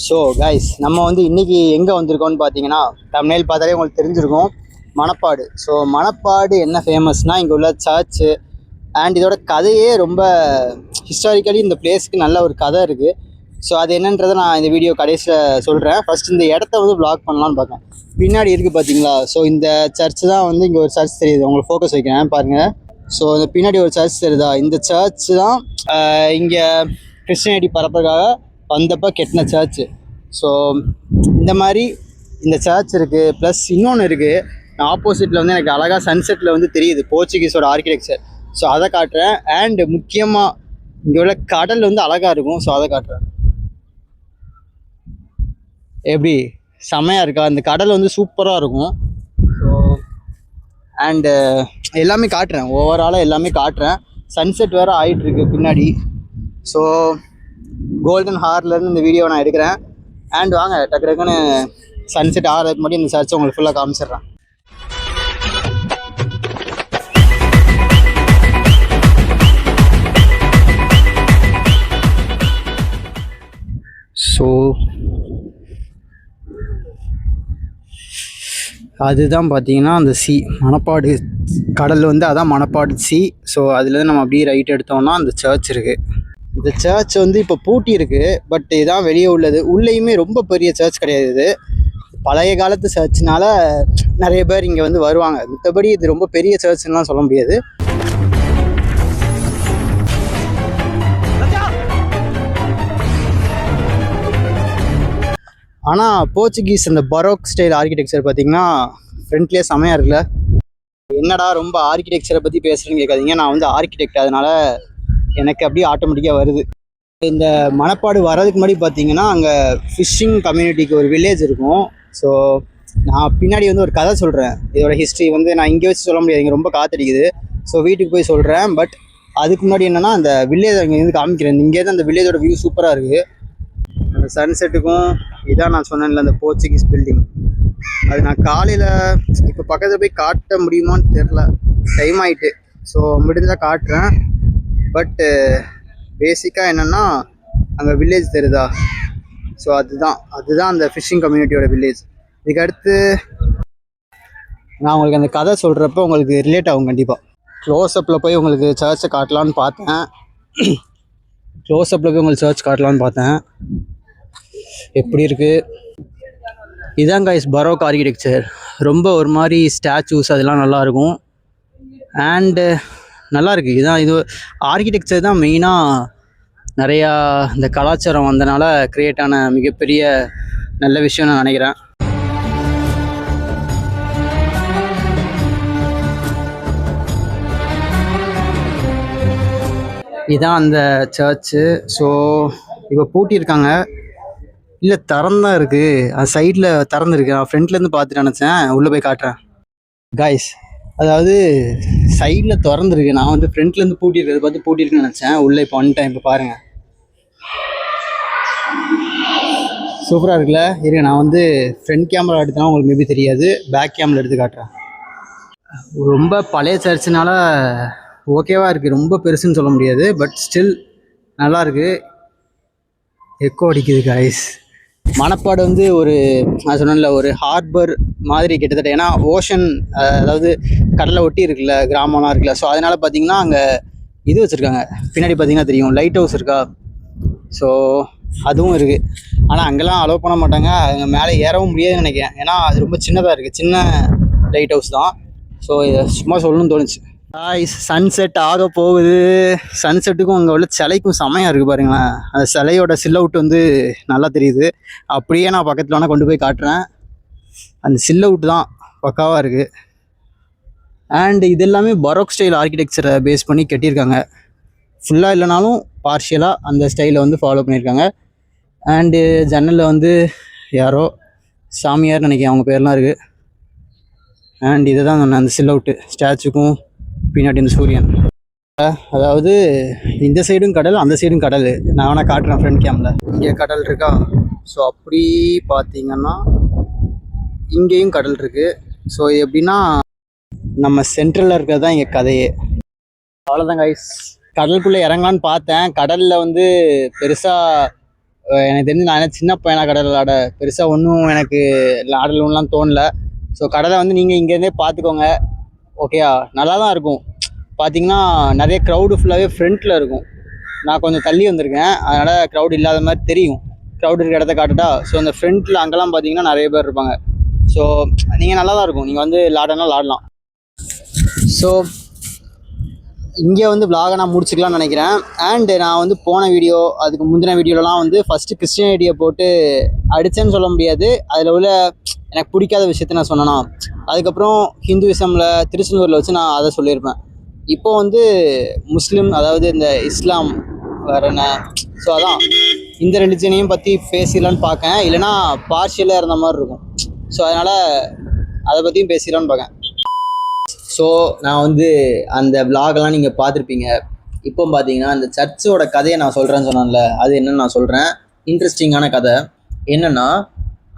So guys, நம்ம வந்து இன்றைக்கி எங்கே வந்திருக்கோம்னு பார்த்தீங்கன்னா, தமிழ் பார்த்தாலே உங்களுக்கு தெரிஞ்சிருக்கும், மணப்பாடு. ஸோ மணப்பாடு என்ன ஃபேமஸ்னால், இங்கே உள்ள சர்ச்சு அண்ட் இதோட கதையே ரொம்ப ஹிஸ்டாரிக்கலி இந்த பிளேஸ்க்கு நல்ல ஒரு கதை இருக்குது. ஸோ அது என்னன்றதை நான் இந்த வீடியோ கடைசியில் சொல்கிறேன். ஃபஸ்ட் இந்த இடத்த வந்து வ்ளாக் பண்ணலான்னு பார்க்கேன். பின்னாடி இருக்குது பார்த்தீங்களா? ஸோ இந்த சர்ச்சு தான் வந்து இங்கே ஒரு சர்ச் தெரியுது, உங்களுக்கு ஃபோக்கஸ் வைக்கிறேன் பாருங்கள். ஸோ இந்த பின்னாடி ஒரு சர்ச் தெரியுதா? இந்த சர்ச் தான் இங்கே கிறிஸ்டியானிட்டி பரப்புறதுக்காக வந்தப்போ கெட்டின சர்ச்சு. ஸோ இந்த மாதிரி இந்த சர்ச் இருக்குது. ப்ளஸ் இன்னொன்று இருக்குது, ஆப்போசிட்டில் வந்து எனக்கு அழகாக சன்செட்டில் வந்து தெரியுது போர்ச்சுகீஸோட ஆர்கிடெக்சர். ஸோ அதை காட்டுறேன். அண்டு முக்கியமாக இங்கே உள்ள கடல் வந்து அழகாக இருக்கும். ஸோ அதை காட்டுறேன். எப்படி செமையாக இருக்கா? அந்த கடல் வந்து சூப்பராக இருக்கும். ஸோ அண்டு எல்லாமே காட்டுறேன், ஓவராலாக எல்லாமே காட்டுறேன். சன்செட் வேறு ஆகிட்டுருக்கு பின்னாடி. ஸோ கோல்டன் ஹார்லேருந்து இந்த வீடியோவை நான் எடுக்கிறேன். அண்ட் வாங்க டக்கு டக்குன்னு சன்செட் ஆகிறதுக்கு மட்டும் இந்த சர்ச்சை உங்களுக்கு ஃபுல்லாக காமிச்சிடுறேன். ஸோ அதுதான் பார்த்தீங்கன்னா அந்த சி, மணப்பாடு கடல் வந்து அதான் மணப்பாடு சி. ஸோ அதுலேருந்து நம்ம அப்படியே ரைட் எடுத்தோம்னா அந்த சர்ச் இருக்குது. இந்த சர்ச் வந்து இப்போ பூட்டி இருக்குது, பட் இதான் வெளியே உள்ளது. உள்ளேயுமே ரொம்ப பெரிய சர்ச் கிடையாது, இது பழைய காலத்து சர்ச்னால நிறைய பேர் இங்கே வந்து வருவாங்க. மற்றபடி இது ரொம்ப பெரிய சர்ச்லாம் சொல்ல முடியாது. ஆனால் போர்ச்சுகீஸ் அந்த பரோக் ஸ்டைல் ஆர்கிடெக்சர் பார்த்தீங்கன்னா ஃப்ரெண்ட்லேயே செமையாக இருக்குல்ல. என்னடா ரொம்ப ஆர்கிடெக்சரை பற்றி பேசுகிறேன்னு கேட்காதீங்க, நான் வந்து ஆர்கிடெக்ட், அதனால் எனக்கு அப்படியே ஆட்டோமேட்டிக்காக வருது. இந்த மணப்பாடு வர்றதுக்கு முன்னாடி பார்த்தீங்கன்னா அங்கே ஃபிஷ்ஷிங் கம்யூனிட்டிக்கு ஒரு வில்லேஜ் இருக்கும். ஸோ நான் பின்னாடி வந்து ஒரு கதை சொல்கிறேன். இதோட ஹிஸ்ட்ரி வந்து நான் இங்கே வச்சு சொல்ல முடியாது, இங்கே ரொம்ப காத்தடிக்குது. ஸோ வீட்டுக்கு போய் சொல்கிறேன். பட் அதுக்கு முன்னாடி என்னென்னா அந்த வில்லேஜ் அங்கே இருந்து காமிக்கிறேன். இங்கேருந்து அந்த வில்லேஜோட வியூ சூப்பராக இருக்குது. அந்த சன்செட்டுக்கும் இதான் நான் சொன்னேன்ல அந்த போர்ச்சுகீஸ் பில்டிங், அது நான் காலையில் இப்போ பக்கத்தில் போய் காட்ட முடியுமான்னு தெரில, டைம் ஆகிட்டு. ஸோ முடிஞ்சால் காட்டுறேன். பட்டு பேசிக்காக என்னென்னா அங்கே வில்லேஜ் தெரியுதா? ஸோ அதுதான் அந்த ஃபிஷ்ஷிங் கம்யூனிட்டியோட வில்லேஜ். இதுக்கு அடுத்து நான் உங்களுக்கு அந்த கதை சொல்கிறப்ப உங்களுக்கு ரிலேட் ஆகும் கண்டிப்பாக. க்ளோஸ்அப்பில் போய் உங்களுக்கு சர்ச்சை காட்டலான்னு பார்த்தேன். எப்படி இருக்குது? இதான் கைஸ் பரோக் ஆர்கிடெக்சர். ரொம்ப ஒரு மாதிரி ஸ்டாச்சூஸ் அதெல்லாம் நல்லாயிருக்கும். அண்டு நல்லாயிருக்கு. இதுதான் இது ஆர்கிடெக்சர் தான் மெயினாக நிறையா இந்த கலாச்சாரம் வந்தனால க்ரியேட் ஆன மிகப்பெரிய நல்ல விஷயம் நான் நினைக்கிறேன். இதுதான் அந்த சர்ச்சு. ஸோ இப்போ பூட்டியிருக்காங்க, இல்லை திறந்தான் இருக்குது. அது சைடில் திறந்துருக்கு. நான் ஃப்ரண்ட்லேருந்து பார்த்துட்டு நினச்சேன், உள்ளே போய் காட்டுறேன் கைஸ். அதாவது சைடில் திறந்துருக்கு, நான் வந்து ஃப்ரண்ட்லேருந்து பூட்டியிருக்கிறது பார்த்து பூட்டியிருக்குன்னு நினச்சேன். உள்ளே இப்போ வந்துட்டேன். இப்போ பாருங்கள், சூப்பராக இருக்குல்ல? இருக்கு, நான் வந்து ஃப்ரண்ட் கேமரா எடுத்தேன்னா உங்களுக்கு மேபி தெரியாது, பேக் கேமரா எடுத்து காட்டுறேன். ரொம்ப பழைய சர்ச்சுனால ஓகேவாக இருக்குது, ரொம்ப பெருசுன்னு சொல்ல முடியாது. பட் ஸ்டில் நல்லாயிருக்கு. எக்கோ அடிக்குது கைஸ். மணப்பாடு வந்து ஒரு நான் சொன்னேன்ல ஒரு ஹார்பர் மாதிரி கிட்டத்தட்ட, ஏன்னா ஓஷன் அதாவது கடலை ஒட்டி இருக்குல்ல, கிராமம்லாம் இருக்குல்ல. ஸோ அதனால் பார்த்தீங்கன்னா அங்கே இது வச்சுருக்காங்க. பின்னாடி பார்த்தீங்கன்னா தெரியும், லைட் ஹவுஸ் இருக்கா? ஸோ அதுவும் இருக்குது. ஆனால் அங்கெல்லாம் அலோவ் பண்ண மாட்டாங்க, அங்கே மேலே ஏறவும் முடியாதுன்னு நினைக்கிறேன், ஏன்னா அது ரொம்ப சின்னதாக இருக்குது, சின்ன லைட் ஹவுஸ் தான். ஸோ இதை சும்மா சொல்லணும்னு தோணுச்சு. சன்செட் ஆக போகுது. சன்செட்டுக்கும் அங்கே உள்ள சிலைக்கும் செமையாக இருக்குது பாருங்களேன். அந்த சிலையோட சில்லவுட் வந்து நல்லா தெரியுது. அப்படியே நான் பக்கத்தில் வேணால் கொண்டு போய் காட்டுறேன். அந்த சில்லவுட் தான் பக்காவாக இருக்குது. அண்ட் இது எல்லாமே பரோக் ஸ்டைல் ஆர்கிடெக்சரை பேஸ் பண்ணி கட்டியிருக்காங்க. ஃபுல்லாக இல்லைனாலும் பார்ஷியலாக அந்த ஸ்டைலை வந்து ஃபாலோ பண்ணியிருக்காங்க. அண்டு ஜன்னலில் வந்து யாரோ சாமியார் நினைக்கிறேன், அவங்க பேர்லாம் இருக்குது. அண்ட் இதை தான் சொன்னேன், அந்த சில்லவுட்டு ஸ்டாச்சுக்கும் பின்னாடி இந்த சூரியன். அதாவது இந்த சைடும் கடல், அந்த சைடும் கடல். நான் வேணால் காட்டுறேன் ஃப்ரண்ட் கேமில். இங்கே கடல் இருக்கா? ஸோ அப்படி பார்த்தீங்கன்னா இங்கேயும் கடல் இருக்குது. ஸோ இது எப்படின்னா நம்ம சென்ட்ரலில் இருக்கிறது தான் இங்கே கதையே. அவ்வளோதான் கைஸ். கடலுக்குள்ளே இறங்கலான்னு பார்த்தேன். கடலில் வந்து பெருசாக எனக்கு தெரிஞ்சு நான் என்ன சின்ன பையனா கடல் விளாட பெருசாக ஒன்றும் எனக்கு ஆடணும்லாம் தோணல. ஸோ கடலை வந்து நீங்கள் இங்கேருந்தே பார்த்துக்கோங்க. ஓகேயா, நல்லா தான் இருக்கும். பார்த்தீங்கன்னா நிறைய க்ரௌடு ஃபுல்லாகவே ஃப்ரண்ட்டில் இருக்கும். நான் கொஞ்சம் தள்ளி வந்திருக்கேன், அதனால் க்ரௌட் இல்லாத மாதிரி தெரியும். க்ரௌட் இருக்கிற இடத்த காட்டுட்டா. ஸோ அந்த ஃப்ரண்ட்டில் அங்கெல்லாம் பார்த்தீங்கன்னா நிறைய பேர் இருப்பாங்க. ஸோ நீங்கள் நல்லா தான் இருக்கும், நீங்கள் வந்து விளாடலாம். ஸோ இங்கே வந்து விளாகை நான் முடிச்சுக்கலாம்னு நினைக்கிறேன். அண்டு நான் வந்து போன வீடியோ அதுக்கு முந்தின வீடியோலலாம் வந்து ஃபஸ்ட்டு கிறிஸ்டியானிட்டியை போட்டு அடித்தேன்னு சொல்ல முடியாது, அதில் உள்ள எனக்கு பிடிக்காத விஷயத்த நான் சொன்னேன்னா. அதுக்கப்புறம் ஹிந்துவிசமில் திருச்செந்தூரில் வச்சு நான் அதை சொல்லியிருப்பேன். இப்போ வந்து முஸ்லீம், அதாவது இந்த இஸ்லாம் வேறு என்ன, ஸோ அதான் இந்த ரிலிஜனையும் பற்றி பேசிடலான்னு பார்க்கேன். இல்லைனா பார்ஷியலாக இருந்த மாதிரி இருக்கும். ஸோ அதனால் அதை பற்றியும் பேசிடலான்னு பார்க்கேன். ஸோ நான் வந்து அந்த விலாகெல்லாம் நீங்கள் பார்த்துருப்பீங்க. இப்போ பார்த்தீங்கன்னா அந்த சர்ச்சோட கதையை நான் சொல்கிறேன்னு சொன்னேன்ல, அது என்னென்னு நான் சொல்கிறேன். இன்ட்ரெஸ்டிங்கான கதை என்னென்னா,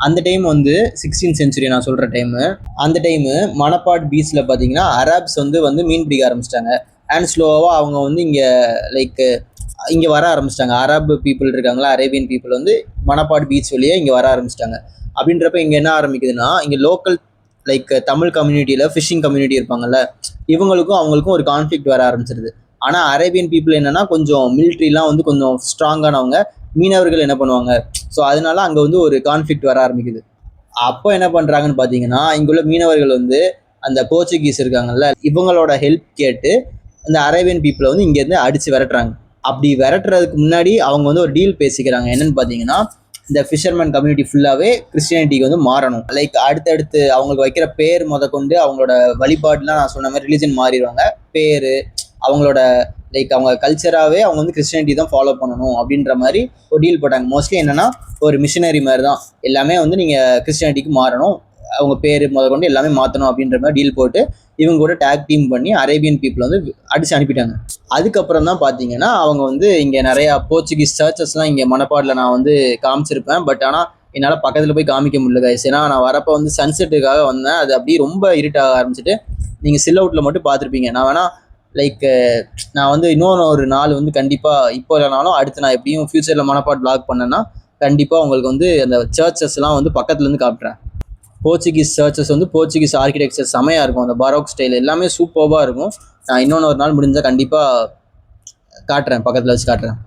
அந்த டைம் வந்து 16th century நான் சொல்கிற டைமு. அந்த டைமு மணப்பாட் பீச்சில் பார்த்தீங்கன்னா அரேப்ஸ் வந்து மீன் பிடிக்க ஆரம்பிச்சிட்டாங்க. அண்ட் ஸ்லோவாக அவங்க வந்து இங்கே வர ஆரம்பிச்சிட்டாங்க. அரேப் பீப்புள் இருக்காங்களா, அரேபியன் பீப்புள் வந்து மணப்பாட் பீச் வழியாக இங்கே வர ஆரம்பிச்சிட்டாங்க. அப்படின்றப்ப இங்கே என்ன ஆரம்பிக்குதுன்னா, இங்கே லோக்கல் தமிழ் கம்யூனிட்டியில் ஃபிஷிங் கம்யூனிட்டி இருப்பாங்கல்ல, இவங்களுக்கும் அவங்களுக்கும் ஒரு கான்ஃப்ளிக்ட் வர ஆரம்பிச்சிருது. ஆனால் அரேபியன் பீப்புள் என்னென்னா கொஞ்சம் மிலிட்ரிலாம் வந்து கொஞ்சம் ஸ்ட்ராங்கானவங்க, மீனவர்கள் என்ன பண்ணுவாங்க. ஸோ அதனால அங்கே வந்து ஒரு கான்ஃப்ளிக்ட் வர ஆரம்பிக்குது. அப்போ என்ன பண்ணுறாங்கன்னு பார்த்தீங்கன்னா, இங்குள்ள மீனவர்கள் வந்து அந்த போர்ச்சுகீஸ் இருக்காங்கல்ல, இவங்களோட ஹெல்ப் கேட்டு அந்த அரேபியன் பீப்புளை வந்து இங்கேருந்து அடித்து விரட்டுறாங்க. அப்படி விரட்டுறதுக்கு முன்னாடி அவங்க வந்து ஒரு டீல் பேசிக்கிறாங்க. என்னென்னு பார்த்தீங்கன்னா, இந்த ஃபிஷர்மேன் கம்யூனிட்டி ஃபுல்லாகவே கிறிஸ்டியானிட்டிக்கு வந்து மாறணும். அடுத்தடுத்து அவங்களுக்கு வைக்கிற பேர் கொண்டு அவங்களோட வழிபாடுலாம் நான் சொன்ன மாதிரி ரிலீஜன் மாறிடுவாங்க. பேர் அவங்களோட அவங்க கல்ச்சராகவே அவங்க வந்து கிறிஸ்டியானிட்டி தான் ஃபாலோ பண்ணணும் அப்படின்ற மாதிரி ஒரு டீல் போட்டாங்க. மோஸ்ட்லி என்னென்னா ஒரு மிஷினரி மாதிரி தான், எல்லாமே வந்து நீங்கள் கிறிஸ்டியானிட்டிக்கு மாறணும், அவங்க பேர் கொண்டு எல்லாமே மாற்றணும் அப்படின்ற மாதிரி டீல் போட்டு இவங்க கூட டேக் டீம் பண்ணி அரேபியன் பீப்புளை வந்து அடித்து அனுப்பிட்டாங்க. அதுக்கப்புறம் தான் பார்த்தீங்கன்னா அவங்க வந்து இங்கே நிறையா போர்ச்சுகீஸ் சர்ச்சஸ்லாம் இங்கே மணப்பாடில் நான் வந்து காமிச்சிருப்பேன். பட் ஆனால் என்னால் பக்கத்தில் போய் காமிக்க முடியல கைஸ். ஏன்னா நான் வரப்போ வந்து சன்செட்டுக்காக வந்தேன், அது அப்படியே ரொம்ப இருட்டாக ஆரம்பிச்சிட்டு. நீங்கள் சில் அவுட்டில் மட்டும் பார்த்துருப்பீங்க. நான் வேணால் நான் வந்து இன்னொரு நாள் வந்து கண்டிப்பாக, இப்போ இல்லைனாலும் அடுத்து நான் எப்படியும் ஃப்யூச்சரில் மணப்பாடு பிளாக் பண்ணேன்னா கண்டிப்பாக உங்களுக்கு வந்து அந்த சர்ச்சஸ்லாம் வந்து பக்கத்துலேருந்து காட்டுறேன். போர்ச்சுகீஸ் சர்ச்சஸ் வந்து போர்ச்சுகீஸ் ஆர்கிடெக்சர் செமையாக இருக்கும், அந்த பரோக் ஸ்டைல் எல்லாமே சூப்பராக இருக்கும். நான் இன்னொரு நாள் முடிஞ்சால் கண்டிப்பாக காட்டுறேன், பக்கத்தில் வச்சு காட்டுறேன்.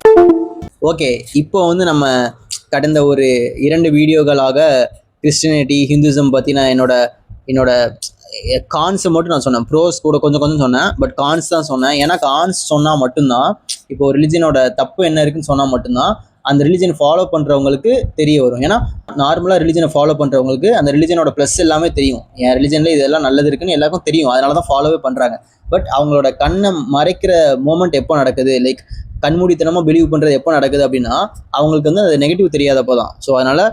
ஓகே, இப்போ வந்து நம்ம கடந்த ஒரு 2 வீடியோக்களாக கிறிஸ்டியானிட்டி ஹிந்துசம் பற்றி நான் என்னோட கான்ஸை மட்டும் நான் சொன்னேன். ப்ரோஸ் கூட கொஞ்சம் சொன்னேன், பட் கான்ஸ் தான் சொன்னேன். ஏன்னா கான்ஸ் சொன்னால் மட்டும்தான், இப்போ ரிலிஜனோட தப்பு என்ன இருக்குன்னு சொன்னால் மட்டும்தான் அந்த ரிலிஜன் ஃபாலோ பண்ணுறவங்களுக்கு தெரிய வரும். ஏன்னா நார்மலாக ரிலிஜனை ஃபாலோ பண்ணுறவங்களுக்கு அந்த ரிலிஜனோட ப்ளஸ் எல்லாமே தெரியும். என் ரிலிஜனில் இதெல்லாம் நல்லது இருக்குன்னு எல்லாருக்கும் தெரியும், அதனால தான் ஃபாலோவே பண்ணுறாங்க. பட் அவங்களோட கண்ணை மறைக்கிற மூமெண்ட் எப்போ நடக்குது, கண்மூடித்தனமாக பிலீவ் பண்ணுறது எப்போ நடக்குது அப்படின்னா அவங்களுக்கு வந்து அது நெகட்டிவ் தெரியாதப்போ தான். ஸோ அதனால்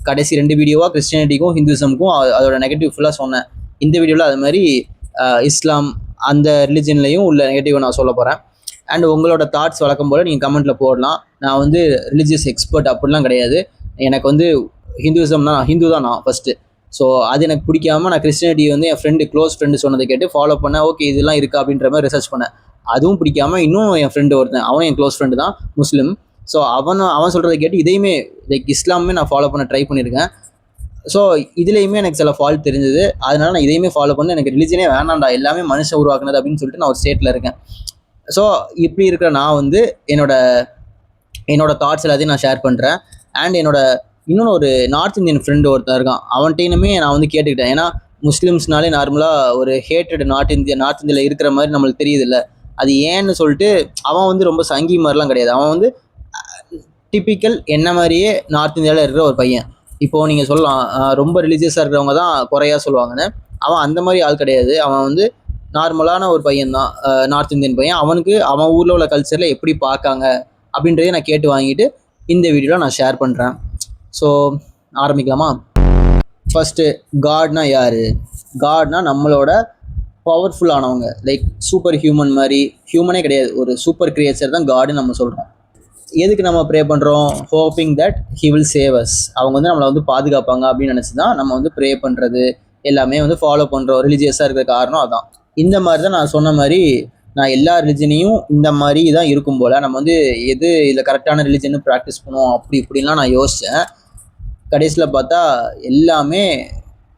கடைசி 2 வீடியோவாக கிறிஸ்டியானிட்டிக்கும் ஹிந்துசமுக்கும் அதோட நெகட்டிவ் ஃபுல்லாக சொன்னேன். இந்த வீடியோவில் அது மாதிரி இஸ்லாம் அந்த ரிலிஜன்லையும் உள்ள நெகட்டிவை நான் சொல்ல போகிறேன். அண்ட் உங்களோட தாட்ஸ் வழக்கம் போல் நீங்கள் கமெண்ட்டில் போடலாம். நான் வந்து ரிலீஜியஸ் எக்ஸ்பர்ட் அப்படிலாம் கிடையாது. எனக்கு வந்து ஹிந்துவிசம்னா ஹிந்து தான் நான் ஃபஸ்ட்டு. ஸோ அது எனக்கு பிடிக்காமல் நான் கிறிஸ்டியானிட்டி வந்து என் க்ளோஸ் ஃப்ரெண்டு சொன்னதை கேட்டு ஃபாலோ பண்ணேன். ஓகே இதெல்லாம் இருக்கா அப்படின்ற மாதிரி ரிசர்ச் பண்ணேன். அதுவும் பிடிக்காமல் இன்னும் என் ஃப்ரெண்டு ஒருத்தன், அவன் என் க்ளோஸ் ஃப்ரெண்டு தான், முஸ்லீம். ஸோ அவன் சொல்கிறத கேட்டு இதையுமே இஸ்லாமே நான் ஃபாலோ பண்ண ட்ரை பண்ணியிருக்கேன். ஸோ இதுலேயுமே எனக்கு சில ஃபால்ட் தெரிஞ்சது, அதனால நான் இதையுமே ஃபாலோ பண்ணி எனக்கு ரிலிஜனே வேணாண்டா, எல்லாமே மனுஷன் உருவாக்குனது அப்படின்னு சொல்லிட்டு நான் ஒரு ஸ்டேட்டில் இருக்கேன். ஸோ இப்படி இருக்கிற நான் வந்து என்னோட தாட்ஸ் எல்லாத்தையும் நான் ஷேர் பண்ணுறேன். அண்ட் இன்னொன்று ஒரு நார்த் இந்தியன் ஃப்ரெண்டு ஒருத்தர் இருக்கான், அவன்கிட்டையுமே நான் வந்து கேட்டுக்கிட்டேன். ஏன்னா முஸ்லீம்ஸ்னாலே நார்மலாக ஒரு ஹேட்டட் நார்த் இந்தியாவில் இருக்கிற மாதிரி நம்மளுக்கு தெரியுது இல்லை, அது ஏன்னு சொல்லிட்டு அவன் வந்து ரொம்ப சங்கி மாதிரிலாம் கிடையாது. அவன் வந்து டிப்பிக்கல் என்ன மாதிரியே நார்த் இந்தியாவில் இருக்கிற ஒரு பையன். இப்போது நீங்கள் சொல்லலாம் ரொம்ப ரிலீஜியஸாக இருக்கிறவங்க தான் குறையாக சொல்லுவாங்கன்னு, அவன் அந்த மாதிரி ஆள் கிடையாது. அவன் வந்து நார்மலான ஒரு பையன் தான், நார்த் இந்தியன் பையன். அவனுக்கு அவன் ஊரில் உள்ள கல்ச்சரில் எப்படி பார்க்காங்க அப்படின்றதே நான் கேட்டு வாங்கிட்டு இந்த வீடியோவில் நான் ஷேர் பண்ணுறேன். ஸோ ஆரம்பிக்கலாமா? ஃபஸ்ட்டு, காட்னா யார்? காட்னா நம்மளோட பவர்ஃபுல்லானவங்க, சூப்பர் ஹியூமன் மாதிரி. ஹியூமனே கிடையாது, ஒரு சூப்பர் கிரியேச்சர் தான் காடுன்னு நம்ம சொல்கிறோம். எதுக்கு நம்ம ப்ரே பண்ணுறோம்? Hoping that he will save us. அவங்க வந்து நம்மளை வந்து பாதுகாப்பாங்க அப்படின்னு நினச்சி தான் நம்ம வந்து ப்ரே பண்ணுறது எல்லாமே வந்து ஃபாலோ பண்ணுறோம். ரிலீஜியஸாக இருக்கிற காரணம் அதான். இந்த மாதிரி தான் நான் சொன்ன மாதிரி நான் எல்லா ரிலிஜனையும் இந்த மாதிரி தான் இருக்கும் போல், நம்ம வந்து எது இதில் கரெக்டான ரிலிஜன்னு ப்ராக்டிஸ் பண்ணுவோம் அப்படி இப்படின்லாம் நான் யோசித்தேன். கடைசியில் பார்த்தா எல்லாமே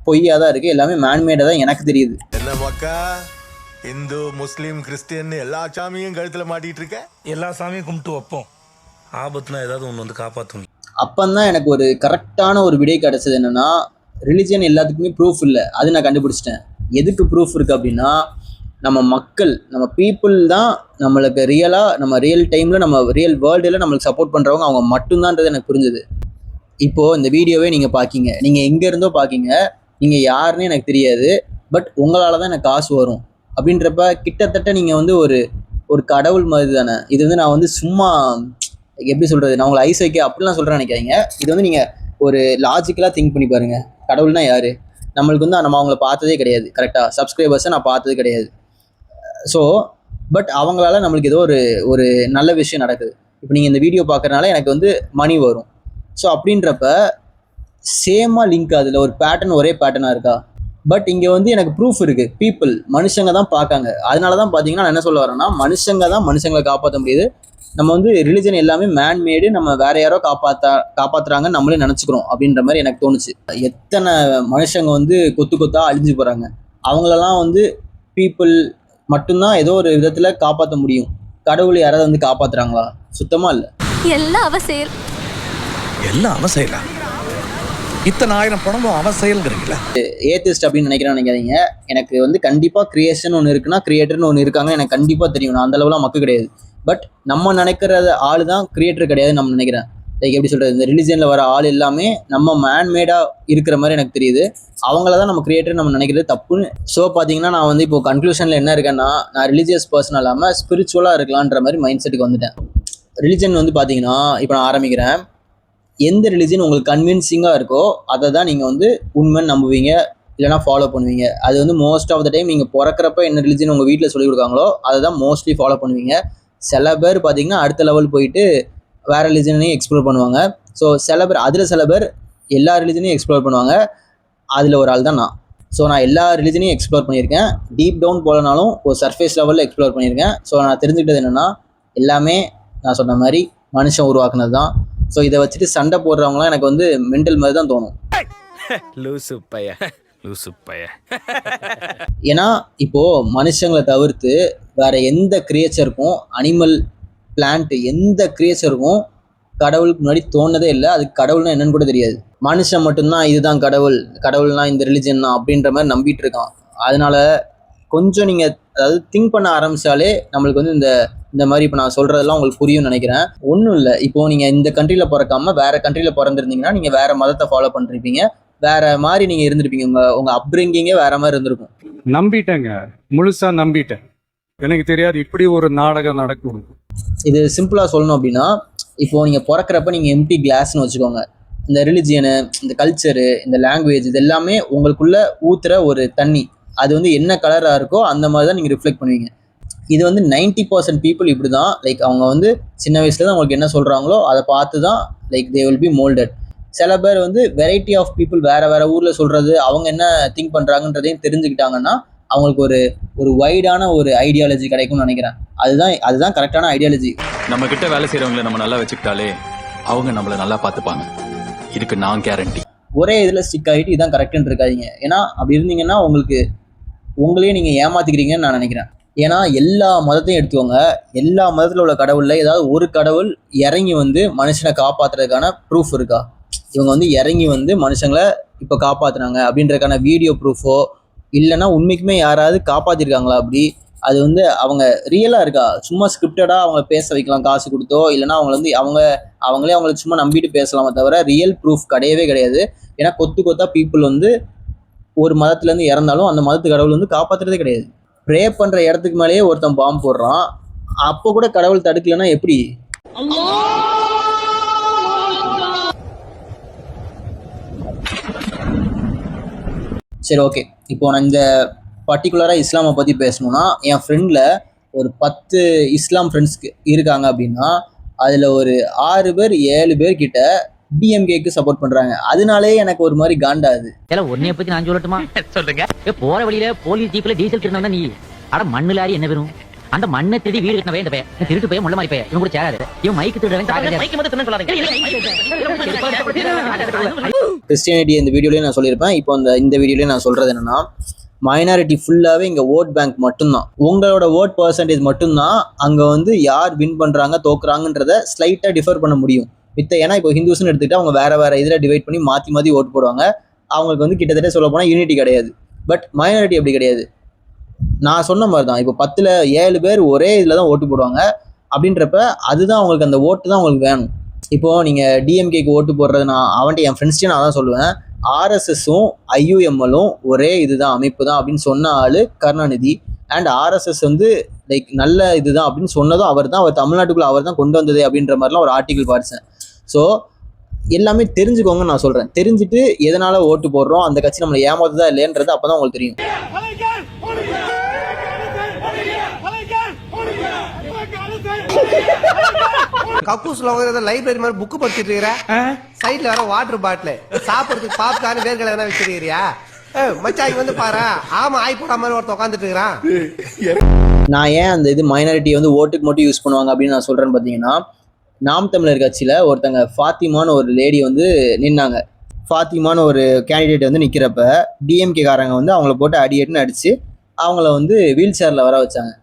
பொய்யாக தான் இருக்குது, எல்லாமே மேன்மேடாக தான் எனக்கு தெரியுது. என்ன மக்கா, இந்து முஸ்லீம் கிறிஸ்டியன் எல்லா சாமியும் கழுத்தில் மாட்டிகிட்டு இருக்க. எல்லா சாமியும் கும்பிட்டு வைப்போம், ஆபத்துனா ஏதாவது ஒன்று வந்து காப்பாற்றும். அப்போதான் எனக்கு ஒரு கரெக்டான ஒரு விடை கிடச்சது. என்னென்னா, ரிலிஜன் எல்லாத்துக்குமே ப்ரூஃப் இல்லை, அது நான் கண்டுபிடிச்சிட்டேன். எதுக்கு ப்ரூஃப் இருக்குது அப்படின்னா, நம்ம மக்கள், நம்ம பீப்புள் தான் நம்மளுக்கு ரியலாக, நம்ம ரியல் டைமில், நம்ம ரியல் வேர்ல்டில் நம்மளுக்கு சப்போர்ட் பண்ணுறவங்க அவங்க மட்டும்தான்றது எனக்கு புரிஞ்சுது. இப்போது இந்த வீடியோவே நீங்கள் பார்க்கிங்க, நீங்கள் எங்கே இருந்தோ பார்க்கிங்க, நீங்கள் யாருன்னு எனக்கு தெரியாது, பட் உங்களால் தான் எனக்கு காசு வரும் அப்படின்றப்ப கிட்டத்தட்ட நீங்கள் வந்து ஒரு கடவுள் மாதிரி தானே. இது வந்து நான் வந்து சும்மா எப்படி சொல்கிறது, நான் உங்களை ஐஸ் வைக்க அப்படிலாம் சொல்கிறேன் நினைக்காதீங்க. இது வந்து நீங்கள் ஒரு லாஜிக்கலாக திங்க் பண்ணி பாருங்கள். கடவுள்னா யார்? நம்மளுக்கு வந்து நம்ம அவங்கள பார்த்ததே கிடையாது, கரெக்டாக சப்ஸ்கிரைபர்ஸை நான் பார்த்தது கிடையாது. ஸோ பட் அவங்களால நம்மளுக்கு ஏதோ ஒரு நல்ல விஷயம் நடக்குது. இப்போ நீங்கள் இந்த வீடியோ பார்க்குறதுனால எனக்கு வந்து மணி வரும். ஸோ அப்படின்றப்ப சேமாக லிங்க், அதில் ஒரு பேட்டர்ன், ஒரே பேட்டர்னாக இருக்கா? பட் இங்கே வந்து எனக்கு ப்ரூஃப் இருக்குது. பீப்புள், மனுஷங்க தான் பார்க்காங்க. அதனால தான் பார்த்தீங்கன்னா நான் என்ன சொல்ல வரேன்னா, மனுஷங்க தான் மனுஷங்களை காப்பாற்ற முடியுது. நம்ம வந்து ரிலிஜன் எல்லாமே மேன்மேடு, நம்ம வேற யாரோ காப்பாற்றுறாங்கன்னு நம்மளே நினச்சிக்கிறோம் அப்படின்ற மாதிரி எனக்கு தோணுச்சு. எத்தனை மனுஷங்க வந்து கொத்தா அழிஞ்சு போகிறாங்க. அவங்களெல்லாம் வந்து பீப்புள் மட்டும்தான் ஏதோ ஒரு விதத்தில் காப்பாற்ற முடியும். கடவுள் யாராவது வந்து காப்பாற்றுறாங்களா? சுத்தமாக இல்லை. எல்லாம் அவ செய்யலாம். இத்தனை ஆயிரம் பணமும் அவன் செயல்ங்கிறீங்களா? ஏத்திஸ்ட் அப்படின்னு நினைக்காதீங்க. எனக்கு வந்து கண்டிப்பாக கிரியேஷன் ஒன்று இருக்குன்னா கிரியேட்டர்னு ஒன்று இருக்காங்க, எனக்கு கண்டிப்பாக தெரியும். நான் அந்த அளவுலாம் மக்கள் கிடையாது. பட் நம்ம நினைக்கிற ஆள் தான் கிரியேட்டர் கிடையாதுன்னு நம்ம நினைக்கிறேன். லைக் எப்படி சொல்கிறது, இந்த ரிலிஜனில் வர ஆள் எல்லாமே நம்ம மேன்மேடாக இருக்கிற மாதிரி எனக்கு தெரியுது. அவங்கள தான் நம்ம கிரியேட்டர் நம்ம நினைக்கிறது தப்புன்னு. ஸோ பார்த்தீங்கன்னா நான் வந்து இப்போ கன்க்ளூஷனில் என்ன இருக்கேன்னா, நான் ரிலீஜியஸ் பர்சன் இல்லாமல் ஸ்பிரிச்சுவலாக இருக்கலான்ற மாதிரி மைண்ட் செட்டுக்கு வந்துட்டேன். ரிலிஜன் வந்து பார்த்தீங்கன்னா, இப்போ நான் ஆரம்பிக்கிறேன். எந்த ரிலிஜன் உங்களுக்கு கன்வின்சிங்காக இருக்கோ அதை தான் நீங்கள் வந்து உண்மைன்னு நம்புவீங்க, இல்லைனா ஃபாலோ பண்ணுவீங்க. அது வந்து மோஸ்ட் ஆஃப் த டைம் நீங்கள் பிறக்கிறப்ப என்ன ரிலிஜன் உங்கள் வீட்டில் சொல்லிக் கொடுக்காங்களோ அதை தான் மோஸ்ட்லி ஃபாலோ பண்ணுவீங்க. சில பேர் பார்த்தீங்கன்னா அடுத்த லெவல் போயிட்டு வேறு ரிலிஜனையும் எக்ஸ்ப்ளோர் பண்ணுவாங்க. ஸோ சில பேர் எல்லா ரிலிஜனையும் எக்ஸ்ப்ளோர் பண்ணுவாங்க. அதில் ஒரு ஆள் தான் நான். ஸோ நான் எல்லா ரிலிஜனையும் எக்ஸ்ப்ளோர் பண்ணியிருக்கேன். டீப் டவுன் போலனாலும் ஒரு சர்ஃபேஸ் லெவலில் எக்ஸ்ப்ளோர் பண்ணியிருக்கேன். ஸோ நான் தெரிஞ்சுக்கிட்டது என்னென்னா, எல்லாமே நான் சொன்ன மாதிரி மனுஷன் உருவாக்குனது தான். ஸோ இதை வச்சுட்டு சண்டை போடுறவங்களாம் எனக்கு வந்து மென்டல் மாதிரி தான் தோணும். ஏன்னா இப்போது மனுஷங்களை தவிர்த்து வேறு எந்த கிரியேச்சருக்கும், அனிமல், பிளான்ட், எந்த கிரியேச்சருக்கும் கடவுளுக்கு முன்னாடி தோணுனதே இல்லை. அதுக்கு கடவுள்னா என்னன்னு கூட தெரியாது. மனுஷன் மட்டும்தான் இதுதான் கடவுள்னா இந்த ரிலிஜன் தான் அப்படின்ற மாதிரி நம்பிட்டு இருக்கான். அதனால கொஞ்சம் நீங்கள் அதாவது திங்க் பண்ண ஆரம்பித்தாலே நம்மளுக்கு வந்து இந்த மாதிரி இப்போ நான் சொல்கிறதெல்லாம் உங்களுக்கு புரியும்னு நினைக்கிறேன். ஒன்றும் இல்லை, இப்போது நீங்கள் இந்த கண்ட்ரியில் பிறக்காமல் வேறு கண்ட்ரியில் பிறந்திருந்தீங்கன்னா நீங்கள் வேறு மதத்தை ஃபாலோ பண்ணிருப்பீங்க, வேறு மாதிரி நீங்கள் இருந்திருப்பீங்க. உங்கள் அப்ரிங்கிங்கே வேறு மாதிரி இருந்திருக்கும். நம்பிட்டேங்க, முழுசாக நம்பிட்டேன். எனக்கு தெரியாது இப்படி ஒரு நாடகம் நடக்கும். இது சிம்பிளாக சொல்லணும் அப்படின்னா, இப்போது நீங்கள் பிறக்கிறப்ப நீங்கள் எம்டி கிளாஸ்னு வச்சுக்கோங்க. இந்த ரிலிஜியனு, இந்த கல்ச்சரு, இந்த லாங்குவேஜ், இது எல்லாமே உங்களுக்குள்ளே ஊற்றுற ஒரு தண்ணி. அது வந்து என்ன கலராக இருக்கோ அந்த மாதிரி தான் நீங்கள் ரிஃப்ளெக்ட் பண்ணுவீங்க. இது வந்து 90% பீப்புள் இப்படி தான். லைக் அவங்க வந்து சின்ன வயசுல தான் அவங்களுக்கு என்ன சொல்கிறாங்களோ அதை பார்த்து தான் like they will be moulded. சில பேர் வந்து வெரைட்டி ஆஃப் பீப்புள் வேறு ஊரில் சொல்கிறது, அவங்க என்ன திங்க் பண்ணுறாங்கன்றதையும் தெரிஞ்சுக்கிட்டாங்கன்னா அவங்களுக்கு ஒரு வைடான ஒரு ஐடியாலஜி கிடைக்கும்னு நினைக்கிறேன். அதுதான் கரெக்டான ஐடியாலஜி. நம்ம கிட்ட வேலை செய்கிறவங்களை நம்ம நல்லா வச்சுக்கிட்டாலே அவங்க நம்மளை நல்லா பார்த்துப்பாங்க, இதுக்கு நான் கேரண்டி. ஒரே இதில் ஸ்டிக் ஆகிட்டு இதான் கரெக்டுன்னு இருக்காதிங்க. ஏன்னா அப்படி இருந்தீங்கன்னா உங்களையே நீங்கள் ஏமாற்றிக்கிறீங்கன்னு நான் நினைக்கிறேன். ஏன்னா எல்லா மதத்தையும் எடுத்துக்கோங்க, எல்லா மதத்தில் உள்ள கடவுளில் ஏதாவது ஒரு கடவுள் இறங்கி வந்து மனுஷனை காப்பாற்றுறதுக்கான ப்ரூஃப் இருக்கா? இவங்க வந்து இறங்கி வந்து மனுஷங்களை இப்போ காப்பாற்றுனாங்க அப்படின்றதுக்கான வீடியோ ப்ரூஃபோ, இல்லைன்னா உண்மைக்குமே யாராவது காப்பாற்றிருக்காங்களா? அப்படி அது வந்து அவங்க ரியலாக இருக்கா? சும்மா ஸ்கிரிப்டடாக அவங்கள பேச வைக்கலாம் காசு கொடுத்தோ, இல்லைனா அவங்களே அவங்கள சும்மா நம்பிட்டு பேசலாமே தவிர ரியல் ப்ரூஃப் கிடையவே கிடையாது. ஏன்னா கொத்தா பீப்புள் வந்து ஒரு மதத்துலேருந்து இறந்தாலும் அந்த மதத்து கடவுள் வந்து காப்பாற்றுறதே கிடையாது. ப்ரே பண்ணுற இடத்துக்கு மேலேயே ஒருத்தன் பாம்பு போடுறான், அப்போ கூட கடவுள் தடுக்கலைன்னா எப்படி? சரி, ஓகே. இப்போ நான் இந்த பர்டிகுலராக இஸ்லாமை பற்றி பேசணுன்னா, என் ஃப்ரெண்டில் ஒரு 10 இஸ்லாம் ஃப்ரெண்ட்ஸ்க்கு இருக்காங்க அப்படின்னா அதில் ஒரு 6 பேர் 7 பேர் கிட்ட டிஎம்கேக்கு சப்போர்ட் பண்றாங்க. அதனாலே எனக்கு ஒரு மாதிரி காண்டாது. உன்னைய பத்தி நான் சொல்லட்டுமா? சொல்லுங்க. போற வழியில போலீஸ் ஜீப்ல டீசல் திருந்தா நீ அட மண்ணு லாரி என்ன வரும்? அந்த மண்ணை திருடி வீடு கட்டினவே இந்த பையன் திருட்டு போய் முள்ள மாதிரி பையன் இவன் கூட சேராது இவன் மைக்கு திருடுறவன் மைக்கு மட்டும் தின்னு சொல்லாதீங்க கிறிஸ்டியானிட்டி இந்த வீடியோலயே நான் சொல்லியிருப்பேன். இப்போ இந்த வீடியோலயே நான் சொல்றது என்னன்னா, மைனாரிட்டி ஃபுல்லாகவே இங்கே ஓட் பேங்க் மட்டும்தான். உங்களோட ஓட் பர்சன்டேஜ் மட்டும்தான் அங்கே வந்து யார் வின் பண்ணுறாங்க தோக்குறாங்கன்றத ஸ்லைட்டாக டிஃபர் பண்ண முடியும். ஏன்னா இப்போ ஹிந்துஸ்னு எடுத்துக்கிட்டு அவங்க வேறு இதில் டிவைட் பண்ணி மாற்றி ஓட் போடுவாங்க. அவங்களுக்கு வந்து கிட்டத்தட்ட சொல்ல போனால் யூனிட்டி கிடையாது. பட் மைனாரிட்டி அப்படி கிடையாது. நான் சொன்ன மாதிரி தான், இப்போ 10ல் 7 பேர் ஒரே இதில் தான் ஓட்டு போடுவாங்க. அப்படின்றப்ப அதுதான் அவங்களுக்கு, அந்த ஓட்டு தான் அவங்களுக்கு வேணும். இப்போது நீங்கள் டிஎம்கேக்கு ஓட்டு போடுறது, நான் என் ஃப்ரெண்ட்ஸ்டே நான் தான் சொல்லுவேன், ஆர்எஸ்எஸும் ஐயூஎம்எல்லும் ஒரே இதுதான், அமைப்பு தான் அப்படின்னு சொன்ன ஆள் கருணாநிதி. அண்ட் ஆர்எஸ்எஸ் வந்து லைக் நல்ல இதுதான் அப்படின்னு சொன்னதும் அவர் தான். அவர் தமிழ்நாட்டுக்குள்ளே அவர் தான் கொண்டு வந்தது அப்படின்ற மாதிரிலாம் ஒரு ஆர்டிக்கல் படித்தேன். ஸோ எல்லாமே தெரிஞ்சுக்கோங்கன்னு நான் சொல்கிறேன். தெரிஞ்சுட்டு எதனால் ஓட்டு போடுறோம், அந்த கட்சி நம்மளை ஏமாத்துதா இல்லைன்றது அப்போ தான் உங்களுக்கு தெரியும். கக்கூஸ்ல லைப்ரரி மாதிரி புக்கு படிச்சிட்டு இருக்கிற, சைட்ல வர வாட்டர் பாட்டில், சாப்பிடுறதுக்கு பாப்கார்ன் வேர்க்கடலை எதனா வச்சிருக்கிறியா? மச்சாங்க வந்து பாரு, ஆமா ஆய் போட மாதிரி ஒருத்த உட்காந்துட்டு இருக்கிறான். நான் ஏன் அந்த இது மைனாரிட்டி வந்து ஓட்டுக்கு மட்டும் யூஸ் பண்ணுவாங்க அப்படின்னு நான் சொல்றேன்னு பார்த்தீங்கன்னா, நாம் தமிழர் கட்சியில ஒருத்தங்க ஃபாத்திமான்னு ஒரு லேடி வந்து நின்னாங்க. ஃபாத்திமான்னு ஒரு கேண்டிடேட் வந்து நிற்கிறப்ப டிஎம்கே காரங்க வந்து அவங்கள போட்டு அடின்னு அடிச்சு அவங்கள வந்து வீல் சேரில் வர வச்சாங்க.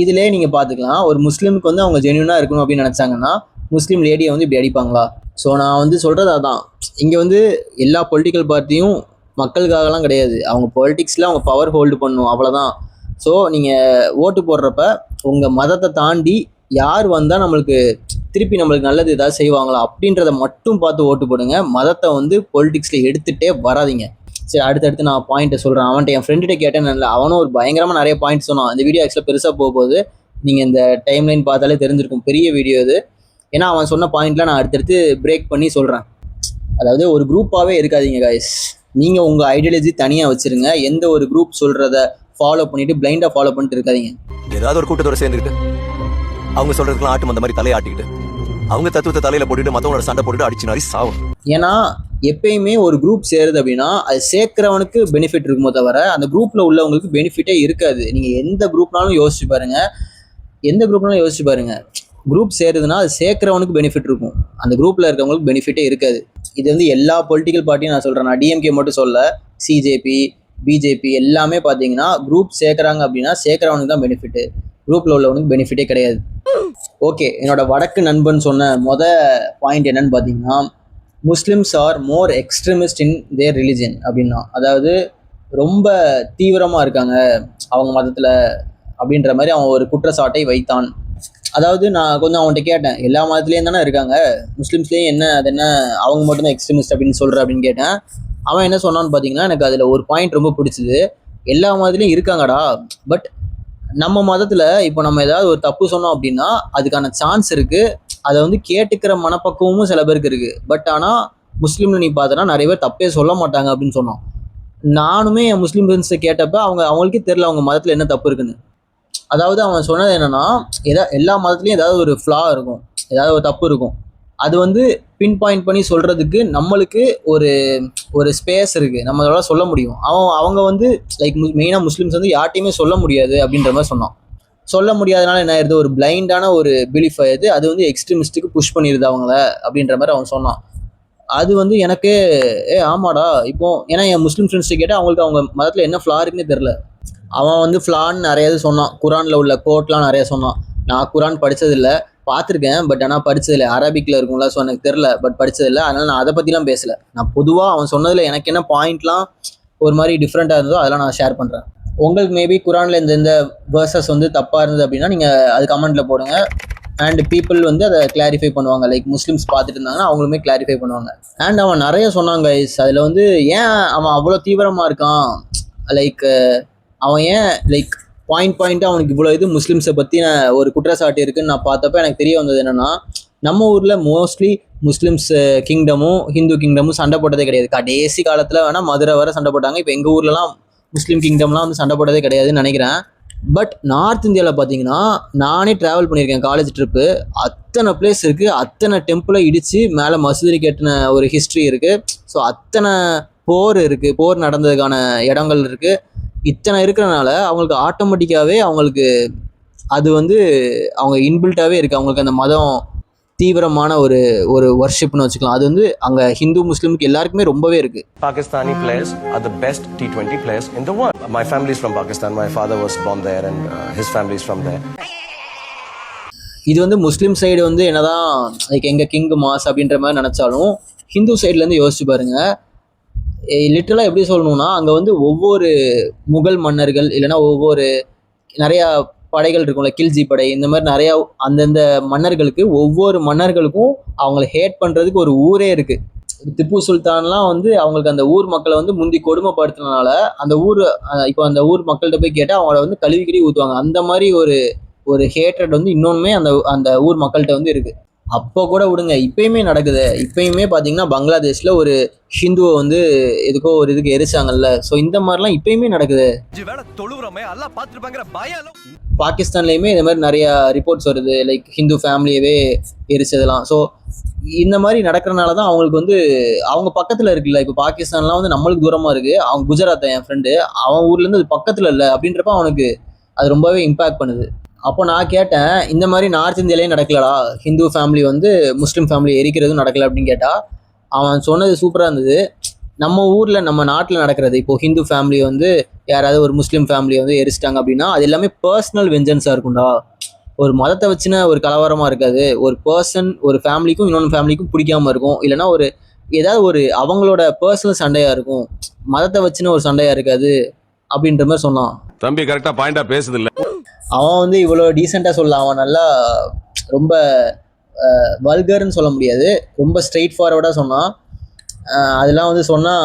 இதிலே நீங்கள் பார்த்துக்கலாம், ஒரு முஸ்லீமுக்கு வந்து அவங்க ஜென்யூனாக இருக்கணும் அப்படின்னு நினச்சாங்கன்னா முஸ்லீம் லேடியை வந்து இப்படி அடிப்பாங்களா? ஸோ நான் வந்து சொல்கிறது அதான், இங்கே வந்து எல்லா பொலிட்டிக்கல் பார்ட்டியும் மக்களுக்காகலாம் கிடையாது. அவங்க பொலிட்டிக்ஸில் அவங்க பவர் ஹோல்டு பண்ணணும், அவ்வளோதான். ஸோ நீங்கள் ஓட்டு போடுறப்ப உங்கள் மதத்தை தாண்டி யார் வந்தால் நம்மளுக்கு திருப்பி நம்மளுக்கு நல்லது ஏதாவது செய்வாங்களா அப்படின்றத மட்டும் பார்த்து ஓட்டு போடுங்க. மதத்தை வந்து பொலிட்டிக்ஸில் எடுத்துகிட்டே வராதிங்க. சரி, அடுத்தடுத்து நான் பாயிண்ட்டை சொல்கிறேன். அவன்கிட்ட என் ஃப்ரெண்டுகிட்ட கேட்டேன், இல்லை அவனும் ஒரு பயங்கரமாக நிறைய பாயிண்ட் சொன்னான். இந்த வீடியோ ஆக்சுவலாக பெருசாக போகும்போது நீங்கள் இந்த டைம்லைன் பார்த்தாலே தெரிஞ்சிருக்கும், பெரிய வீடியோ இது. ஏன்னா அவன் சொன்ன பாயிண்ட்லாம் நான் அடுத்தடுத்து பிரேக் பண்ணி சொல்கிறேன். அதாவது ஒரு குரூப்பாகவே இருக்காதீங்க காய்ஸ். நீங்கள் உங்கள் ஐடியாலஜி தனியாக வச்சுருங்க. எந்த ஒரு குரூப் சொல்கிறத ஃபாலோ பண்ணிவிட்டு பிளைண்டாக ஃபாலோ பண்ணிட்டு இருக்காதீங்க. ஏதாவது ஒரு கூட்டத்தோட சேர்ந்துக்கிட்டு அவங்க சொல்கிறதுக்குலாம் ஆட்டும் அந்த மாதிரி தலையாட்டிக்கிட்டு அவங்க தத்துவத்தை தலையில போட்டுட்டு மற்றவங்களோட சண்டை போட்டுட்டு அடிச்சு நாரி சாவும். ஏன்னா எப்பயுமே ஒரு குரூப் சேருது அப்படின்னா அது சேர்க்கிறவனுக்கு பெனிஃபிட் இருக்குமோ தவிர அந்த குரூப்ல உள்ளவங்களுக்கு பெனிஃபிட்டே இருக்காது. நீங்க எந்த குரூப்னாலும் யோசிச்சு பாருங்க, குரூப் சேருதுன்னா அது சேர்க்கிறவனுக்கு பெனிஃபிட் இருக்கும், அந்த குரூப்ல இருக்கவங்களுக்கு பெனிஃபிட்டே இருக்காது. இது வந்து எல்லா பொலிட்டிக்கல் பார்ட்டியும் நான் சொல்றேன், நான் டிஎம்கே மட்டும் சொல்ல, சிஜேபி பிஜேபி எல்லாமே பார்த்தீங்கன்னா குரூப் சேர்க்குறாங்க அப்படின்னா சேர்க்குறவனுக்கு தான் பெனிஃபிட்டு, குரூப்பில் உள்ளவனுக்கு பெனிஃபிட்டே கிடையாது. ஓகே, என்னோட வடக்கு நண்பன் சொன்ன பாயிண்ட் என்னன்னு பார்த்தீங்கன்னா, Muslims are more extremist in their religion அப்படின்னா, அதாவது ரொம்ப தீவிரமாக இருக்காங்க அவங்க மதத்தில் அப்படின்ற மாதிரி அவன் ஒரு குற்றச்சாட்டை வைத்தான். அதாவது நான் கொஞ்சம் அவன்கிட்ட கேட்டேன், எல்லா மதத்துலேயும் தானே இருக்காங்க, முஸ்லீம்ஸ்லேயும் என்ன அது என்ன அவங்க மட்டும்தான் எக்ஸ்ட்ரீமிஸ்ட் அப்படின்னு சொல்கிற அப்படின்னு கேட்டேன். அவன் என்ன சொன்னான்னு பார்த்தீங்கன்னா, எனக்கு அதில் ஒரு பாயிண்ட் ரொம்ப பிடிச்சிது. எல்லா மதத்துலேயும் இருக்காங்கடா, பட் நம்ம மதத்தில் இப்போ நம்ம ஏதாவது ஒரு தப்பு சொன்னோம் அப்படின்னா அதுக்கான சான்ஸ் இருக்குது, அதை வந்து கேட்டுக்கிற மனப்பக்குவமும் சில பேருக்கு இருக்குது. பட் ஆனால் முஸ்லீமில் நீ பார்த்தோன்னா நிறைய பேர் தப்பே சொல்ல மாட்டாங்க அப்படின்னு சொன்னோம். நானுமே என் முஸ்லீம் ஃப்ரெண்ட்ஸை கேட்டப்போ அவங்களுக்கே தெரில அவங்க மதத்தில் என்ன தப்பு இருக்குன்னு. அதாவது அவன் சொன்னது என்னென்னா, எல்லா மதத்துலேயும் ஏதாவது ஒரு ஃப்ளா இருக்கும், ஏதாவது ஒரு தப்பு இருக்கும், அது வந்து பின் பாயிண்ட் பண்ணி சொல்கிறதுக்கு நம்மளுக்கு ஒரு ஸ்பேஸ் இருக்குது, நம்மளால சொல்ல முடியும். அவங்க வந்து லைக் மெயினாக முஸ்லீம்ஸ் வந்து யார்ட்டையுமே சொல்ல முடியாது அப்படின்ற மாதிரி சொன்னான். சொல்ல முடியாதனால என்ன ஆயிடுது, ஒரு பிளைண்டான ஒரு பிலீஃப் ஆயிடுது, அது வந்து எக்ஸ்ட்ரீமிஸ்ட்டுக்கு புஷ் பண்ணிடுது அவங்கள அப்படின்ற மாதிரி அவன் சொன்னான். அது வந்து எனக்கு ஆமாடா, இப்போ ஏன்னா என் முஸ்லீம் ஃப்ரெண்ட்ஸ்ட்டு கேட்டால் அவங்களுக்கு அவங்க மதத்தில் என்ன ஃப்ளா இருக்குன்னே தெரில. அவன் வந்து ஃப்ளான்னு நிறைய இது சொன்னான், குரானில் உள்ள கோட்லாம் நிறைய சொன்னான். நான் குரான் படித்ததில்லை, பார்த்துருக்கேன், பட் ஆனால் படித்ததில்லை, அரபிக்கில் இருக்கும்ல, ஸோ எனக்கு தெரில, பட் படித்ததில்லை, அதனால் நான் அதை பற்றிலாம் பேசலை. நான் பொதுவாக அவன் சொன்னதில் எனக்கு என்ன பாயிண்ட்லாம் ஒரு மாதிரி டிஃப்ரெண்ட்டாக இருந்ததோ அதெல்லாம் நான் ஷேர் பண்ணுறேன். உங்களுக்கு மேபி குரானில் இந்த வேர்சஸ் வந்து தப்பாக இருந்தது அப்படின்னா நீங்கள் அது கமெண்ட்டில் போடுங்க. அண்ட் பீப்புள் வந்து அதை கிளாரிஃபை பண்ணுவாங்க, லைக் முஸ்லீம்ஸ் பார்த்துட்டு இருந்தாங்கன்னா அவங்களுமே கிளாரிஃபை பண்ணுவாங்க. அண்ட் அவன் நிறைய சொன்னாங்க கைஸ், அதில் வந்து ஏன் அவன் அவ்வளோ தீவிரமாக இருக்கான், லைக் அவன் ஏன் லைக் பாயிண்ட்டாக அவனுக்கு இவ்வளோ இது முஸ்லீம்ஸை பற்றி ஒரு குற்றச்சாட்டு இருக்குன்னு நான் பார்த்தப்ப எனக்கு தெரிய வந்தது என்னென்னா, நம்ம ஊரில் மோஸ்ட்லி முஸ்லீம்ஸ் கிங்டமும் ஹிந்து கிங்டமும் சண்டை போட்டதே கிடையாது. கடைசி காலத்தில் வேணால் மதுரை வர சண்டை போட்டாங்க, இப்போ எங்கள் ஊர்லலாம் முஸ்லீம் கிங்டம்லாம் வந்து சண்டை போட்டதே கிடையாதுன்னு நினைக்கிறேன். பட் நார்த் இந்தியாவில் பார்த்தீங்கன்னா நானே ட்ராவல் பண்ணியிருக்கேன், காலேஜ் ட்ரிப்பு, அத்தனை பிளேஸ் இருக்குது, அத்தனை டெம்பிளை இடித்து மேலே மசூதி கட்டின ஒரு ஹிஸ்ட்ரி இருக்குது. ஸோ அத்தனை போர் இருக்குது, போர் நடந்ததுக்கான இடங்கள் இருக்குது. இத்தனை இருக்கிறனால அவங்களுக்கு ஆட்டோமேட்டிக்காகவே அவங்களுக்கு அது வந்து அவங்க இன்பில்ட்டாகவே இருக்குது. அவங்களுக்கு அந்த மதம் தீவிரமான ஒரு வர்ஷிப்னு வச்சுக்கலாம். அது வந்து அங்கே ஹிந்து முஸ்லீமுக்கு எல்லாருக்குமே ரொம்பவே இருக்குது. Pakistani players are the best T20 players in the world. My family is from Pakistan. My father was born there and his family is from there. இது வந்து முஸ்லீம் சைடு வந்து என்னதான் லைக் எங்கள் கிங் மாஸ் அப்படின்ற மாதிரி நினச்சாலும் ஹிந்து சைட்லேருந்து யோசிச்சு பாருங்க. லிட்டரலாக எப்படி சொல்லணும்னா அங்கே வந்து ஒவ்வொரு முகல் மன்னர்கள் இல்லைன்னா ஒவ்வொரு நிறையா படைகள் இருக்கும்ல, கில்ஜி படை, இந்த மாதிரி நிறையா அந்தந்த மன்னர்களுக்கு ஒவ்வொரு மன்னர்களுக்கும் அவங்கள ஹேட் பண்ணுறதுக்கு ஒரு ஊரே இருக்குது. திப்பு சுல்தான்லாம் வந்து அவங்களுக்கு அந்த ஊர் மக்களை வந்து முந்தி கொடுமைப்படுத்தினால அந்த ஊர் இப்போ அந்த ஊர் மக்கள்கிட்ட போய் கேட்டால் அவங்கள வந்து கழுவி ஊற்றுவாங்க. அந்த மாதிரி ஒரு ஹேட்ரட் வந்து இன்னொன்றுமே அந்த ஊர் மக்கள்கிட்ட வந்து இருக்குது. அப்போ கூட விடுங்க, இப்பயுமே நடக்குது. இப்பயுமே பார்த்தீங்கன்னா பங்களாதேஷில் ஒரு ஹிந்துவை வந்து எதுக்கோ ஒரு இதுக்கு எரிச்சாங்கல்ல. ஸோ இந்த மாதிரிலாம் இப்பயுமே நடக்குது. பாகிஸ்தான்லேயுமே இந்த மாதிரி நிறையா ரிப்போர்ட்ஸ் வருது, லைக் ஹிந்து ஃபேமிலியவே எரிச்சதெல்லாம். ஸோ இந்த மாதிரி நடக்கிறனால தான் அவங்களுக்கு வந்து அவங்க பக்கத்தில் இருக்குல்ல. இப்போ பாகிஸ்தான்லாம் வந்து நம்மளுக்கு தூரமாக இருக்குது. அவங்க குஜராத் என் ஃப்ரெண்டு, அவன் ஊர்லேருந்து அது பக்கத்தில் இல்லை அப்படின்றப்ப அவனுக்கு அது ரொம்பவே இம்பேக்ட் பண்ணுது. அப்போ நான் கேட்டேன், இந்த மாதிரி நார்த் இந்தியாலேயே நடக்கலடா, ஹிந்து ஃபேமிலி வந்து முஸ்லீம் ஃபேமிலி எரிக்கிறதும் நடக்கலை அப்படின்னு கேட்டால் அவன் சொன்னது சூப்பராக இருந்தது. நம்ம ஊரில் நம்ம நாட்டில் நடக்கிறது, இப்போது ஹிந்து ஃபேமிலி வந்து யாராவது ஒரு முஸ்லீம் ஃபேமிலியை வந்து எரிச்சிட்டாங்க அப்படின்னா அது எல்லாமே பர்சனல் வெஞ்சன்ஸாக இருக்கும்டா. ஒரு மதத்தை வச்சுன ஒரு கலவரமாக இருக்காது. ஒரு பர்சன் ஒரு ஃபேமிலிக்கும் இன்னொன்று ஃபேமிலிக்கும் பிடிக்காமல் இருக்கும், இல்லைனா ஏதாவது ஒரு அவங்களோட பர்சனல் சண்டையாக இருக்கும், மதத்தை வச்சுன ஒரு சண்டையாக இருக்காது அப்படின்ற மாதிரி சொன்னான். தம்பி கரெக்டாக பாயிண்டாக பேசுது இல்லை. அவன் வந்து இவ்வளோ டீசெண்டாக சொல்லலாம். அவன் நல்லா ரொம்ப வல்கர்னு சொல்ல முடியாது, ரொம்ப ஸ்ட்ரெயிட் ஃபார்வர்டாக சொன்னான். அதெல்லாம் வந்து சொன்னால்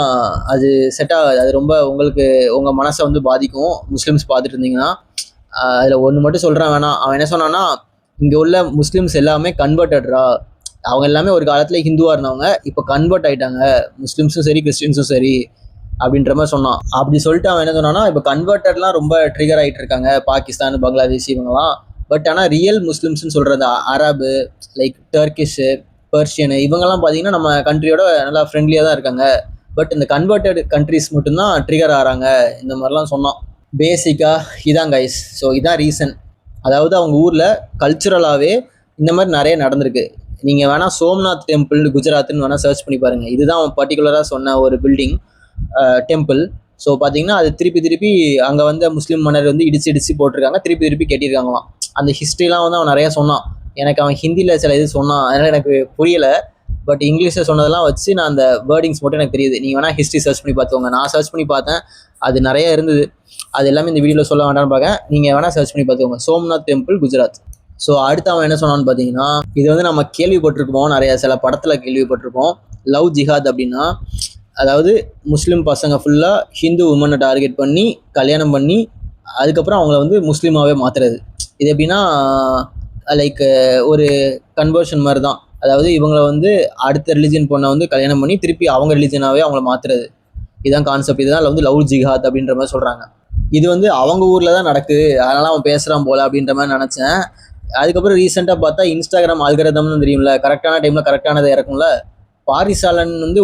அது செட் ஆகாது. அது ரொம்ப உங்களுக்கு உங்கள் மனசை வந்து பாதிக்கும். முஸ்லீம்ஸ் பார்த்துட்டு இருந்தீங்கன்னா அதில் ஒன்று மட்டும் சொல்கிறேன் வேணாம். அவன் என்ன சொன்னான்னா, இங்கே உள்ள முஸ்லீம்ஸ் எல்லாமே கன்வெர்ட்டட்ரா. அவங்க எல்லாமே ஒரு காலத்தில் ஹிந்துவாக இருந்தவங்க, இப்போ கன்வெர்ட் ஆகிட்டாங்க, முஸ்லீம்ஸும் சரி கிறிஸ்டின்ஸும் சரி அப்படின்ற மாதிரி சொன்னான். அப்படி சொல்லிட்டு அவன் என்ன சொன்னான்னா, இப்போ கன்வெர்ட்டர்லாம் ரொம்ப ட்ரிகர் ஆகிட்டு இருக்காங்க பாகிஸ்தான், பங்களாதேஷ் இவங்கலாம். பட் ஆனால் ரியல் முஸ்லிம்ஸ்ன்னு சொல்கிறது அரபு, லைக் டர்க்கிஷு, பர்ஷியனு, இவங்கெல்லாம் பார்த்தீங்கன்னா நம்ம கண்ட்ரியோட நல்லா ஃப்ரெண்ட்லியாக தான் இருக்காங்க. பட் இந்த கன்வெர்ட்டட் கண்ட்ரிஸ் மட்டும்தான் ட்ரிகர் ஆகிறாங்க, இந்த மாதிரிலாம் சொன்னான். பேசிக்காக இதான் கைஸ். ஸோ இதான் ரீசன். அதாவது அவங்க ஊரில் கல்ச்சுரலாகவே இந்த மாதிரி நிறைய நடந்திருக்கு. நீங்கள் வேணால் சோம்நாத் டெம்பிள் குஜராத்னு வேணால் சர்ச் பண்ணி பாருங்கள். இதுதான் அவன் பர்டிகுலராக சொன்ன ஒரு பில்டிங் டெம்பிள். ஸோ பார்த்தீங்கன்னா அது திருப்பி அங்கே வந்து முஸ்லீம் மன்னர் வந்து இடிச்சு போட்டிருக்காங்க, திருப்பி கட்டியிருக்காங்களாம். அந்த ஹிஸ்ட்ரிலாம் வந்து அவன் நிறையா சொன்னான். எனக்கு அவன் ஹிந்தியில் சில இது சொன்னான், அதனால் எனக்கு புரியலை. பட் இங்கிலீஷில் சொன்னதெல்லாம் வச்சு நான் அந்த வேர்டிங்ஸ் மட்டும் எனக்கு தெரியுது. நீங்கள் வேணால் ஹிஸ்ட்ரி சர்ச் பண்ணி பார்த்துக்கோங்க. நான் சர்ச் பண்ணி பார்த்தேன், அது நிறையா இருந்தது. அது எல்லாமே இந்த வீடியோவில் சொல்ல வேண்டாம்னு பார்க்கேன். நீங்கள் வேணால் சர்ச் பண்ணி பார்த்துக்கோங்க, சோம்நாத் டெம்பிள் குஜராத். ஸோ அடுத்து அவன் என்ன சொன்னான்னு பார்த்தீங்கன்னா, இது வந்து நம்ம கேள்விப்பட்டிருப்போம், நிறைய சில படத்தில் கேள்விப்பட்டிருப்போம். லவ் ஜிஹாத் அப்படின்னா, அதாவது முஸ்லீம் பசங்க ஃபுல்லாக ஹிந்து உமனை டார்கெட் பண்ணி கல்யாணம் பண்ணி அதுக்கப்புறம் அவங்கள வந்து முஸ்லீமாகவே மாற்றுறது. இது எப்படின்னா லைக் ஒரு கன்வர்ஷன் மாதிரி தான். அதாவது இவங்களை வந்து அடுத்த ரிலிஜன் பொண்ணை வந்து கல்யாணம் பண்ணி திருப்பி அவங்க ரிலிஜனாகவே அவங்கள மாற்றுறது. இதுதான் கான்செப்ட். இதுதான் வந்து லவ் ஜிஹாத் அப்படின்ற மாதிரி சொல்கிறாங்க. இது வந்து அவங்க ஊரில் தான் நடக்குது, அதனால் அவன் பேசுகிறான் போல் அப்படின்ற மாதிரி நினச்சேன். அதுக்கப்புறம் ரீசெண்டாக பார்த்தா இன்ஸ்டாகிராம் அல்கரிதம்னு தெரியும்ல, கரெக்டான டைமில் கரெக்டானதை இறக்கும்ல. பாரிசாலன் வந்து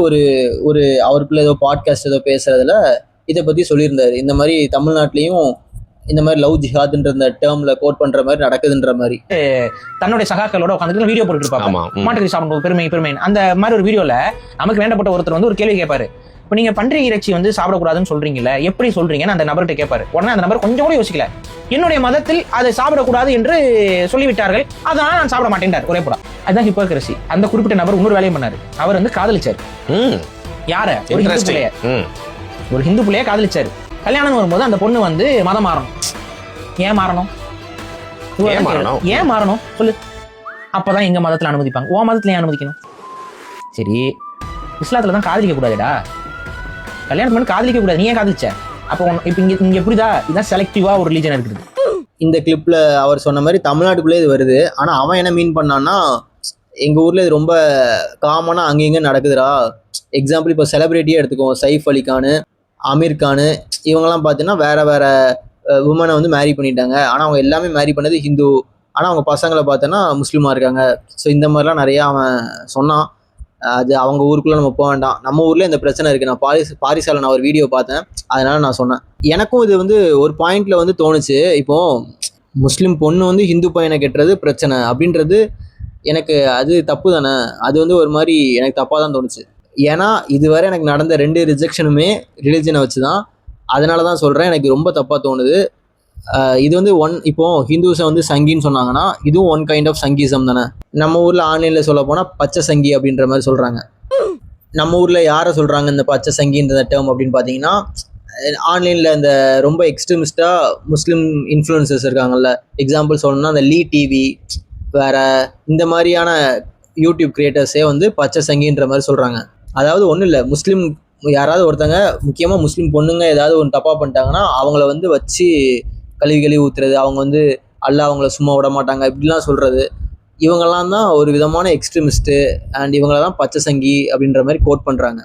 ஒரு அவருக்குள்ள ஏதோ பாட்காஸ்ட் ஏதோ பேசுகிறதுல இதை பற்றி சொல்லியிருந்தார். இந்த மாதிரி தமிழ்நாட்டிலையும் இந்த மாதிரி லவ் ஜிஹாத்ன்ற இந்த டேர்ம்ல கோட் பண்ற மாதிரி நடக்குதுன்ற மாதிரி தன்னுடைய சகாக்களோட உட்காந்து வீடியோ போட்டுட்டு இருப்பாங்க. மாட்டுக்கறி சாப்பிடும் பெருமை அந்த மாதிரி ஒரு வீடியோல நமக்கு வேண்டப்பட்ட ஒருத்தர் வந்து ஒரு கேள்வி கேட்பாரு. இப்போ நீங்க பன்றி இறைச்சி வந்து சாப்பிடக்கூடாதுன்னு சொல்றீங்கல்ல, எப்படி சொல்றீங்கன்னு அந்த நபர்கிட்ட கேட்பாரு. உடனே அந்த நபர் கொஞ்சம் கூட யோசிக்கல, என்னுடைய மதத்தில் அதை சாப்பிடக்கூடாது என்று சொல்லிவிட்டார்கள், அதனால நான் சாப்பிட மாட்டேன்டார் ஒரே போடா. அதுதான் ஹிப்போக்ரசி. அந்த குறிப்பிட்ட நபர் இன்னொரு வேலையும் பண்ணாரு. அவர் வந்து காதலிச்சாரு. யார? ஒரு ஹிந்து பிள்ளைய காதலிச்சாரு. கல்யாணம் வரும்போது அந்த பொண்ணு வந்து மதம் மாறணும். ஏன் மாறணும் சொல்லு. அப்பதான் எங்க மதத்துல அனுமதிப்பாங்க, உன் மதத்துல ஏன் அனுமதிக்கணும்? சரி, இஸ்லாத்துல தான் காதலிக்க கூடாதுடா, கல்யாணம் பண்ணி காதலிக்க கூடாது, நீ ஏன் காதலிச்ச? அப்போ இப்ப இங்க புரியுதா? இதுதான் செலக்டிவா ஒரு ரிலீஜன் இருக்குது. இந்த கிளிப்ல அவர் சொன்ன மாதிரி தமிழ்நாட்டுக்குள்ளே இது வருது. ஆனா அவன் என்ன மீன் பண்ணான்னா, எங்க ஊர்ல இது ரொம்ப காமனா அங்கங்க நடக்குதுடா. எக்ஸாம்பிள் இப்போ செலிபிரிட்டியே எடுத்துக்கோ, சைஃப் அலி கானு, அமீர் கானு, இவங்கெல்லாம் பார்த்தீங்கன்னா வேற உமனை வந்து மேரி பண்ணிட்டாங்க. ஆனால் அவங்க எல்லாமே மேரி பண்ணது ஹிந்து, ஆனால் அவங்க பசங்களை பார்த்தோன்னா முஸ்லீமாக இருக்காங்க. ஸோ இந்த மாதிரிலாம் நிறையா அவன் சொன்னான். அது அவங்க ஊருக்குள்ளே நம்ம போக வேண்டாம், நம்ம ஊரில் இந்த பிரச்சனை இருக்குது. நான் பாரிசால நான் ஒரு வீடியோ பார்த்தேன், அதனால நான் சொன்னேன். எனக்கும் இது வந்து ஒரு பாயிண்ட்ல வந்து தோணுச்சு. இப்போது முஸ்லீம் பொண்ணு வந்து ஹிந்து பையனை கெட்டுறது பிரச்சனை அப்படின்றது எனக்கு அது தப்பு தானே. அது வந்து ஒரு மாதிரி எனக்கு தப்பாக தான் தோணுச்சு. ஏன்னா இதுவரை எனக்கு நடந்த 2 ரிஜெக்ஷனுமே ரிலிஜனை வச்சு தான். அதனால தான் சொல்கிறேன், எனக்கு ரொம்ப தப்பாக தோணுது. இது வந்து இப்போது ஹிந்துஸை வந்து சங்கின்னு சொன்னாங்கன்னா இதுவும் ஒன் கைண்ட் ஆஃப் சங்கீசம் தானே. நம்ம ஊரில் ஆன்லைனில் சொல்ல போனால் பச்சை சங்கி அப்படின்ற மாதிரி சொல்கிறாங்க. நம்ம ஊரில் யாரை சொல்கிறாங்க இந்த பச்சை சங்கின்ற டேர்ம் அப்படின்னு பார்த்தீங்கன்னா, ஆன்லைனில் இந்த ரொம்ப எக்ஸ்ட்ரீமிஸ்டாக முஸ்லீம் இன்ஃப்ளூயன்சர்ஸ் இருக்காங்கல்ல. எக்ஸாம்பிள் சொல்லணும்னா அந்த லீ டிவி வேறு இந்த மாதிரியான யூடியூப் கிரியேட்டர்ஸே வந்து பச்சை சங்கின்ற மாதிரி சொல்கிறாங்க. அதாவது ஒன்றும் இல்லை, முஸ்லீம் யாராவது ஒருத்தங்க முக்கியமாக முஸ்லீம் பொண்ணுங்க ஏதாவது ஒன்று தப்பாக பண்ணிட்டாங்கன்னா அவங்கள வந்து வச்சு கழுவி ஊற்றுறது, அவங்க வந்து அல்லாஹ் அவங்கள சும்மா விட மாட்டாங்க இப்படிலாம் சொல்கிறது. இவங்கெல்லாம் தான் ஒரு விதமான எக்ஸ்ட்ரீமிஸ்ட்டு அண்ட் இவங்கள தான் பச்சை சங்கி அப்படின்ற மாதிரி கோட் பண்ணுறாங்க.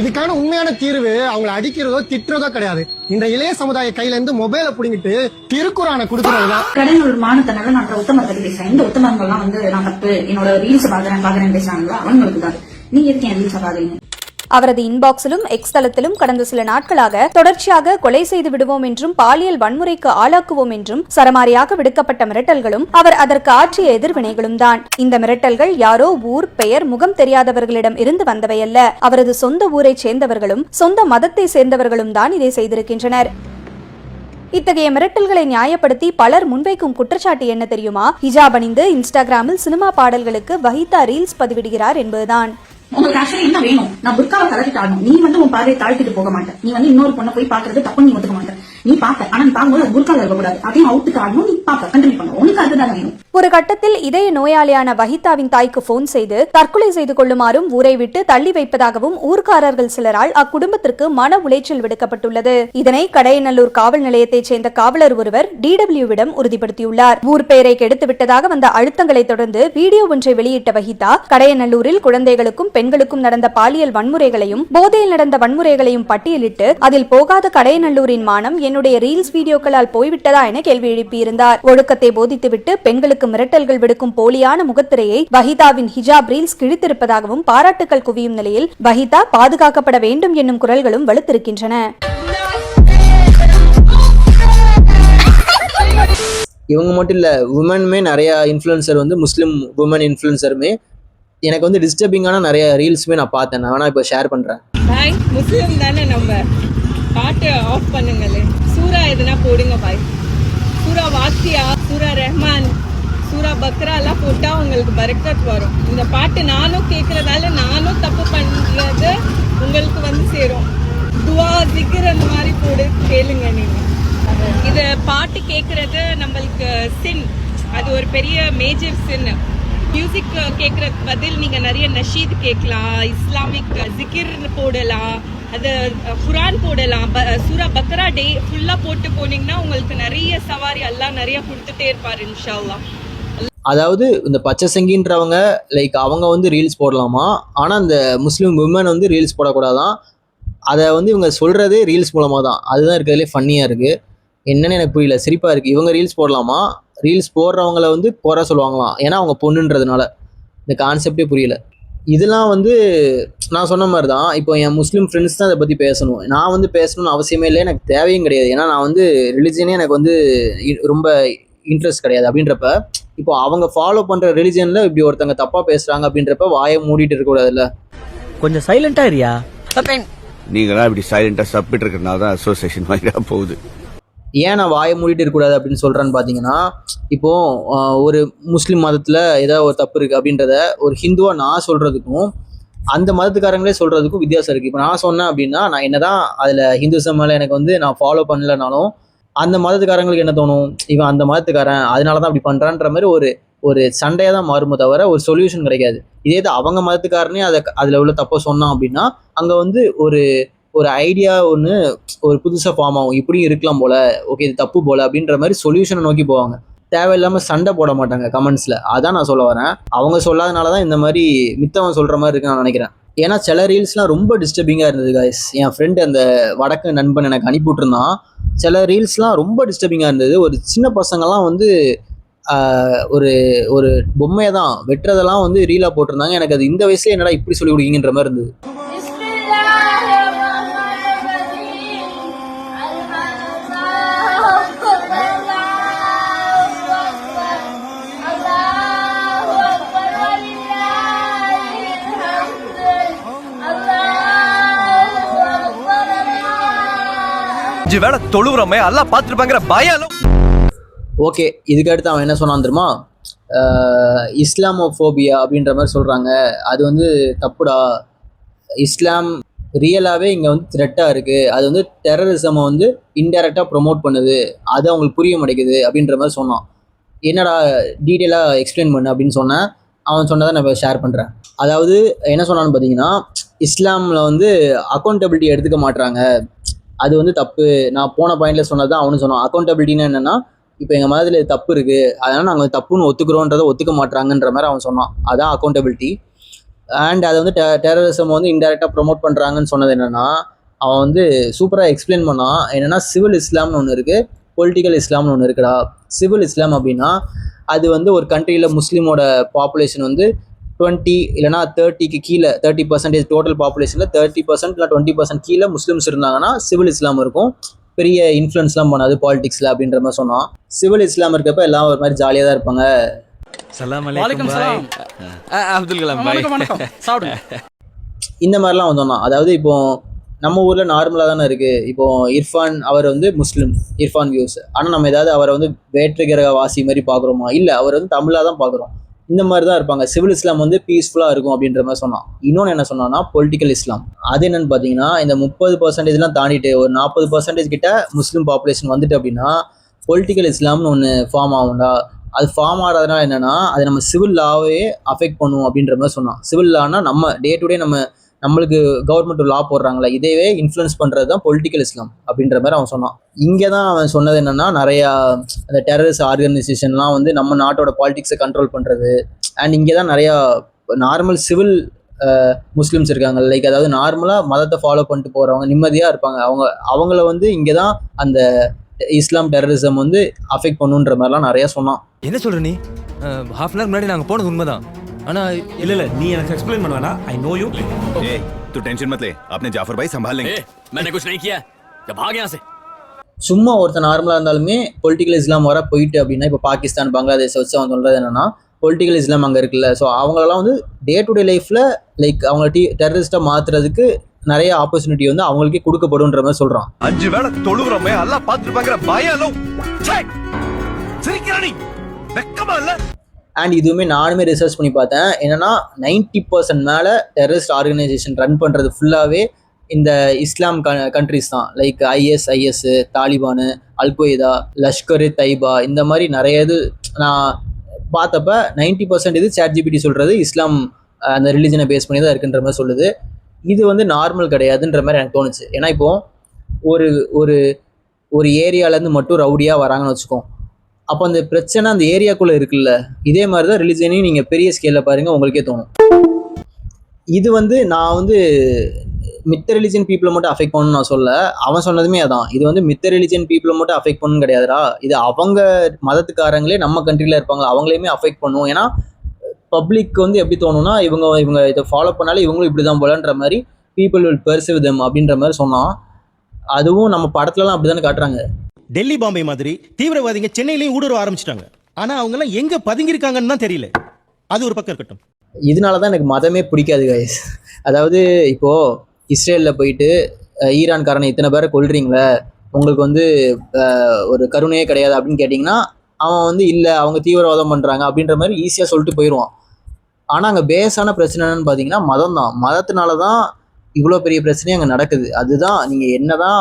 இதுக்கான உண்மையான தீர்வு அவங்களை அடிக்கிறதோ திட்டுறதோ கிடையாது. இந்த இளைய சமுதாய கையில இருந்து மொபைலை புடிங்கிட்டு திருக்குறானை கொடுக்கறதுதான். கடலூர் மாநிலத்தினால நான் உத்தமர் பத்தி பேசுறேன். இந்த உத்தமர்கள்லாம் வந்து நான் தப்பு, என்னோட ரீல்ஸ் பாக்குறேன் பேசுறாங்களா, அவங்களுக்கு தான். நீங்க எதுக்கு என் ரீல்ஸ் பாக்குறீங்க? அவரது இன்பாக்ஸிலும் எக்ஸ் தளத்திலும் கடந்த சில நாட்களாக தொடர்ச்சியாக கொலை செய்து விடுவோம் என்றும் பாலியல் வன்முறைக்கு ஆளாக்குவோம் என்றும் சரமாரியாக விடுக்கப்பட்ட மிரட்டல்களும் அவர் அதற்கு ஆற்றிய எதிர்வினைகளும் தான். இந்த மிரட்டல்கள் யாரோ ஊர் பெயர் முகம் தெரியாதவர்களிடம் இருந்து வந்தவையல்ல. அவரது சொந்த ஊரை சேர்ந்தவர்களும் சொந்த மதத்தை சேர்ந்தவர்களும் தான் இதை செய்திருக்கின்றனர். இத்தகைய மிரட்டல்களை நியாயப்படுத்தி பலர் முன்வைக்கும் குற்றச்சாட்டு என்ன தெரியுமா? ஹிஜாப் அணிந்து இன்ஸ்டாகிராமில் சினிமா பாடல்களுக்கு வஹிதா ரீல்ஸ் பதிவிடுகிறார் என்பதுதான். உங்களுக்கு ஆக்சுவலி என்ன வேணும்? நான் புர்காவை கலட்டிட்டு ஆடணும். நீ வந்து உன் பார்வையை தாழ்த்திட்டு போக மாட்டேன். நீ வந்து இன்னொரு பொண்ணை போய் பாக்குறது தப்பு, நீ ஒத்துக்க மாட்டேன். நீ பாக்க, ஆனா நீ பார்க்கும்போது அது புர்கால இருக்கக்கூடாது. அதையும் அவுட்டுக்கு ஆடணும். நீ பாக்க கண்டினியூ பண்ணணும். உனக்கு அதுதான் வேணும். ஒரு கட்டத்தில் இதய நோயாளியான வஹிதாவின் தாய்க்கு போன் செய்து தற்கொலை செய்து கொள்ளுமாறும் ஊரை விட்டு தள்ளி வைப்பதாகவும் ஊர்க்காரர்கள் சிலரால் அக்குடும்பத்திற்கு மன உளைச்சல் விடுக்கப்பட்டுள்ளது. இதனை கடையநல்லூர் காவல் நிலையத்தைச் சேர்ந்த காவலர் ஒருவர் DWவிடம் உறுதிப்படுத்தியுள்ளார். ஊர் பெயரை கெடுத்து விட்டதாக வந்த அழுத்தங்களை தொடர்ந்து வீடியோ ஒன்றை வெளியிட்ட வஹிதா கடையநல்லூரில் குழந்தைகளுக்கும் பெண்களுக்கும் நடந்த பாலியல் வன்முறைகளையும் போதையில் நடந்த வன்முறைகளையும் பட்டியலிட்டு அதில் போகாத கடையநல்லூரின் மானம் என்னுடைய ரீல்ஸ் வீடியோக்களால் போய்விட்டதா என கேள்வி எழுப்பியிருந்தார். ஒழுக்கத்தை போதித்துவிட்டு பெண்களுக்கு மிரட்டல்கள் விடுக்கும் போலியான முகத்திரையை வஹிதாவின் ஹிஜாப் ரீல்ஸ் கிழித்திருப்பதாகவும் பாராட்டுகள் குவியும் நிலையில் வஹிதா பாதுகாக்கப்பட வேண்டும் என்னும் குரல்களும் வலுத்திருக்கின்றன. இவங்க மட்டும் இல்லை, உமனுமே நிறைய இன்ஃப்ளூயன்சர் வந்து முஸ்லீம் உமன் இன்ஃப்ளூயன்சருமே எனக்கு வந்து டிஸ்டர்பிங்கான நிறைய ரீல்ஸுமே நான் பார்த்தேன். நான் வேணா இப்போ ஷேர் பண்ணுறேன். பாய் முஸ்லீம் தானே, நம்ம பாட்டு ஆஃப் பண்ணுங்களே. சூரா எதுனா போடுங்க பாய். சூரா வாக்கியா, சூரா ரஹ்மான், சூரா பக்ரா எல்லாம் போட்டா உங்களுக்கு பரக்கத் வரும். இந்த பாட்டு நானும் கேட்கறதால நானும் தப்பு பண்றது உங்களுக்கு வந்து சேரும். துவா ஜிக்ர் அந்த மாதிரி போடு, கேளுங்க. நீங்க இது பாட்டு கேட்கறது நம்மளுக்கு சின், அது ஒரு பெரிய மேஜர் சின். மியூசிக் கேட்கறதுக்கு பதில் நீங்க நிறைய நஷீத் கேட்கலாம், இஸ்லாமிக் ஜிகிர் போடலாம், அது குரான் போடலாம். சூரா பக்ரா டே ஃபுல்லா போட்டு போனீங்கன்னா உங்களுக்கு நிறைய சவாரி எல்லாம் நிறைய கொடுத்துட்டே இருப்பாரு இன்ஷா அல்லாஹ். அதாவது இந்த பச்சை சங்கின்றவங்க லைக் அவங்க வந்து ரீல்ஸ் போடலாமா, ஆனால் இந்த முஸ்லீம் விமன் வந்து ரீல்ஸ் போடக்கூடாதான். அதை வந்து இவங்க சொல்கிறதே ரீல்ஸ் மூலமாக தான். அதுதான் இருக்கிறதுலே ஃபன்னியாக இருக்குது. என்னன்னு எனக்கு புரியல, சிரிப்பாக இருக்குது. இவங்க ரீல்ஸ் போடலாமா, ரீல்ஸ் போடுறவங்கள வந்து குறை சொல்லுவாங்களாம், ஏன்னா அவங்க பொண்ணுன்றதுனால. இந்த கான்செப்டே புரியல. இதெல்லாம் வந்து நான் சொன்ன மாதிரி தான். இப்போ என் முஸ்லீம் ஃப்ரெண்ட்ஸ் தான் அதை பற்றி பேசணும். நான் வந்து பேசணும்னு அவசியமே இல்லை, எனக்கு தேவையும் கிடையாது. ஏன்னா நான் வந்து ரிலிஜனே எனக்கு வந்து ரொம்ப இன்ட்ரெஸ்ட் கிடையாது. அப்படின்றப்ப இப்போ அவங்க ஃபாலோ பண்ணுற ரிலிஜனில் இப்படி ஒருத்தங்க தப்பாக பேசுகிறாங்க அப்படின்றப்ப வாயை மூடிட்டு இருக்கக்கூடாதுல்ல. கொஞ்சம் சைலண்டா இருயா. நீங்களாம் இப்படி சைலண்டா சப்பிட்டு இருக்கிறதுனால தான் அசோசியேஷன் மாதிரியா போகுது. ஏன் நான் வாயை மூடிட்டு இருக்கக்கூடாது அப்படின்னு சொல்கிறேன்னு பார்த்தீங்கன்னா, இப்போது ஒரு முஸ்லீம் மதத்தில் ஏதாவது ஒரு தப்பு இருக்குது அப்படின்றத ஒரு ஹிந்துவாக நான் சொல்கிறதுக்கும் அந்த மதத்துக்காரங்களே சொல்கிறதுக்கும் வித்தியாசம் இருக்குது. இப்போ நான் சொன்னேன் அப்படின்னா, நான் என்ன தான் அதில் ஹிந்துசம் மேலே எனக்கு வந்து நான் ஃபாலோ பண்ணலனாலும் அந்த மதத்துக்காரங்களுக்கு என்ன தோணும், இவன் அந்த மதத்துக்காரன் அதனால தான் அப்படி பண்ணுறான்ற மாதிரி ஒரு சண்டையாக தான் மாறுமோ தவிர ஒரு சொல்யூஷன் கிடைக்காது. இதே தான் அவங்க மதத்துக்காரனே அதில் உள்ள தப்பை சொன்னான் அப்படின்னா அங்கே வந்து ஒரு ஐடியா ஒன்று ஒரு புதுசாக ஃபார்ம் ஆகும். இப்படியும் இருக்கலாம் போல், ஓகே இது தப்பு போல் அப்படின்ற மாதிரி சொல்யூஷனை நோக்கி போவாங்க. தேவையில்லாமல் சண்டை போட மாட்டாங்க கமெண்ட்ஸில். அதான் நான் சொல்ல வரேன். அவங்க சொல்லாதனால தான் இந்த மாதிரி மித்தவன் சொல்கிற மாதிரி இருக்குன்னு நான் நினைக்கிறேன். ஏன்னா சில ரீல்ஸ்லாம் ரொம்ப டிஸ்டர்பிங்காக இருந்தது காய்ஸ். என் ஃப்ரெண்டு அந்த வடக்கு நண்பன் எனக்கு அனுப்பிவிட்டுருந்தான். சில ரீல்ஸ்லாம் ரொம்ப டிஸ்டர்பிங்காக இருந்தது. ஒரு சின்ன பசங்கள்லாம் வந்து ஒரு பொம்மையை தான் வெட்டுறதெல்லாம் வந்து ரீலாக போட்டிருந்தாங்க. எனக்கு அது இந்த வயசுல என்னடா இப்படி சொல்லி கொடுங்கன்ற மாதிரி இருந்தது. 5 வேளை தொழுவுறமே எல்லாம் பார்த்துருப்பாங்கிற பயம். ஓகே, இதுக்கு அடுத்து அவன் என்ன சொன்னான் தெரியுமா? இஸ்லாமோஃபோபியா அப்படின்ற மாதிரி சொல்கிறாங்க. அது வந்து தப்புடா. இஸ்லாம் ரியலாகவே இங்கே வந்து த்ரெட்டாக இருக்குது. அது வந்து டெரரிசமை வந்து இன்டெரக்டாக ப்ரொமோட் பண்ணுது. அது அவங்களுக்கு புரிய மாட்டேங்குது அப்படின்ற மாதிரி சொன்னான். என்னடா டீட்டெயிலாக எக்ஸ்பிளைன் பண்ணு அப்படின்னு சொன்னேன். அவன் சொன்னதை நான் இப்போ ஷேர் பண்ணுறேன். அதாவது என்ன சொன்னான்னு பார்த்தீங்கன்னா, இஸ்லாமில் வந்து அக்கௌண்டபிலிட்டி எடுத்துக்க மாட்றாங்க, அது வந்து தப்பு. நான் போன பாயிண்டில் சொன்னது தான் அவனு சொன்னான். அக்கௌண்டபிலிட்டின்னு என்னென்னா, இப்போ எங்கள் மதத்தில் இது தப்பு இருக்குது, அதனால் நாங்கள் தப்புன்னு ஒத்துக்கிறோன்றதை ஒத்துக்க மாட்றாங்கன்ற மாதிரி அவன் சொன்னான். அதான் அக்கௌண்டபிலிட்டி. அண்ட் அதை வந்து டெரரிசம் வந்து இன்டெரக்டாக ப்ரொமோட் பண்ணுறாங்கன்னு சொன்னது என்னென்னா, அவன் வந்து சூப்பராக எக்ஸ்பிளைன் பண்ணான். என்னென்னா, சிவில் இஸ்லாம்னு ஒன்று இருக்குது, பொலிட்டிக்கல் இஸ்லாம்னு ஒன்று இருக்குடா. சிவில் இஸ்லாம் அப்படின்னா அது வந்து ஒரு கண்ட்ரியில் முஸ்லீமோட பாப்புலேஷன் வந்து 20 இல்லைனா 30க்கு கீழே, 30% டோட்டல் பாப்புலேஷனில் 30% இல்லை 20% கீழே முஸ்லீம்ஸ் இருந்தாங்கன்னா சிவில் இஸ்லாம் இருக்கும். பெரிய இன்ஃப்ளூயன்ஸ்லாம் பண்ணாது பாலிடிக்ஸில் அப்படின்ற மாதிரி சொன்னான். சிவில் இஸ்லாம் இருக்கப்ப எல்லாம் ஒரு மாதிரி ஜாலியாக தான் இருப்பாங்க. இந்த மாதிரிலாம் அவன் சொன்னான். அதாவது இப்போ நம்ம ஊரில் நார்மலாக தானே இருக்குது. இப்போ இர்ஃபான் அவர் வந்து முஸ்லீம், இர்ஃபான் வியூஸ். ஆனால் நம்ம ஏதாவது அவரை வந்து வேற்றுகிரக வாசி மாதிரி பார்க்குறோமா? இல்லை, அவர் வந்து தமிழாக தான் பார்க்குறோம். இந்த மாதிரி தான் இருப்பாங்க. சிவில் இஸ்லாம் வந்து பீஸ்ஃபுல்லாக இருக்கும் அப்படின்ற மாதிரி சொன்னான். இன்னொன்று என்ன சொன்னான்னா, பொலிட்டிக்கல் இஸ்லாம். அது என்னன்னு பார்த்தீங்கன்னா, இந்த 30% தாண்டிட்டு ஒரு 40% கிட்ட முஸ்லீம் பாப்புலேஷன் வந்துட்டு அப்படின்னா பொலிட்டிக்கல் இஸ்லாம்னு ஒன்று ஃபார்ம் ஆகும்டா. அது ஃபார்ம் ஆகிறதுனால என்னென்னா, அது நம்ம சிவில் லாவே அஃபெக்ட் பண்ணும் அப்படின்ற மாதிரி சொன்னான். சிவில் லானா நம்ம டே டு டே நம்மளுக்கு கவர்மெண்ட் லா போடுறாங்களே, இதேவே இன்ஃப்ளூயன்ஸ் பண்ணுறது தான் பொலிட்டிக்கல் இஸ்லாம் அப்படின்ற மாதிரி அவன் சொன்னான். இங்கே தான் அவன் சொன்னது என்னென்னா, நிறையா அந்த டெரரிஸ்ட் ஆர்கனைசேஷன்லாம் வந்து நம்ம நாட்டோட பாலிடிக்ஸை கண்ட்ரோல் பண்ணுறது. அண்ட் இங்கே தான் நிறையா நார்மல் சிவில் முஸ்லீம்ஸ் இருக்காங்க. லைக் அதாவது நார்மலாக மதத்தை ஃபாலோ பண்ணிட்டு போகிறவங்க நிம்மதியாக இருப்பாங்க. அவங்கள வந்து இங்கே தான் அந்த இஸ்லாம் டெரரிசம் வந்து அஃபெக்ட் பண்ணுன்ற மாதிரிலாம் நிறையா சொன்னான். என்ன சொல்ற நீ? ஹாஃப் அன் ஹவர் முன்னாடி நாங்கள் போனது உண்மைதான். ஆனா இல்ல நீ எனக்கு எக்ஸ்பிளைன் பண்ண வேணா. I know you. तू टेंशन मत ले, अपने जाफर भाई संभाल लेंगे. मैंने कुछ नहीं किया, जब भाग यहाँ से. சும்மா ஒருத்தர் நார்மலாக இருந்தாலுமே பொலிட்டிக்கல் இஸ்லாம் வர போயிட்டு அப்படின்னா, இப்போ பாகிஸ்தான் பங்களாதேஷை வச்சு அவன் சொல்கிறது என்னென்னா, பொலிட்டிக்கல் இஸ்லாம் அங்கே இருக்குல்ல, ஸோ அவங்களெல்லாம் வந்து டே டு டே லைஃப்பில் லைக் அவங்க டெரரிஸ்ட்டாக மாற்றுறதுக்கு நிறைய ஆப்பர்ச்சுனிட்டி வந்து அவங்களுக்கே கொடுக்கப்படுன்ற மாதிரி சொல்கிறான். 5 வேளை தொழுவுறமே எல்லாம் பார்த்துருப்பாங்கிற பயம். சிரிக்கிறானி வெக்கமா இல்லை? அண்ட் இதுவுமே நானுமே ரிசர்ச் பண்ணி பார்த்தேன். என்னென்னா 90% மேலே டெரரிஸ்ட் ஆர்கனைசேஷன் ரன் பண்ணுறது ஃபுல்லாகவே இந்த இஸ்லாம் கண்ட்ரிஸ் தான். Like IS, Taliban, al Qaeda, Lashkar Taiba, இந்த மாதிரி நிறைய இது நான் பார்த்தப்ப 90% இது ChatGPT சொல்கிறது இஸ்லாம் அந்த ரிலிஜனை பேஸ் பண்ணி தான் இருக்குன்ற மாதிரி சொல்லுது. இது வந்து நார்மல் கிடையாதுன்ற மாதிரி எனக்கு தோணுச்சு. ஏன்னா இப்போது ஒரு ஒரு ஒரு ஏரியாவிலேருந்து மட்டும் ரவுடியாக வராங்கன்னு வச்சுக்கோம். அப்போ அந்த பிரச்சனை அந்த ஏரியாக்குள்ளே இருக்குல்ல, இதே மாதிரி தான் ரிலிஜனையும் நீங்கள் பெரிய ஸ்கேலில் பாருங்கள், உங்களுக்கே தோணும். இது வந்து நான் வந்து மித்த ரிலிஜன் பீப்புளை மட்டும் அஃபெக்ட் பண்ணணும்னு நான் சொல்ல. அவன் சொன்னதுமே அதான். இது வந்து மித்த ரிலிஜன் பீப்புளை மட்டும் அஃபெக்ட் பண்ணணும் கிடையாதுடா. இது அவங்க மதத்துக்காரங்களே நம்ம கண்ட்ரியில் இருப்பாங்க, அவங்களையுமே அஃபெக்ட் பண்ணும். ஏன்னா பப்ளிக் வந்து எப்படி தோணும்னா, இவங்க இதை ஃபாலோ பண்ணாலே இவங்களும் இப்படி தான் போலன்ற மாதிரி பீப்புள் வில் பெர்சீவ் தெம் அப்படின்ற மாதிரி சொன்னான். அதுவும் நம்ம படத்துலலாம் அப்படி தானே காட்டுறாங்க. டெல்லி பாம்பே மாதிரி தீவிரவாதிங்க சென்னையிலையும் ஊடுருவ ஆரம்பிச்சிட்டாங்க. ஆனா அவங்க எல்லாம் எங்க பதுங்கி இருக்காங்கன்னு தான் தெரியல. அது ஒரு பக்கம் இருக்கட்டும். இதனால தான் எனக்கு மதமே பிடிக்காது கைஸ். அதாவது இப்போ இஸ்ரேலில் போயிட்டு ஈரான்காரனை இத்தனை பேரை கொல்றீங்களே, உங்களுக்கு வந்து ஒரு கருணையே கிடையாது அப்படின்னு கேட்டிங்கன்னா, அவன் வந்து இல்லை அவங்க தீவிரவாதம் பண்ணுறாங்க அப்படின்ற மாதிரி ஈஸியாக சொல்லிட்டு போயிடுவான். ஆனால் அங்கே பேஸான பிரச்சனை என்னன்னு பார்த்தீங்கன்னா மதம் தான். மதத்தினால தான் இவ்வளோ பெரிய பிரச்சனையும் அங்கே நடக்குது. அதுதான் நீங்கள் என்ன தான்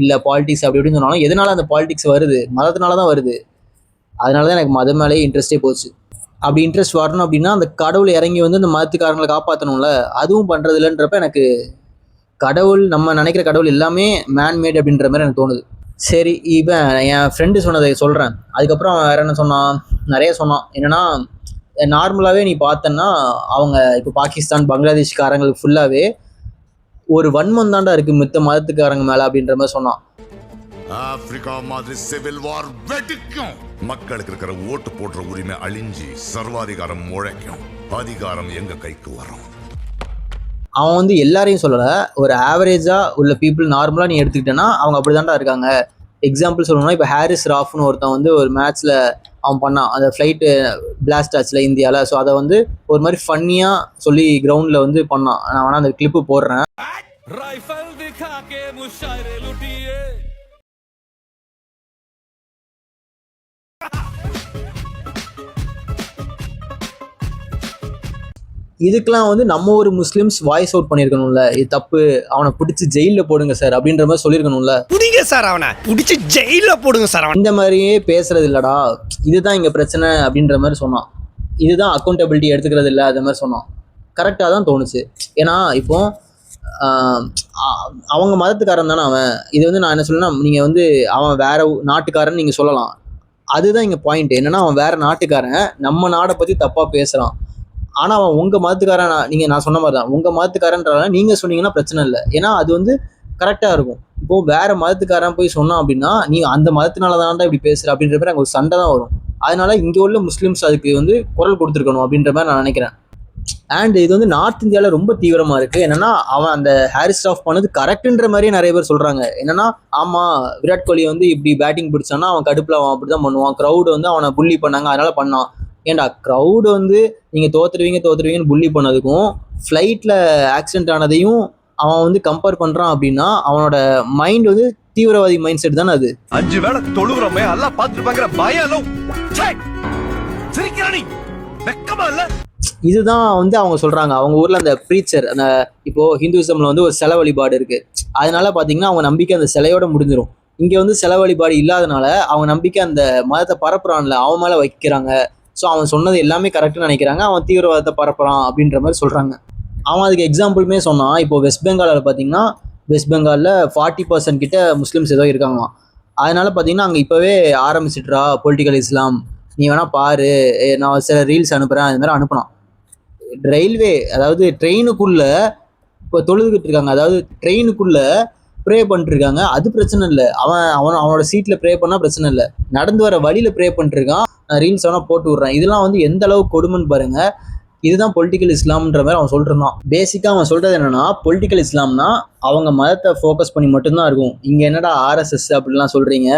இல்லை பாலிடிக்ஸ் அப்படி இப்படின்னு சொன்னாலும், எதனால அந்த பாலிடிக்ஸ் வருது? மதத்தினால தான் வருது. அதனால தான் எனக்கு மதம் மேலேயே இன்ட்ரெஸ்டே போச்சு. அப்படி இன்ட்ரெஸ்ட் வரணும் அப்படின்னா அந்த கடவுள் இறங்கி வந்து அந்த மதத்துக்காரங்களை காப்பாற்றணும்ல, அதுவும் பண்ணுறது இல்லைன்றப்ப எனக்கு கடவுள் நம்ம நினைக்கிற கடவுள் எல்லாமே மேன்மேட் அப்படின்ற மாதிரி எனக்கு தோணுது. சரி, இவன் என் ஃப்ரெண்டு சொன்னதை சொல்கிறேன். அதுக்கப்புறம் வேறு என்ன சொன்னான்? நிறைய சொன்னான். என்னென்னா, நார்மலாகவே நீ பார்த்தன்னா அவங்க இப்போ பாகிஸ்தான் பங்களாதேஷ்காரங்களுக்கு ஃபுல்லாகவே ஒரு வன்மம் தாண்டா இருக்குது மித்த மதத்துக்காரங்க மேலே அப்படின்ற மாதிரி சொன்னான். ஆப்பிரிக்கா மாதிரி சிவில் வார் வெடிக்கும். மக்களுக்கு இருக்கிற ஓட்டு போடுற உரிமை அழிஞ்சி சர்வாதிகாரம் முளைக்கும். அதிகாரம் எங்க கைக்கு வரும். அவன் வந்து எல்லாரையும் சொல்லலை, ஒரு ஆவரேஜாக உள்ள பீப்புள் நார்மலாக நீ எடுத்துக்கிட்டேன்னா அவங்க அப்படி தாண்டா இருக்காங்க. எக்ஸாம்பிள் சொல்லணும்னா, இப்போ ஹாரிஸ் ராஃப்னு ஒருத்தன் வந்து ஒரு மேட்ச்சில் அவன் பண்ணான், அந்த ஃப்ளைட்டு பிளாஸ்ட் ஆச்சுல இந்தியாவில். ஸோ அதை வந்து ஒரு மாதிரி ஃபன்னியாக சொல்லி கிரவுண்டில் வந்து பண்ணான். நான் வேணால் அந்த கிளிப்பு போடுறேன். இதுக்கெல்லாம் வந்து நம்ம ஒரு முஸ்லிம்ஸ் வாய்ஸ் அவுட் பண்ணியிருக்கணும்ல, இது தப்பு, அவனை பிடிச்சி ஜெயிலில் போடுங்க சார் அப்படின்ற மாதிரி சொல்லியிருக்கணும்ல. புடிங்க சார், அவனை பிடிச்சி ஜெயில போடுங்க சார். இந்த மாதிரியே பேசுறது இல்லடா, இதுதான் இங்கே பிரச்சனை அப்படின்ற மாதிரி சொன்னான். இதுதான் அக்கௌண்டபிலிட்டி எடுத்துக்கிறது இல்லை, அது மாதிரி சொன்னான். கரெக்டாக தான் தோணுச்சு. ஏன்னா இப்போ அவங்க மதத்துக்காரன் தானே அவன். இது வந்து நான் என்ன சொல்லணும்னா, நீங்கள் வந்து அவன் வேற நாட்டுக்காரன் நீங்கள் சொல்லலாம். அதுதான் இங்கே பாயிண்ட் என்னன்னா, அவன் வேற நாட்டுக்காரன் நம்ம நாடை பற்றி தப்பாக பேசுகிறான். ஆனால் அவன் உங்கள் மதத்துக்காரன், நான் சொன்ன மாதிரி தான் உங்கள் மதத்துக்காரன்றதால நீங்கள் சொன்னீங்கன்னா பிரச்சனை இல்லை, ஏன்னா அது வந்து கரெக்டாக இருக்கும். இப்போது வேற மதத்துக்காரன் போய் சொன்னான் அப்படின்னா, நீ அந்த மதத்தினால தான்டா இப்படி பேசுகிற அப்படின்ற மாதிரி அங்கே ஒரு சண்டை தான் வரும். அதனால இங்கே உள்ள முஸ்லீம்ஸ் அதுக்கு வந்து குரல் கொடுத்துருக்கணும் அப்படின்ற மாதிரி நான் நினைக்கிறேன். அண்ட் இது வந்து நார்த் இந்தியாவில் ரொம்ப தீவிரமாக இருக்குது. என்னன்னா, அவன் அந்த ஹேரி ஸ்டாஃப் பண்ணது கரெக்டுன்ற மாதிரியே நிறைய பேர் சொல்கிறாங்க. என்னன்னா, ஆமாம் விராட் கோலி வந்து இப்படி பேட்டிங் பிடிச்சான்னா அவன் கடுப்பில் அவன் அப்படி தான் பண்ணுவான், க்ரௌடு வந்து அவனை புள்ளி பண்ணாங்க அதனால பண்ணான். ஏன்டா க்ரௌடு வந்து நீங்கள் தோத்துருவீங்கன்னு புள்ளி பண்ணதுக்கும் ஃப்ளைட்டில் ஆக்சிடென்ட் ஆனதையும் அவன் வந்து கம்பேர் பண்ணுறான் அப்படின்னா, அவனோட மைண்ட் வந்து தீவிரவாதி மைண்ட் செட் தானே அது. 5 வேளை தொழுகிறோமே எல்லாம் பார்த்துருப்பாங்கிற பயம் சிரிக்கிறானி வெக்கமா இல்ல. இதுதான் வந்து அவங்க சொல்றாங்க. அவங்க ஊர்ல அந்த ப்ரீச்சர், அந்த இப்போ ஹிந்துவிசம்ல வந்து ஒரு சிலை வழிபாடு இருக்கு, அதனால பாத்தீங்கன்னா அவங்க நம்பிக்கை அந்த சிலையோட முடிஞ்சிடும். இங்க வந்து சிலை வழிபாடு இல்லாதனால அவங்க நம்பிக்கை அந்த மதத்தை பரப்புறான்ல அவன் மேல வைக்கிறாங்க. ஸோ அவன் சொன்னது எல்லாமே கரெக்டுன்னு நினைக்கிறாங்க, அவன் தீவிரவாதத்தை பரப்புறான் அப்படின்ற மாதிரி சொல்றாங்க. அவன் அதுக்கு எக்ஸாம்பிளுமே சொன்னான். இப்போ வெஸ்ட் பெங்காலில் பார்த்தீங்கன்னா, வெஸ்ட் பெங்காலில் 40% கிட்ட முஸ்லீம்ஸ் ஏதோ இருக்காங்களாம். அதனால பார்த்தீங்கன்னா அங்கே இப்போவே ஆரம்பிச்சிட்றா பொலிட்டிக்கல் இஸ்லாம், நீ வேணா பாரு, நான் சில ரீல்ஸ் அனுப்புகிறேன், அது மாதிரி அனுப்பினான். ரயில்வே, அதாவது ட்ரெயினுக்குள்ள இப்போ தொழுதுகிட்டு இருக்காங்க, அதாவது ட்ரெயினுக்குள்ள ப்ரே பண்ணிட்டு இருக்காங்க, அது பிரச்சனை இல்லை. அவனோட சீட்டில் ப்ரே பண்ணால் பிரச்சனை இல்லை, நடந்து வர வழியில் ப்ரே பண்ணிட்டு இருக்கான், ரீல்ஸ் வேணா போட்டு விட்றான். இதெல்லாம் வந்து எந்த அளவுக்கு கொடுமைன்னு பாருங்க. இதுதான் பொலிட்டிக்கல் இஸ்லாம்ன்ற மாதிரி அவன் சொல்லிருந்தான். பேசிக்காக அவன் சொல்றது என்னன்னா, பொலிட்டிக்கல் இஸ்லாம்னா அவங்க மதத்தை ஃபோக்கஸ் பண்ணி மட்டும்தான் இருக்கும். இங்கே என்னடா RSS அப்படிலாம் சொல்றீங்க,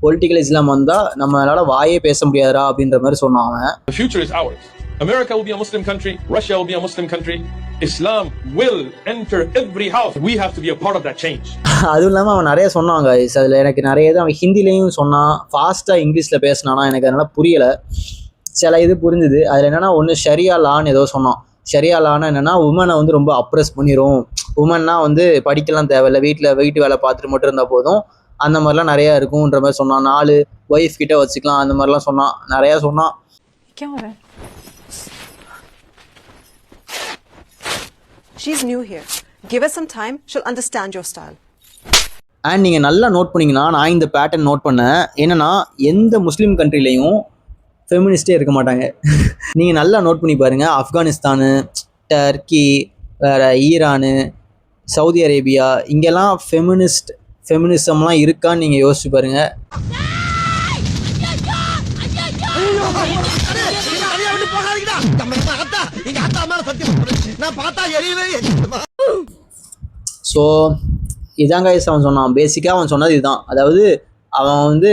பொலிட்டிக்கல் இஸ்லாம் வந்தா நம்மளால வாயே பேச முடியாதா அப்படின்ற மாதிரி சொன்னான் அவன். The future is ours. America will be a Muslim country. Russia will be a Muslim country. Islam will enter every house. We have to be a part of that change. அதுவும் இல்லாமல் அவன் நிறைய சொன்னாங்க. அதில் எனக்கு நிறைய இது அவன் ஹிந்திலையும் சொன்னான், ஃபாஸ்ட்டாக இங்கிலீஷில் பேசினானா எனக்கு அதனால் புரியலை. சில இது புரிஞ்சுது. அதில் என்னென்னா, ஒன்று ஷரியா லான்னு ஏதோ சொன்னான். ஷரியா லான்னு என்னென்னா, உமனை வந்து ரொம்ப அப்ரெஸ் பண்ணிடும், உமன்னா வந்து படிக்கலாம் தேவையில்லை, வீட்டு வேலை பார்த்துட்டு மட்டும் இருந்தால் போதும், அந்த மாதிரிலாம் நிறையா இருக்குன்ற மாதிரி சொன்னான். 4 ஒய்ஃப் கிட்ட வச்சுக்கலாம் அந்த மாதிரிலாம் சொன்னான், நிறையா சொன்னான். She's new here. Give her some time, she'll understand your style. And நீங்கள் நல்லா நோட் பண்ணிங்கன்னா, நான் இந்த பேட்டர்ன் நோட் பண்ணேன். என்னென்னா, எந்த முஸ்லீம் கண்ட்ரிலையும் ஃபெமினிஸ்டே இருக்க மாட்டாங்க. நீங்கள் நல்லா நோட் பண்ணி பாருங்கள். ஆப்கானிஸ்தானு, டர்க்கி, வேறு ஈரானு, சவுதி அரேபியா, இங்கெல்லாம் ஃபெமினிசம்லாம் இருக்கான்னு நீங்கள் யோசிச்சு பாருங்கள். ஸோ இதாங்க அவன் சொன்னான். பேசிக்காக அவன் சொன்னது இதுதான். அதாவது அவன் வந்து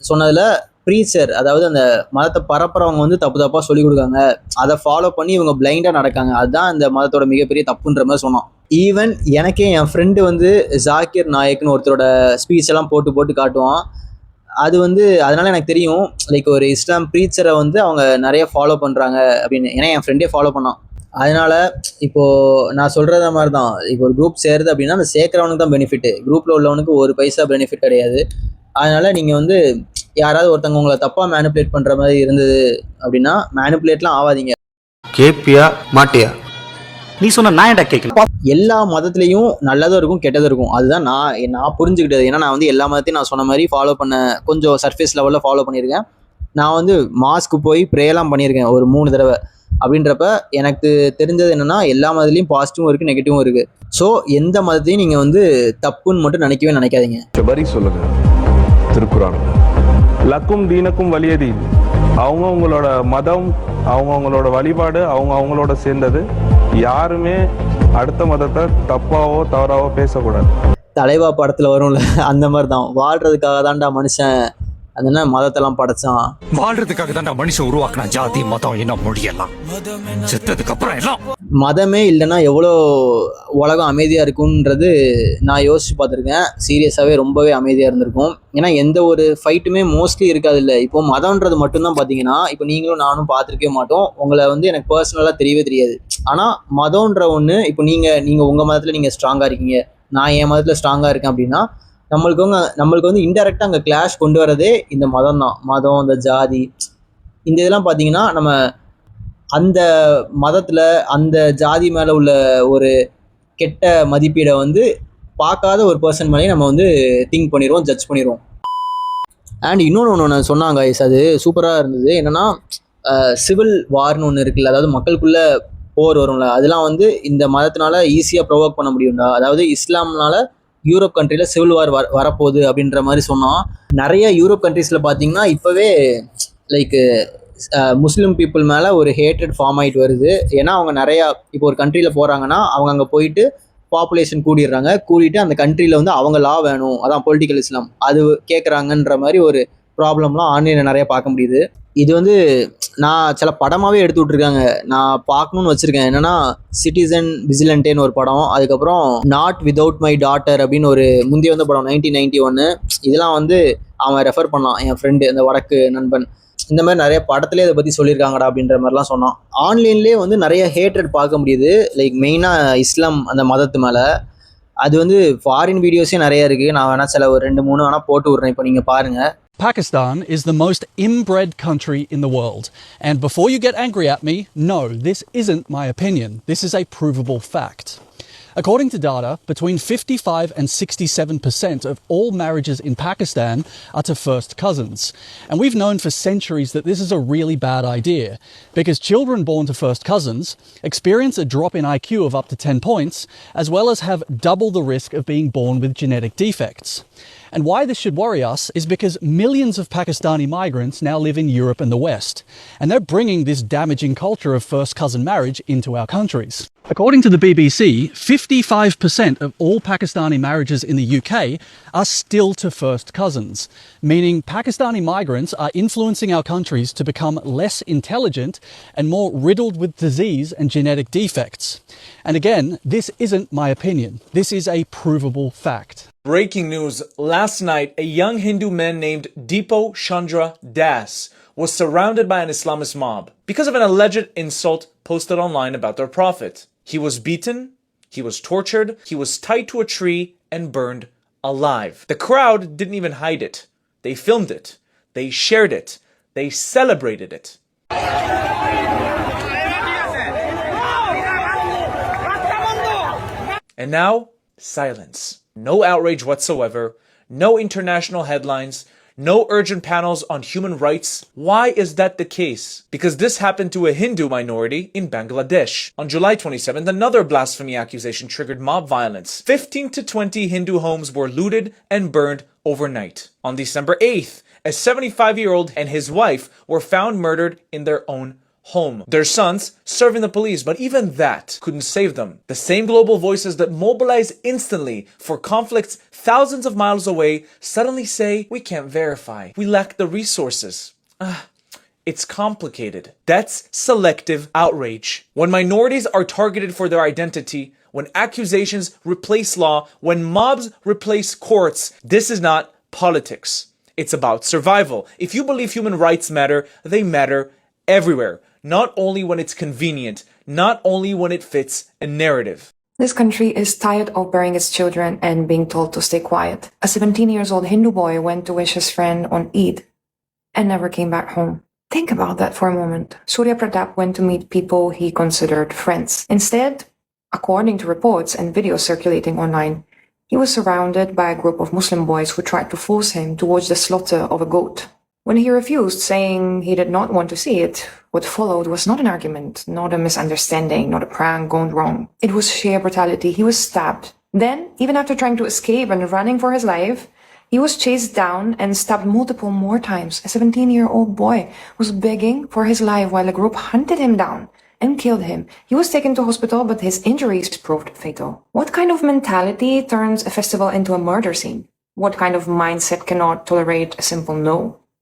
சொன்னதில் ப்ரீச்சர், அதாவது அந்த மதத்தை பரப்புறவங்க வந்து தப்பாக சொல்லிக் கொடுக்காங்க, அதை ஃபாலோ பண்ணி இவங்க பிளைண்டாக நடக்காங்க, அதுதான் இந்த மதத்தோட மிகப்பெரிய தப்புன்ற மாதிரி சொன்னான். ஈவன் எனக்கே என் ஃப்ரெண்டு வந்து ஜாக்கிர் நாயக்னு ஒருத்தரோட ஸ்பீச் எல்லாம் போட்டு காட்டுவான். அது வந்து அதனால எனக்கு தெரியும், லைக் ஒரு இஸ்லாம் ப்ரீச்சரை வந்து அவங்க நிறைய ஃபாலோ பண்ணுறாங்க அப்படின்னு. ஏன்னா என் ஃப்ரெண்டே ஃபாலோ பண்ணான். அதனால இப்போது நான் சொல்கிறத மாதிரி தான், இப்போ ஒரு குரூப் சேருது அப்படின்னா அந்த சேர்க்குறவனுக்கு தான் பெனிஃபிட்டு, குரூப்பில் உள்ளவனுக்கு ஒரு பைசா பெனிஃபிட் கிடையாது. அதனால நீங்கள் வந்து யாராவது ஒருத்தவங்க உங்களை தப்பாக மேனிப்புலேட் பண்ணுற மாதிரி இருந்தது அப்படின்னா மேனிப்புலேட்லாம் ஆகாதீங்க. கேப்பியா மாட்டியா நீ சொன்ன நான் ஏன்டா கேட்கல. எல்லா மதத்துலேயும் நல்லதும் இருக்கும் கெட்டதும் இருக்கும், அதுதான் நான் புரிஞ்சுக்கிட்டது. ஏன்னா நான் வந்து எல்லா மதத்தையும் நான் சொன்ன மாதிரி ஃபாலோ பண்ண, கொஞ்சம் சர்ஃபேஸ் லெவலில் ஃபாலோ பண்ணியிருக்கேன். நான் வந்து மாஸ்க்கு போய் ப்ரேயெல்லாம் பண்ணியிருக்கேன் ஒரு 3 தடவை. அப்படின்றப்ப எனக்கு தெரிஞ்சது என்னென்னா, எல்லா மதத்துலேயும் பாசிட்டிவும் இருக்குது நெகட்டிவும் இருக்குது. ஸோ எந்த மதத்தையும் நீங்கள் வந்து தப்புன்னு மட்டும் நினைக்காதீங்க. வரி சொல்லுங்க திருக்குறான், லக்கும் தீனக்கும் வலியதி, அவங்கவுங்களோட மதம், அவங்கவுங்களோட வழிபாடு, அவங்களோட சேர்ந்தது. யாருமே அடுத்த மதத்தை தப்பாவோ தவறாவோ பேசக்கூடாது. தலைவா படத்தில் வரும்ல, அந்த மாதிரி தான். வாழ்கிறதுக்காக தான்டா மனுஷன் அது என்ன மதத்தெல்லாம் படைச்சான். வாழ்றதுக்காக தான் மனுஷன் உருவாக்குனா ஜாதி மதம் என்ன மொழியெல்லாம், செத்ததுக்கு அப்புறம் எல்லாம். மதமே இல்லைன்னா எவ்வளோ உலகம் அமைதியாக இருக்குன்றது நான் யோசிச்சு பார்த்துருக்கேன். சீரியஸாகவே ரொம்பவே அமைதியாக இருந்திருக்கும். ஏன்னா எந்த ஒரு ஃபைட்டுமே மோஸ்ட்லி இருக்காது இல்லை. இப்போ மதம்ன்றது மட்டும்தான் பார்த்தீங்கன்னா, இப்போ நீங்களும் நானும் பார்த்துருக்கவே மாட்டோம். உங்களை வந்து எனக்கு பர்சனலாக தெரியவே தெரியாது. ஆனால் மதம்ன்ற ஒன்று, இப்போ நீங்கள் உங்கள் மதத்தில் நீங்கள் ஸ்ட்ராங்காக இருக்கீங்க, நான் என் மதத்தில் ஸ்ட்ராங்காக இருக்கேன் அப்படின்னா நம்மளுக்கு வந்து இன்டெரக்டாக அங்கே கிளாஷ் கொண்டு வரதே இந்த மதம் தான். மதம், இந்த ஜாதி, இந்த இதெல்லாம் பார்த்தீங்கன்னா நம்ம அந்த மதத்தில் அந்த ஜாதி மேலே உள்ள ஒரு கெட்ட மதிப்பீடை வந்து பார்க்காத ஒரு பர்சன் மேலேயும் நம்ம வந்து திங்க் பண்ணிடுவோம், ஜட்ஜ் பண்ணிடுவோம். அண்ட் இன்னொன்று சொன்னாங்க, அது சூப்பராக இருந்தது. என்னென்னா சிவில் வார்னு ஒன்று இருக்குல்ல, அதாவது மக்களுக்குள்ளே போர் வரும்ல, அதெல்லாம் வந்து இந்த மதத்தினால ஈஸியாக ப்ரொவோக் பண்ண முடியும்டா. அதாவது இஸ்லாம்னால யூரோப் கண்ட்ரியில் சிவில் வார் வரப்போகுது அப்படின்ற மாதிரி சொன்னோம். நிறைய யூரோப் கண்ட்ரீஸில் பார்த்தீங்கன்னா இப்போவே லைக் முஸ்லீம் பீப்புள் மேலே ஒரு ஹேட்ரட் ஃபார்ம் ஆகிட்டு வருது. ஏன்னா அவங்க நிறையா இப்போ ஒரு கண்ட்ரியில் போகிறாங்கன்னா அவங்க அங்கே போயிட்டு பாப்புலேஷன் கூடிட்டு அந்த கண்ட்ரியில் வந்து அவங்க லா வேணும், அதான் பொலிட்டிக்கல் இஸ்லாம், அது கேட்குறாங்கன்ற மாதிரி ஒரு ப்ராப்ளம்லாம் ஆன்லைனில் நிறைய பார்க்க முடியுது. இது வந்து நான் சில படமாகவே எடுத்து விட்ருக்காங்க, நான் பார்க்கணுன்னு வச்சுருக்கேன். என்னென்னா சிட்டிசன் விஜிலண்டேன்னு ஒரு படம், அதுக்கப்புறம் நாட் விதவுட் மை டாட்டர் அப்படின்னு ஒரு முந்தைய வந்த படம் 1991. இதெல்லாம் வந்து அவன் ரெஃபர் பண்ணான், என் ஃப்ரெண்டு, அந்த வடக்கு நண்பன். இந்த மாதிரி நிறைய படத்துலேயே அதை பற்றி சொல்லியிருக்காங்கடா அப்படின்ற மாதிரிலாம் சொன்னான். ஆன்லைன்லேயே வந்து நிறைய ஹேட்ரட் பார்க்க முடியுது, லைக் மெயினாக இஸ்லாம் அந்த மதத்து மேலே. அது வந்து ஃபாரின் வீடியோஸே நிறைய இருக்குது. நான் வேணால் சில ஒரு 2-3 வேணால் போட்டு விட்றேன், இப்போ நீங்கள் பாருங்கள். Pakistan is the most inbred country in the world. And before you get angry at me, no, this isn't my opinion. This is a provable fact. According to data, between 55 and 67% of all marriages in Pakistan are to first cousins. And we've known for centuries that this is a really bad idea, because children born to first cousins experience a drop in IQ of up to 10 points, as well as have double the risk of being born with genetic defects. And why this should worry us is because millions of Pakistani migrants now live in Europe and the West, and they're bringing this damaging culture of first cousin marriage into our countries. According to the BBC, 55% of all Pakistani marriages in the UK are still to first cousins, meaning Pakistani migrants are influencing our countries to become less intelligent and more riddled with disease and genetic defects. And again, this isn't my opinion. This is a provable fact. Breaking news. Last night, a young Hindu man named Deepo Chandra Das was surrounded by an Islamist mob because of an alleged insult posted online about their prophet. He was beaten, he was tortured, he was tied to a tree and burned alive. The crowd didn't even hide it. They filmed it. They shared it. They celebrated it. And now, silence. No outrage whatsoever, no international headlines, no urgent panels on human rights. Why is that the case? Because this happened to a Hindu minority in Bangladesh. On July 27th, another blasphemy accusation triggered mob violence. 15 to 20 Hindu homes were looted and burned overnight. On December 8th, a 75-year-old and his wife were found murdered in their own home. Their sons serving the police, but even that couldn't save them. The same global voices that mobilize instantly for conflicts thousands of miles away suddenly say, we can't verify. We lack the resources. It's complicated. That's selective outrage. When minorities are targeted for their identity, when accusations replace law, when mobs replace courts, this is not politics. It's about survival. If you believe human rights matter, they matter everywhere. Not only when it's convenient, not only when it fits a narrative. This country is tired of burying its children and being told to stay quiet. A 17-year-old Hindu boy went to wish his friend on Eid and never came back home. Think about that for a moment. Surya Pratap went to meet people he considered friends. Instead, according to reports and videos circulating online, he was surrounded by a group of Muslim boys who tried to force him towards the slaughter of a goat. When he refused, saying he did not want to see it, what followed was not an argument, not a misunderstanding, not a prank gone wrong. It was sheer brutality. He was stabbed. Then, even after trying to escape and running for his life, he was chased down and stabbed multiple more times. A 17-year-old boy was begging for his life while a group hunted him down and killed him. He was taken to hospital, but his injuries proved fatal. What kind of mentality turns a festival into a murder scene? What kind of mindset cannot tolerate a simple no?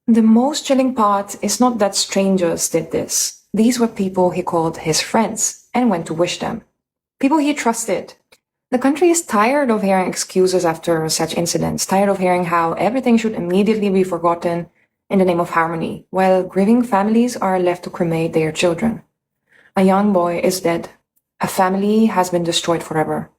The most chilling part is not that strangers did this. These were people he called his friends and went to wish them. People he trusted. The country is tired of hearing excuses after such incidents, tired of hearing how everything should immediately be forgotten in the name of harmony, while grieving families are left to cremate their children. A young boy is dead. A family has been destroyed forever.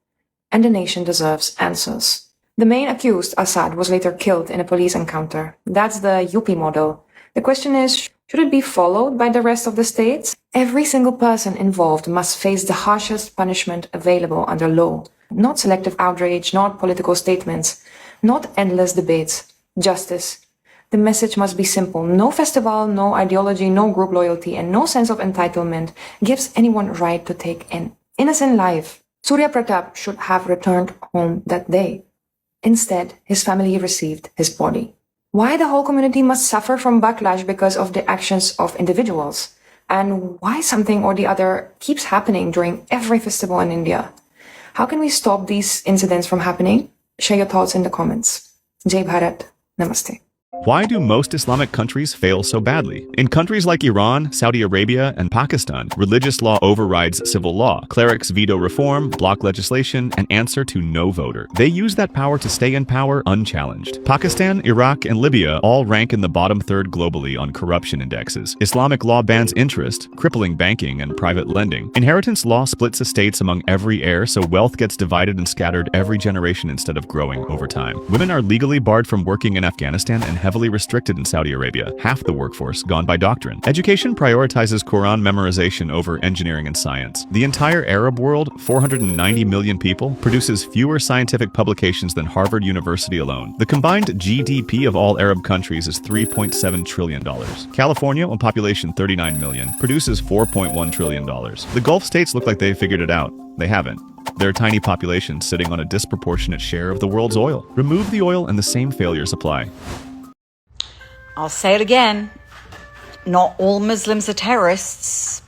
And the nation deserves answers. The main accused, Assad, was later killed in a police encounter. That's the UP model. The question is, should it be followed by the rest of the states? Every single person involved must face the harshest punishment available under law. Not selective outrage, not political statements, not endless debates. Justice. The message must be simple. No festival, no ideology, no group loyalty, and no sense of entitlement gives anyone right to take an innocent life. Surya Pratap should have returned home that day. Instead, his family received his body. Why the whole community must suffer from backlash because of the actions of individuals? And why something or the other keeps happening during every festival in India? How can we stop these incidents from happening? Share your thoughts in the comments. Jai Bharat. Namaste. Why do most Islamic countries fail so badly? In countries like Iran, Saudi Arabia, and Pakistan, religious law overrides civil law. Clerics veto reform, block legislation, and answer to no voter. They use that power to stay in power unchallenged. Pakistan, Iraq, and Libya all rank in the bottom third globally on corruption indexes. Islamic law bans interest, crippling banking and private lending. Inheritance law splits estates among every heir, so wealth gets divided and scattered every generation instead of growing over time. Women are legally barred from working in Afghanistan and heavily restricted in Saudi Arabia, half the workforce gone by doctrine. Education prioritizes Quran memorization over engineering and science. The entire Arab world, 490 million people, produces fewer scientific publications than Harvard University alone. The combined GDP of all Arab countries is $3.7 trillion. California, with population 39 million, produces $4.1 trillion. The Gulf states look like they've figured it out. They haven't. They're tiny populations sitting on a disproportionate share of the world's oil. Remove the oil and the same failures apply. I'll say it again. Not all Muslims are terrorists,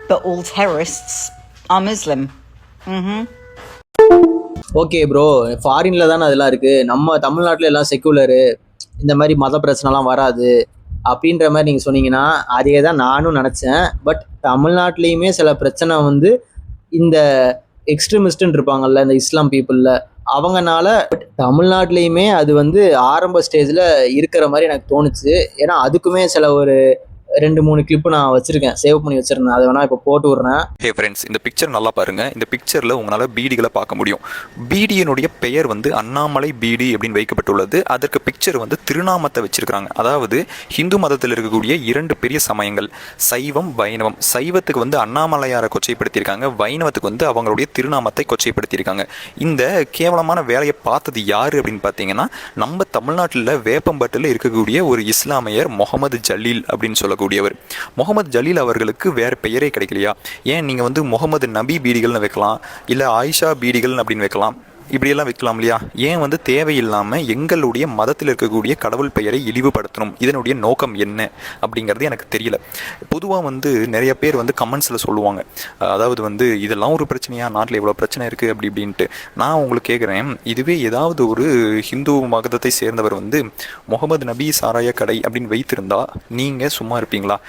but all terrorists are Muslim. Okay bro, ஃபாரின்ல தானே அதெல்லாம் இருக்குது, நம்ம தமிழ்நாட்டில் எல்லாம் செக்குலரு, இந்த மாதிரி மத பிரச்சனைலாம் வராது அப்படின்ற மாதிரி நீங்கள் சொன்னீங்கன்னா அதே தான் நானும் நினச்சேன். பட் தமிழ்நாட்டிலையுமே சில பிரச்சனை வந்து இந்த எக்ஸ்ட்ரீமிஸ்ட்டுன்னு இருப்பாங்கல்ல, இந்த இஸ்லாம் பீப்புளில், அவங்கனால தமிழ்நாட்டிலையுமே அது வந்து ஆரம்ப ஸ்டேஜில் இருக்கிற மாதிரி எனக்கு தோணுச்சு. ஏன்னா அதுக்குமே சில ஒரு 2-3 கிளிப்பு நான் வச்சிருக்கேன், சேவ் பண்ணி வச்சிருந்தேன். அதை வேணா இப்போ போட்டு விடுறேன். ஹே ஃப்ரெண்ட்ஸ், இந்த பிக்சர் நல்லா பாருங்க. இந்த பிக்சரில் உங்களால் பீடிகளை பார்க்க முடியும். பீடியினுடைய பெயர் வந்து அண்ணாமலை பீடி அப்படின்னு வைக்கப்பட்டுள்ளது. அதற்கு பிக்சர் வந்து திருநாமத்தை வச்சிருக்காங்க. அதாவது ஹிந்து மதத்தில் இருக்கக்கூடிய 2 பெரிய சமயங்கள், சைவம், வைணவம். சைவத்துக்கு வந்து அண்ணாமலையாரை கொச்சைப்படுத்தியிருக்காங்க, வைணவத்துக்கு வந்து அவங்களுடைய திருநாமத்தை கொச்சைப்படுத்தியிருக்காங்க. இந்த கேவலமான வேலையை பார்த்தது யாரு அப்படின்னு பார்த்தீங்கன்னா, நம்ம தமிழ்நாட்டில் வேப்பம்பட்டில் இருக்கக்கூடிய ஒரு இஸ்லாமியர் முகமது ஜலீல் அப்படின்னு சொல்லக்கூடியவர். முகமது ஜலீல் அவர்களுக்கு வேற பெயரே கிடைக்கலையா? ஏன் நீங்க வந்து முகமது நபி பீடிகள்னு வைக்கலாம், இல்ல ஆயிஷா பீடிகள் அப்படின்னு வைக்கலாம், இப்படியெல்லாம் வைக்கலாம் இல்லையா? ஏன் வந்து தேவையில்லாம எங்களுடைய மதத்தில் இருக்கக்கூடிய கடவுள் பெயரை இழிவுபடுத்தணும்? இதனுடைய நோக்கம் என்ன அப்படிங்கிறது எனக்கு தெரியல. பொதுவாக வந்து நிறைய பேர் வந்து கமெண்ட்ஸில் சொல்லுவாங்க, அதாவது வந்து இதெல்லாம் ஒரு பிரச்சனையா, நாட்டில் எவ்வளோ பிரச்சனை இருக்குது அப்படி இப்படின்ட்டு. நான் உங்களுக்கு கேட்குறேன், இதுவே ஏதாவது ஒரு ஹிந்து மதத்தை சேர்ந்தவர் வந்து முகமது நபி சாராய கடை அப்படின்னு வைத்திருந்தா நீங்கள் சும்மா இருப்பீங்களா?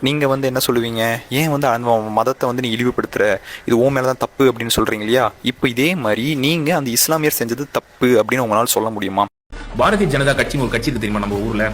நீங்கள் வந்து என்ன சொல்லுவீங்க? ஏன் வந்து அந்த மதத்தை வந்து நீ இழிவுபடுத்துகிற, இது ஓ மேலே தான் தப்பு அப்படின்னு சொல்கிறீங்க இல்லையா? இப்போ இதே மாதிரி நீங்கள் அந்த இஸ்லாமியர் செஞ்சது தப்பு அப்படின்னு உங்களால் சொல்ல முடியுமா? பாரதிய ஜனதா கட்சின்னு ஒரு கட்சி இருக்கு தெரியுமா நம்ம ஊரில்?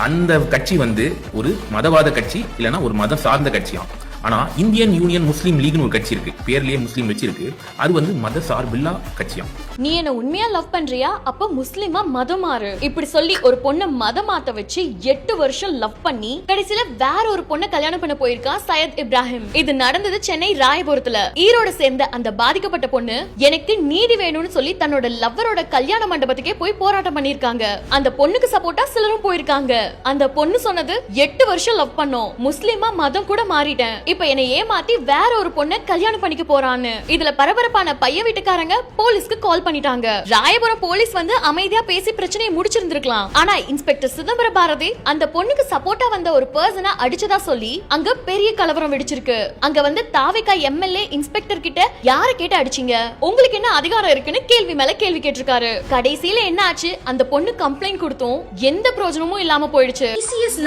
அந்த கட்சி வந்து ஒரு மதவாத கட்சி, இல்லைன்னா ஒரு மதம் சார்ந்த கட்சியாம். ஆனா இந்தியன் யூனியன் முஸ்லீம் லீக்னு ஒரு கட்சி இருக்கு, பேர்லயே முஸ்லீம் வச்சிருக்கு, அது வந்து மத சார்பில்லா கட்சியாம். நீ என்ன உண்மையா லவ் பண்றியா? அப்ப முஸ்லிமா மதம் மாறு. இப்படி சொல்லி ஒரு பொண்ணை மதம் மாத்த வச்சு 8 வருஷம் லவ் பண்ணி கடைசியில வேற ஒரு பொண்ணை கல்யாணம் பண்ண போயிருக்கான் சையத் இப்ராஹிம். இது நடந்தது சென்னை ராயபுரத்துல. ஈரோட சேர்ந்த அந்த பாதிக்கப்பட்ட பொண்ணு எனக்கு நீதி வேணும்னு சொல்லி தன்னோட லவ்வரோட கல்யாண மண்டபத்துக்கே போய் போராட்டம் பண்ணிருக்காங்க. அந்த பொண்ணுக்கு சப்போர்ட்டா சிலரும் போயிருக்காங்க. அந்த பொண்ணு சொன்னது 8 வருஷம் லவ் பண்ணோம், முஸ்லிமா மதம் கூட மாறிட்டேன். இப்ப என்னை ஏமாத்தி வேற ஒரு பொண்ணை கல்யாணம் பண்ணிக்க போறான்னு. இதுல பரபரப்பான பையன் வீட்டுக்காரங்க போலீஸ்க்கு கால் பண்ணிட்டாங்க. ராயபுரம் போலீஸ் வந்து அமைதியா பேசி பிரச்சனையை முடிச்சிருந்திருக்கலாம். ஆனா இன்ஸ்பெக்டர் சிதம்பர பாரதி அந்த பொண்ணுக்கு சப்போர்ட்டா வந்த ஒரு பர்சனை அடிச்சதா சொல்லி அங்க பெரிய கலவரம் வெடிச்சிருக்கு. அங்க வந்து தாவேகா எம்எல்ஏ இன்ஸ்பெக்டர் கிட்ட யாரை கேட்டு அடிச்சீங்க, உங்களுக்கு என்ன அதிகாரம் இருக்குன்னு கேள்வி மேல கேள்வி கேட்டிருக்காரு. கடைசியில என்ன ஆச்சு, அந்த பொண்ணு கம்ப்ளைண்ட் கொடுத்தோம், எந்த பிரயோஜனமும் இல்லாம போயிடுச்சு.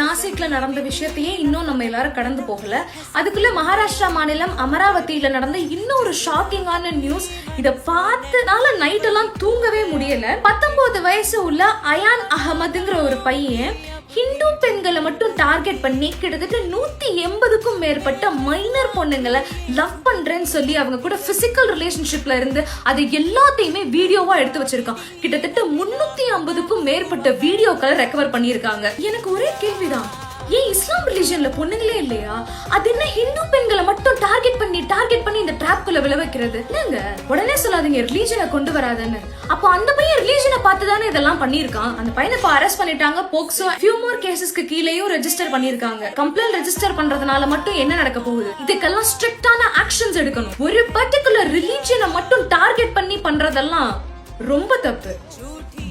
நாசிக்ல நடந்த விஷயத்தையே இன்னும் நம்ம எல்லாரும் கடந்து போகல. அதுக்குள்ள மகாராஷ்டிரா மாநிலம் அமராவதியில நடந்த இன்னொரு ஷாக்கிங்கான நியூஸ். இத பார்த்தனால நைட் எல்லாம் தூங்கவே முடியல. 19 வயசு உள்ள அயான் அகமதுங்கிற ஒரு பையன் ஹிந்து பெண்களை மட்டும் டார்கெட் பண்ணி கிட்டத்தட்ட 180க்கும் மேற்பட்ட மைனர் பொண்ணுங்களை லவ் பண்றேன்னு சொல்லி அவங்க கூட பிசிக்கல் ரிலேஷன்ஷிப்ல இருந்து அது எல்லாத்தையுமே வீடியோவா எடுத்து வச்சிருக்கான். கிட்டத்தட்ட 350க்கும் மேற்பட்ட வீடியோக்களை ரெக்கவர் பண்ணியிருக்காங்க. எனக்கு ஒரே கேள்விதான், ஏன் இஸ்லாம் ரிலிஜன்ல பொண்ணுங்களே இல்லையா? அது என்ன ஹிந்து பெண்களை மட்டும் டார்கெட் பண்ணி இந்த ட்ராப்குள்ள விழ வைக்கிறது? என்னங்க உடனே சொல்லாதீங்க ரிலீஜனை கொண்டு வராதுன்னு. அப்போ அந்த பையன் ரிலீஜனை பார்த்து தானே இதெல்லாம் பண்ணிருக்கான். அந்த பையனை இப்ப அரெஸ்ட் பண்ணிட்டாங்க. போக்சோ ஃபியூ மோர் கேசஸ்க்கு கீழேயும் ரெஜிஸ்டர் பண்ணிருக்காங்க. கம்ப்ளைண்ட் ரெஜிஸ்டர் பண்றதுனால மட்டும் என்ன நடக்க போகுது? இதுக்கெல்லாம் ஸ்ட்ரிக்டான ஆக்ஷன்ஸ் எடுக்கணும். ஒரு பர்டிகுலர் ரிலீஜனை மட்டும் டார்கெட் பண்ணி பண்றதெல்லாம் ரொம்ப தப்பு.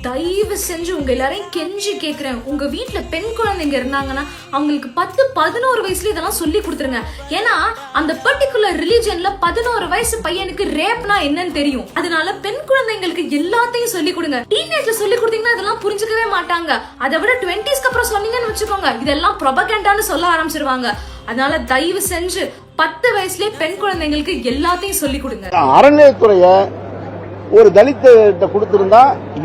தயவு செஞ்சு உங்க எல்லாரையும் கெஞ்சி கேக்குறேன், உங்க வீட்டுல பெண் குழந்தைங்க இருந்தாங்கன்னா அவங்களுக்கு 10-11 வயசுல இதெல்லாம் சொல்லி கொடுத்துருங்க. ஏன்னா அந்த பர்டிகுலர் ரிலிஜன்ல 11 வயசு பையனுக்கு ரேப்னா என்னன்னு தெரியும். அதனால பெண் குழந்தைங்களுக்கு எல்லாத்தையும் சொல்லி கொடுங்க. டீனேஜ்ல சொல்லி கொடுத்தீங்கன்னா இதெல்லாம் புரிஞ்சுக்கவே மாட்டாங்க. அதை விட 20ஸ்க்கு அப்புறம் சொன்னீங்கன்னு வச்சுக்கோங்க, இதெல்லாம் ப்ரொபகண்டான்னு சொல்ல ஆரம்பிச்சிருவாங்க. அதனால தயவு செஞ்சு 10 வயசுலயே பெண் குழந்தைங்களுக்கு எல்லாத்தையும் சொல்லி கொடுங்க. அறநிலையத்துறைய ஒரு தலித்த கொடுத்திருந்தா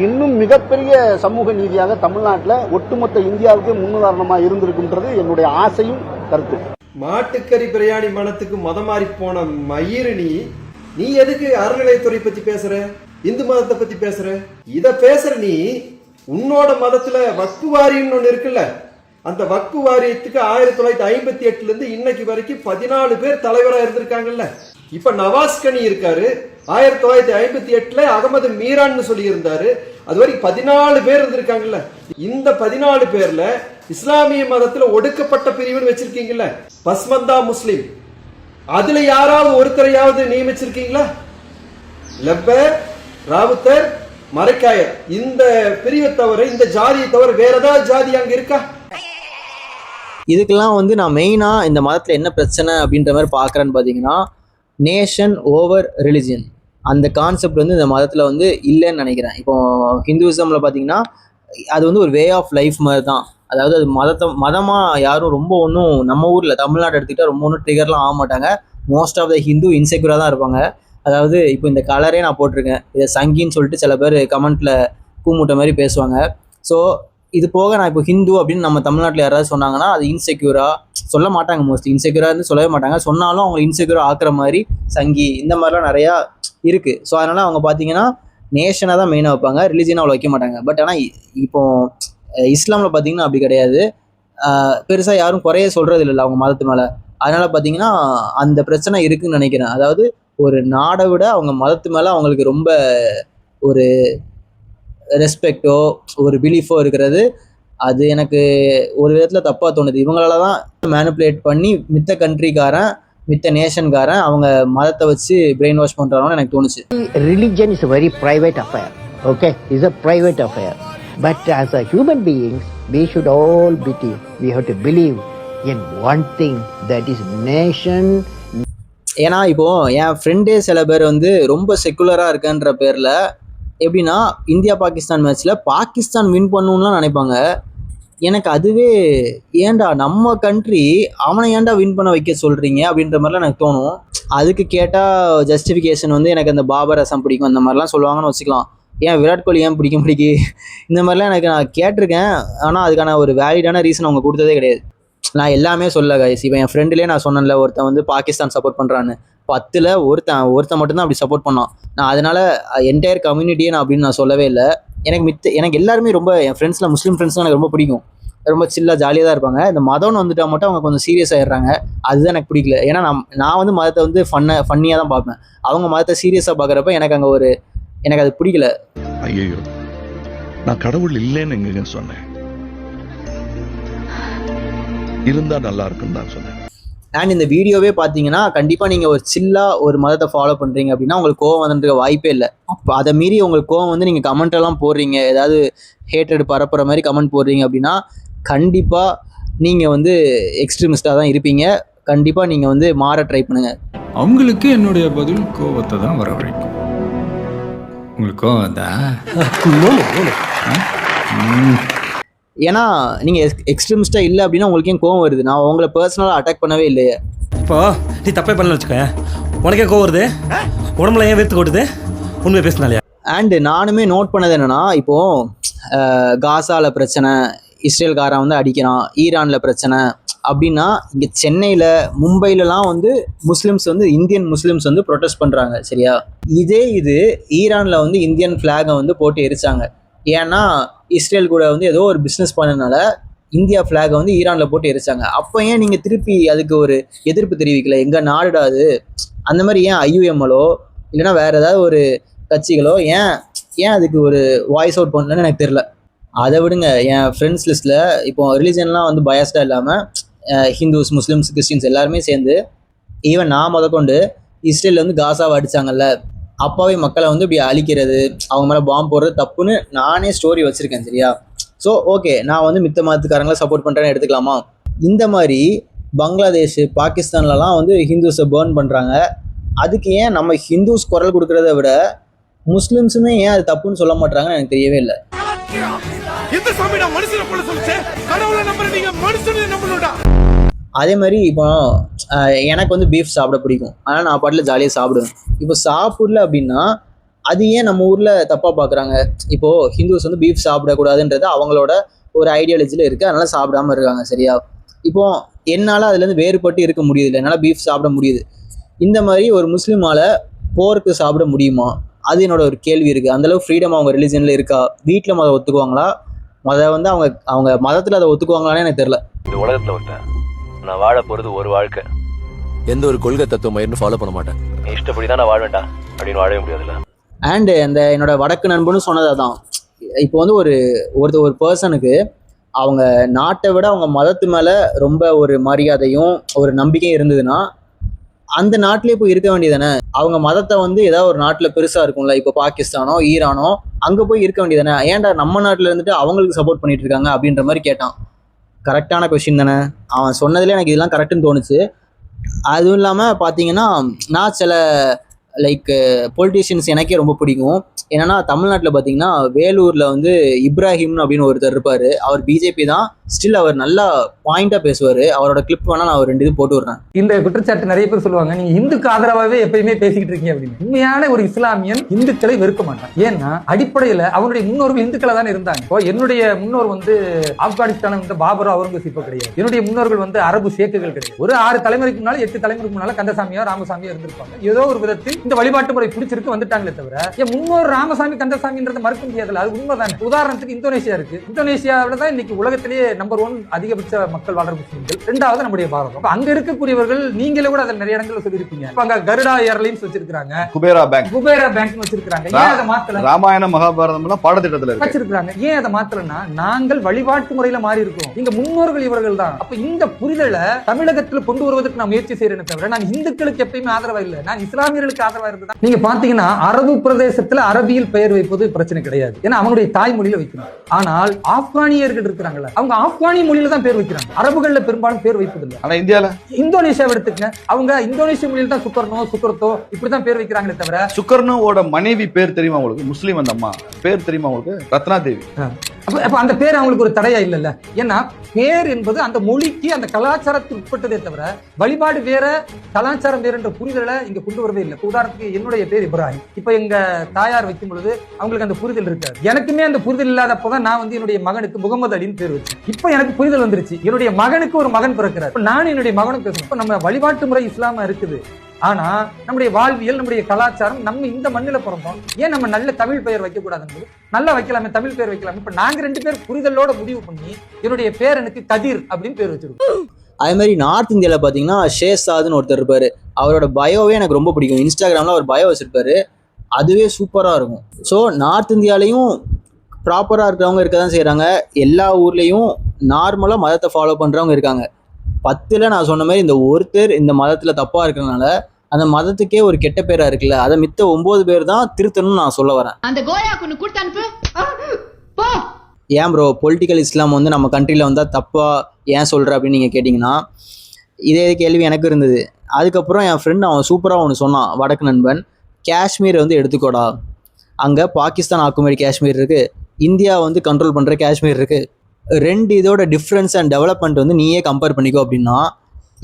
இன்னும் மிகப்பெரிய சமூக நீதியாக தமிழ்நாட்டில் ஒட்டுமொத்த இந்தியாவுக்கு முன்னுதாரணமா இருந்திருக்குன்றது என்னுடைய ஆசையும் கருத்து. மாட்டுக்கறி பிரியாணி மனத்துக்கு மாறி போன மயிறு நீ எதுக்கு அறநிலையத்துறை பத்தி பேசுற, இந்து மதத்தை பத்தி பேசுற? இத பேசுற நீ உன்னோட மதத்துல வக்ஃபு வாரியம்னு ஒண்ணு இருக்குல்ல, அந்த வக்ஃபு வாரியத்துக்கு 1958 இருந்து இன்னைக்கு வரைக்கும் 14 பேர் தலைவரா இருந்திருக்காங்கல்ல. இப்ப நவாஸ் கனி இருக்காரு, 1958 அகமது மீரான்னு சொல்லி இருந்தாரு. அது வரைக்கும் 14 பேர் இருந்திருக்காங்கல்ல. இந்த 14 பேர்ல இஸ்லாமிய மதத்துல ஒடுக்கப்பட்ட பிரிவுன்னு வச்சிருக்கீங்கல்ல, பஸ்மந்தா முஸ்லிம், அதுல யாராவது ஒருத்தரையாவது நியமிச்சிருக்கீங்களா? லெப்பர், ராவுத்தர், மரைக்காயர், இந்த பிரிவை தவிர, இந்த ஜாதியை தவிர வேற ஏதாவது ஜாதி அங்க இருக்கா? இதுக்கெல்லாம் வந்து நான் மெயினா இந்த மதத்துல என்ன பிரச்சனை அப்படின்ற மாதிரி பாக்குறேன்னு பாத்தீங்கன்னா, நேஷன் ஓவர் ரிலிஜியன் அந்த கான்செப்ட் வந்து இந்த மதத்தில் வந்து இல்லைன்னு நினைக்கிறேன். இப்போ ஹிந்துவிசமில் பார்த்தீங்கன்னா அது வந்து ஒரு வே ஆஃப் லைஃப் மாதிரி தான். அதாவது அது மதமாக யாரும் ரொம்ப ஒன்றும் நம்ம ஊரில் தமிழ்நாடு எடுத்துக்கிட்டால் ரொம்ப ஒன்றும் ட்ரிகர்லாம் ஆக மாட்டாங்க. மோஸ்ட் ஆஃப் த ஹிந்து இன்செக்யூராக தான் இருப்பாங்க. அதாவது இப்போ இந்த கலரே நான் போட்டிருக்கேன், இதை சங்கின்னு சொல்லிட்டு சில பேர் கமெண்ட்டில் கூமுட்டை மாதிரி பேசுவாங்க. ஸோ இது போக நான் இப்போ ஹிந்து அப்படின்னு நம்ம தமிழ்நாட்டில் யாராவது சொன்னாங்கன்னா அது இன்செக்யூராக சொல்ல மாட்டாங்க. மோஸ்ட்லி இன்செக்யூராக இருந்து சொல்லவே மாட்டாங்க. சொன்னாலும் அவங்க இன்செக்யூராக ஆக்குற மாதிரி சங்கி இந்த மாதிரிலாம் நிறையா இருக்குது. ஸோ அதனால் அவங்க பார்த்தீங்கன்னா நேஷனாக தான் மெயினாக வைப்பாங்க, ரிலிஜியனாக அவ்வளோ வைக்க மாட்டாங்க. பட் ஆனால் இப்போ இஸ்லாமில் பார்த்தீங்கன்னா அப்படி கிடையாது. பெருசாக யாரும் குறைய சொல்கிறது இல்லை அவங்க மதத்து மேலே. அதனால் பார்த்தீங்கன்னா அந்த பிரச்சனை இருக்குதுன்னு நினைக்கிறேன். அதாவது ஒரு நாடை விட அவங்க மதத்து மேலே அவங்களுக்கு ரொம்ப ஒரு ரெஸ்பெக்டோ ஒரு பிலீஃபோ இருக்கிறது, அது எனக்கு ஒரு விதத்தில் தப்பாக தோணுது. இவங்களால தான் மேனிப்புலேட் பண்ணி மித்த கண்ட்ரிக்காரன் மித்த நேஷன்காரன் அவங்க மதத்தை வச்சு பிரெயின் வாஷ் பண்ணுறாங்கன்னு எனக்கு தோணுச்சு. Religion is a very private affair. Okay, it's a private affair. But as a human beings, we should all believe. We have to believe in one thing, that is nation. ஏன்னா இப்போ என் ஃப்ரெண்டே சில பேர் வந்து ரொம்ப செக்குலராக இருக்கன்ற பேரில் எப்படின்னா இந்தியா பாகிஸ்தான் மேட்ச்சில் Pakistan win பண்ணணும்லாம் நினைப்பாங்க. எனக்கு அதுவே ஏன்டா நம்ம கண்ட்ரி அவனை ஏன்டா வின் பண்ண வைக்க சொல்கிறீங்க அப்படின்ற மாதிரிலாம் எனக்கு தோணும். அதுக்கு கேட்டால் ஜஸ்டிஃபிகேஷன் வந்து எனக்கு அந்த பாபர் அசாம் பிடிக்கும் அந்த மாதிரிலாம் சொல்லுவாங்கன்னு வச்சுக்கலாம். ஏன் விராட் கோலி ஏன் பிடிக்கும் இந்த மாதிரிலாம் எனக்கு நான் கேட்டிருக்கேன். ஆனால் அதுக்கான ஒரு வேலிடான ரீசன் அவங்க கொடுத்ததே கிடையாது. நான் எல்லாமே சொல்ல கைஸ். இப்போ என் ஃப்ரெண்டுலேயே நான் சொன்னேன்ல, ஒருத்தன் வந்து பாகிஸ்தான் சப்போர்ட் பண்ணுறான்னு, 10ல் ஒருத்தன் மட்டும்தான் அப்படி சப்போர்ட் பண்ணான். நான் அதனால் என்டையர் கம்யூனிட்டியே நான் அப்படின்னு நான் சொல்லவே இல்லை. எனக்கு எல்லாருமே ரொம்ப என் ஃப்ரெண்ட்ஸில் முஸ்லீம் ஃப்ரெண்ட்ஸ்லாம் எனக்கு ரொம்ப பிடிக்கும். ரொம்ப சில்லாக ஜாலியாக தான் இருப்பாங்க. இந்த மதம்னு வந்துட்டால் மட்டும் அவங்க கொஞ்சம் சீரியஸ் ஆகிடுறாங்க. அதுதான் எனக்கு பிடிக்கல. ஏன்னா நான் வந்து மதத்தை வந்து ஃபன்னியாக தான் பார்ப்பேன். அவங்க மதத்தை சீரியஸாக பார்க்குறப்ப எனக்கு அது பிடிக்கல. ஐயோ, நான் கடவுள் இல்லைன்னு எங்க சொன்னேன், இருந்தா நல்லா இருக்குன்னு தான் சொன்னேன். அண்ட் இந்த வீடியோவே பார்த்தீங்கன்னா கண்டிப்பாக நீங்கள் ஒரு சில்லாக ஒரு மதத்தை ஃபாலோ பண்ணுறீங்க அப்படின்னா உங்களுக்கு கோவம் வந்துட்டு வாய்ப்பே இல்லை. அப்போ அதை மீறி உங்களுக்கு கோவம் வந்து நீங்கள் கமெண்ட்டெல்லாம் போடுறீங்க, ஏதாவது ஹேட்ரட் பரப்புற மாதிரி கமெண்ட் போடுறீங்க அப்படின்னா கண்டிப்பாக நீங்கள் வந்து எக்ஸ்ட்ரீமிஸ்டாக தான் இருப்பீங்க. கண்டிப்பாக நீங்கள் வந்து மாற ட்ரை பண்ணுங்கள். அவங்களுக்கு என்னுடைய பதில் கோவத்தை தான் வரவழைக்கும். உங்களுக்கு கோவம் தான். ஏன்னா நீங்கள் எக்ஸ்ட்ரீமிஸ்டாக இல்லை அப்படின்னா உங்களுக்கு ஏன் கோவம் வருது? நான் உங்களை பர்சனலாக அட்டாக் பண்ணவே இல்லையே. இப்போ நீ தப்பே பண்ணல வச்சுக்க, உனக்கே கோவம் வருது, உடம்புல ஏன் வேர்த்து கொட்டுது, உண்மையை பேசினாலே. அண்டு நானுமே நோட் பண்ணது என்னென்னா, இப்போது காசாவில் பிரச்சனை, இஸ்ரேல்காரன் வந்து அடிக்கிறான், ஈரானில் பிரச்சனை அப்படின்னா இங்கே சென்னையில் மும்பையிலலாம் வந்து முஸ்லிம்ஸ் வந்து இந்தியன் முஸ்லிம்ஸ் வந்து ப்ரொட்டஸ்ட் பண்ணுறாங்க. சரியா? இது ஈரானில் வந்து இந்தியன் ஃப்ளாகை வந்து போட்டு எரிச்சாங்க. ஏன்னா இஸ்ரேல் கூட வந்து ஏதோ ஒரு பிஸ்னஸ் பண்ணனால இந்தியா ஃப்ளாகை வந்து ஈரானில் போட்டு எரிச்சாங்க. அப்போ ஏன் நீங்கள் திருப்பி அதுக்கு ஒரு எதிர்ப்பு தெரிவிக்கல? எங்கள் நாடுடாது அந்த மாதிரி ஏன் ஐயுஎம்எலோ இல்லைனா வேறு ஏதாவது ஒரு கட்சிகளோ ஏன் அதுக்கு ஒரு வாய்ஸ் அவுட் பண்ணலன்னு எனக்கு தெரில. அதை விடுங்க, என் ஃப்ரெண்ட்ஸ் லிஸ்ட்டில் இப்போ ரிலீஜன்லாம் வந்து பயாஸ்டாக இல்லாமல் ஹிந்துஸ், முஸ்லிம்ஸ், கிறிஸ்டின்ஸ் எல்லாருமே சேர்ந்து ஈவன் நான் முதற்கொண்டு இஸ்ரேலில் வந்து காசாவை அடித்தாங்கல்ல, அப்பாவே மக்களை வந்து இப்படி அழிக்கிறது, அவங்க மேலே பாம்பு போடுறது தப்புன்னு நானே ஸ்டோரி வச்சுருக்கேன். சரியா? ஸோ ஓகே, நான் வந்து மித்த மதத்துக்காரங்களை சப்போர்ட் பண்ணுறேன்னு எடுத்துக்கலாமா? இந்த மாதிரி பங்களாதேஷ், பாகிஸ்தான்லலாம் வந்து ஹிந்துஸை பேர்ன் பண்ணுறாங்க. அதுக்கு ஏன் நம்ம ஹிந்துஸ் குரல் கொடுக்குறத விட முஸ்லிம்ஸுமே ஏன் அது தப்புன்னு சொல்ல மாட்டாங்கன்னு எனக்கு தெரியவே இல்லை. அதே மாதிரி இப்போ எனக்கு வந்து பீஃப் சாப்பிட பிடிக்கும், ஆனால் நான் பாட்டில் ஜாலியாக சாப்பிடுவேன். இப்போ சாப்பிடல அப்படின்னா அது ஏன் நம்ம ஊரில் தப்பாக பார்க்குறாங்க? இப்போது ஹிந்துஸ் வந்து பீஃப் சாப்பிடக்கூடாதுன்றது அவங்களோட ஒரு ஐடியாலஜியில் இருக்குது, அதனால் சாப்பிடாமல் இருக்காங்க. சரியா? இப்போது என்னால் அதுலேருந்து வேறுபட்டு இருக்க முடியுது இல்லை, என்னால் பீஃப் சாப்பிட முடியுது. இந்த மாதிரி ஒரு முஸ்லீமால் போருக்கு சாப்பிட முடியுமா? அது என்னோட ஒரு கேள்வி இருக்குது. அந்தளவு ஃப்ரீடம் அவங்க ரிலிஜனில் இருக்கா? வீட்டில் மதம் ஒத்துக்குவாங்களா? வந்து அவங்க மதத்தில் அதை ஒத்துக்குவாங்களான்னு எனக்கு தெரியல. இந்த உலகத்தில் ஒருத்தன் நான் வாழ போகிறது ஒரு வாழ்க்கை, எந்த ஒரு கொள்கை தத்துவம் மயிர்னு ஃபாலோ பண்ண மாட்டேன். நீ இஷ்டப்படி தான் நான் வாழ்வேன்டா அப்படின்னு வாழவே முடியாதுல்ல. அண்டு அந்த என்னோட வடக்கு நண்பனும் சொன்னது தான். இப்போ வந்து ஒரு பர்சனுக்கு அவங்க நாட்டை விட அவங்க மதத்து மேலே ரொம்ப ஒரு மரியாதையும் ஒரு நம்பிக்கையும் இருந்ததுன்னா அந்த நாட்டிலே போய் இருக்க வேண்டியதானே? அவங்க மதத்தை வந்து ஏதாவது ஒரு நாட்டில் பெருசாக இருக்கும்ல, இப்போ பாகிஸ்தானோ ஈரானோ, அங்கே போய் இருக்க வேண்டியதானே? ஏன்டா நம்ம நாட்டில் இருந்துட்டு அவங்களுக்கு சப்போர்ட் பண்ணிட்டு இருக்காங்க அப்படின்ற மாதிரி கேட்டான். கரெக்டான கொஸ்டின் தானே? அவன் சொன்னதுல எனக்கு இதெல்லாம் கரெக்டுன்னு தோணுச்சு. அதுவும் இல்லாமல் பார்த்தீங்கன்னா நான் சில பொலிட்டீஷியன்ஸ் எனக்கே ரொம்ப பிடிக்கும். என்னன்னா தமிழ்நாட்டில் பார்த்தீங்கன்னா வேலூரில் வந்து இப்ராஹிம்னு அப்படின்னு ஒருத்தர் இருப்பார். அவர் பிஜேபி தான், ஸ்டில் அவர் நல்லா பாயிண்டாக பேசுவார். அவரோட கிளிப் வேணால் நான் ஒரு 2 இது போட்டு விடுறேன். இந்த குற்றச்சாட்டு நிறைய பேர் சொல்லுவாங்க, நீங்க இந்துக்கு ஆதரவாகவே எப்பயுமே பேசிக்கிட்டு இருக்கீங்க அப்படின்னு. உண்மையான ஒரு இஸ்லாமியன் இந்துக்களை வெறுக்க மாட்டான். ஏன்னா அடிப்படையில் அவருடைய முன்னோர்கள் இந்துக்களை தானே இருந்தாங்க. இப்போ என்னுடைய முன்னோர் வந்து ஆப்கானிஸ்தான வந்து பாபரோ அவுரங்கசீப்போ கிடையாது. என்னுடைய முன்னோர்கள் வந்து அரபு ஷேக்குகள் கிடையாது. ஒரு 6 தலைமுறைக்கு முன்னால 8 தலைமுறைக்கு முன்னால கந்தசாமியோ ராமசாமியோ இருந்திருப்பாங்க. ஏதோ ஒரு விதத்தில் இந்த வழிபாட்டு முறை பிடிச்சிருக்கு வந்துட்டாங்களே தவிர என் முன்னோர் ராமசாமி கந்தசாமின்றதை மறுக்க முடியாதுல்ல. அது உண்மைதானே. உதாரணத்துக்கு இந்தோனேஷியா இருக்கு. இந்தோனேஷியாவில தான் இன்னைக்கு உலகத்திலேயே நம்பர் 1 அதிகபட்ச மக்கள் வாழ்ற முஸ்லிம்கள், 2வது நம்முடைய பாரதம். அங்க இருக்கக்கூடியவர்கள் நீங்களே கூட அதில் நிறைய இடங்கள்ல சொல்லியிருப்பீங்க. அங்க கருடா ஏர்லைன்ஸ் வச்சிருக்காங்க, குபேரா பேங்க் வச்சிருக்காங்க. ஏன் அதை மாத்தல? ராமாயண மகாபாரதம் பாடத்திட்டத்துல வச்சிருக்காங்க. ஏன் அதை மாத்தலன்னா நாங்கள் வழிபாட்டு முறையில மாறி இருக்கோம். எங்க முன்னோர்கள் இவர்கள் தான். அப்ப இந்த புரிதலை தமிழகத்தில் கொண்டு வருவதற்கு நான் முயற்சி செய்யறேன் தவிர நான் இந்துக்களுக்கு எப்பயுமே ஆதரவா இல்லை, நான் இஸ்லாமியர்களுக்கு ஆதரவா இருந்தேன். நீங்க பாத்தீங்கன்னா அரபு பிரதேசத்துல அரபியில் பெயர் வைப்பது பிரச்சனை கிடையாது, ஏன்னா அவங்களுடைய தாய்மொழியில வைக்கணும். ஆனால் ஆப்கானியர்கள் இருக்கிறாங்கல்ல, அவங்க ஆப்கானிய மொழியில தான் பேர் வைக்கிறாங்க. அரபுகள்ல பெரும்பாலும் பேர் வைப்பதில்லை. ஆனா இந்தியால இந்தோனேஷியா எடுத்துக்கங்க, அவங்க இந்தோனேஷிய மொழியில தான் சுக்கர்னோ இப்படிதான் பேர் வைக்கிறாங்களே தவிர. சுக்கர்னோட மனைவி பேர் தெரியுமா உங்களுக்கு? முஸ்லீம் அந்த அம்மா பேர் தெரியுமா உங்களுக்கு? ரத்னா தேவி. அப்ப அந்த பேர் அவங்களுக்கு ஒரு தடையா இல்லல்ல. ஏன்னா பேர் என்பது அந்த மொழிக்கு அந்த கலாச்சாரத்துக்கு உட்பட்டதே தவிர வழிபாடு வேற கலாச்சாரம் வேற என்ற புரிதலை இங்க கொண்டு வரவே இல்லை. உதாரணத்துக்கு என்னுடைய பேர் இப்ராஹிம். இப்ப எங்க தாயார் வைக்கும் பொழுது அவங்களுக்கு அந்த புரிதல் இருக்காது. எனக்குமே அந்த புரிதல் இல்லாதப்பதான் நான் வந்து என்னுடைய மகனுக்கு முகமது அலின்னு பேர் வச்சேன். இப்ப எனக்கு புரிதல் வந்துருச்சு. என்னுடைய மகனுக்கு ஒரு மகன் பிறக்கிறார், நான் என்னுடைய மகனுக்கு பேசுறேன். இப்ப நம்ம வழிபாட்டு முறை இஸ்லாமா இருக்குது, ஆனா நம்முடைய வாழ்வியல், நம்முடைய கலாச்சாரம், நம்ம இந்த மண்ணில பிறந்தோம், ஏன் நம்ம நல்ல தமிழ் பெயர் வைக்க கூடாது? நல்லா வைக்கலாமே, தமிழ் பேர் வைக்கலாமே. இப்ப நாங்க 2 பேர் புரிதலோட முடிவு பண்ணி என்னுடைய பேர் எனக்கு கதிர் அப்படின்னு பேர் வச்சிருக்கோம். அதே மாதிரி நார்த் இந்தியாவில் பார்த்தீங்கன்னா ஷேசாதுன்னு ஒருத்தர் இருப்பார். அவரோட பயோவே எனக்கு ரொம்ப பிடிக்கும். இன்ஸ்டாகிராமில் அவர் பயோ வச்சுருப்பாரு, அதுவே சூப்பராக இருக்கும். ஸோ நார்த் இந்தியாலையும் ப்ராப்பராக இருக்கிறவங்க இருக்க தான் செய்கிறாங்க. எல்லா ஊர்லேயும் நார்மலாக மதத்தை ஃபாலோ பண்ணுறவங்க இருக்காங்க. 10ல் நான் சொன்ன மாதிரி இந்த ஒருத்தர் இந்த மதத்தில் தப்பாக இருக்கிறனால அந்த மதத்துக்கே ஒரு கெட்ட பேராக இருக்குல்ல, அதை மித்த 9 பேர் தான் திருத்தணும்னு நான் சொல்ல வரேன். அந்த கோயா கொண்டு கொடுத்து அனுப்பு போ. ஏன் ப்ரோ பொலிட்டிக்கல் இஸ்லாம் வந்து நம்ம கண்ட்ரியில் வந்தால் தப்பாக ஏன் சொல்கிற அப்படின்னு நீங்கள் கேட்டிங்கன்னா, இதே கேள்வி எனக்கு இருந்தது. அதுக்கப்புறம் என் ஃப்ரெண்ட் அவன் சூப்பராக ஒன்று சொன்னான், வடக்கு நண்பன். காஷ்மீரை வந்து எடுத்துக்கோடா, அங்கே பாகிஸ்தான் ஆக்குமேடி காஷ்மீர் இருக்குது, இந்தியா வந்து கண்ட்ரோல் பண்ணுற காஷ்மீர் இருக்குது. 2 இதோட டிஃப்ரென்ஸ் அண்ட் டெவலப்மெண்ட் வந்து நீயே கம்பேர் பண்ணிக்கோ அப்படின்னா,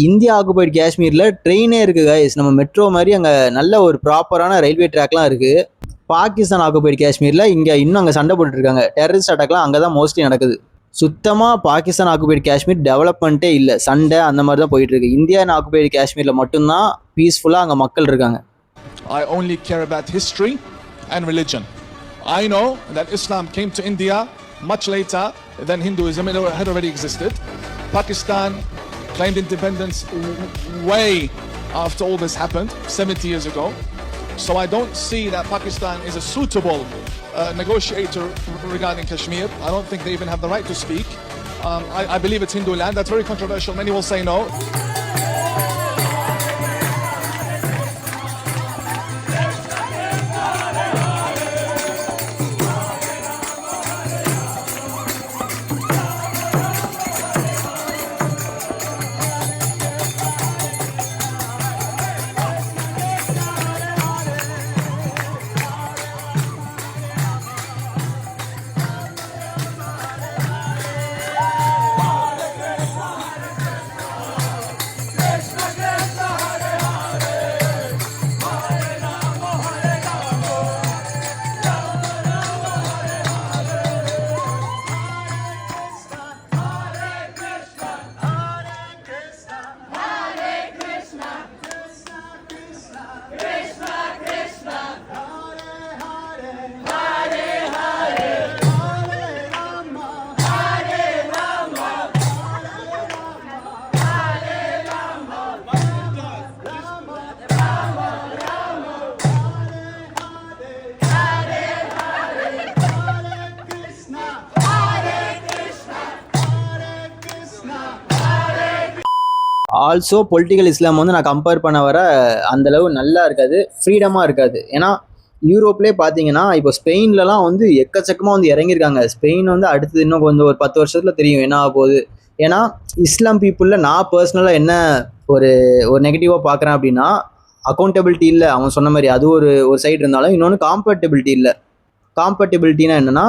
இந்தியா ஆக்குபைடு காஷ்மீரில் ட்ரெயினே இருக்குது கைஸ், நம்ம மெட்ரோ மாதிரி அங்கே நல்ல ஒரு ப்ராப்பரான ரயில்வே ட்ராக்லாம் இருக்குது. பாகிஸ்தான் ஆக்குபைடு காஷ்மீரில் இங்கே இன்னும் அங்கே சண்டை போட்டுருக்காங்க, டெரரிஸ்ட் அட்டாக்லாம் அங்கே தான் மோஸ்ட்லி நடக்குது. சுத்தமாக பாகிஸ்தான் ஆக்குபைடு காஷ்மீர் டெவலப்மெண்ட்டே இல்லை, சண்டை அந்த மாதிரி தான் போயிட்டுருக்கு. இந்தியன் ஆக்குபைடு காஷ்மீரில் மட்டும்தான் பீஸ்ஃபுல்லாக அங்கே மக்கள் இருக்காங்க. I only care about history and religion. I know that Islam came to India much later than Hinduism. It had already existed. Pakistan claimed independence way after all this happened, 70 years ago. So I don't see that Pakistan is a suitable negotiator regarding Kashmir. I don't think they even have the right to speak. I believe it's Hindu land. That's very controversial. Many will say no. Also political Islam வந்து நான் compare பண்ண வர அந்தளவு நல்லா இருக்காது, ஃப்ரீடமாக இருக்காது. ஏன்னா யூரோப்லேயே பார்த்தீங்கன்னா இப்போ ஸ்பெயின்லலாம் வந்து எக்கச்சக்கமாக வந்து இறங்கியிருக்காங்க. ஸ்பெயின் வந்து அடுத்தது இன்னும் கொஞ்சம் ஒரு 10 வருஷத்தில் தெரியும் என்ன ஆக போகுது. ஏன்னா இஸ்லாம் பீப்புளில் நான் பர்சனலாக என்ன ஒரு நெகட்டிவாக பார்க்குறேன் அப்படின்னா, அக்கௌண்டபிலிட்டி இல்லை. அவன் சொன்ன மாதிரி அது ஒரு சைடு இருந்தாலும் இன்னொன்று காம்பேட்டபிலிட்டி இல்லை. காம்பேட்டபிலிட்டினா என்னென்னா,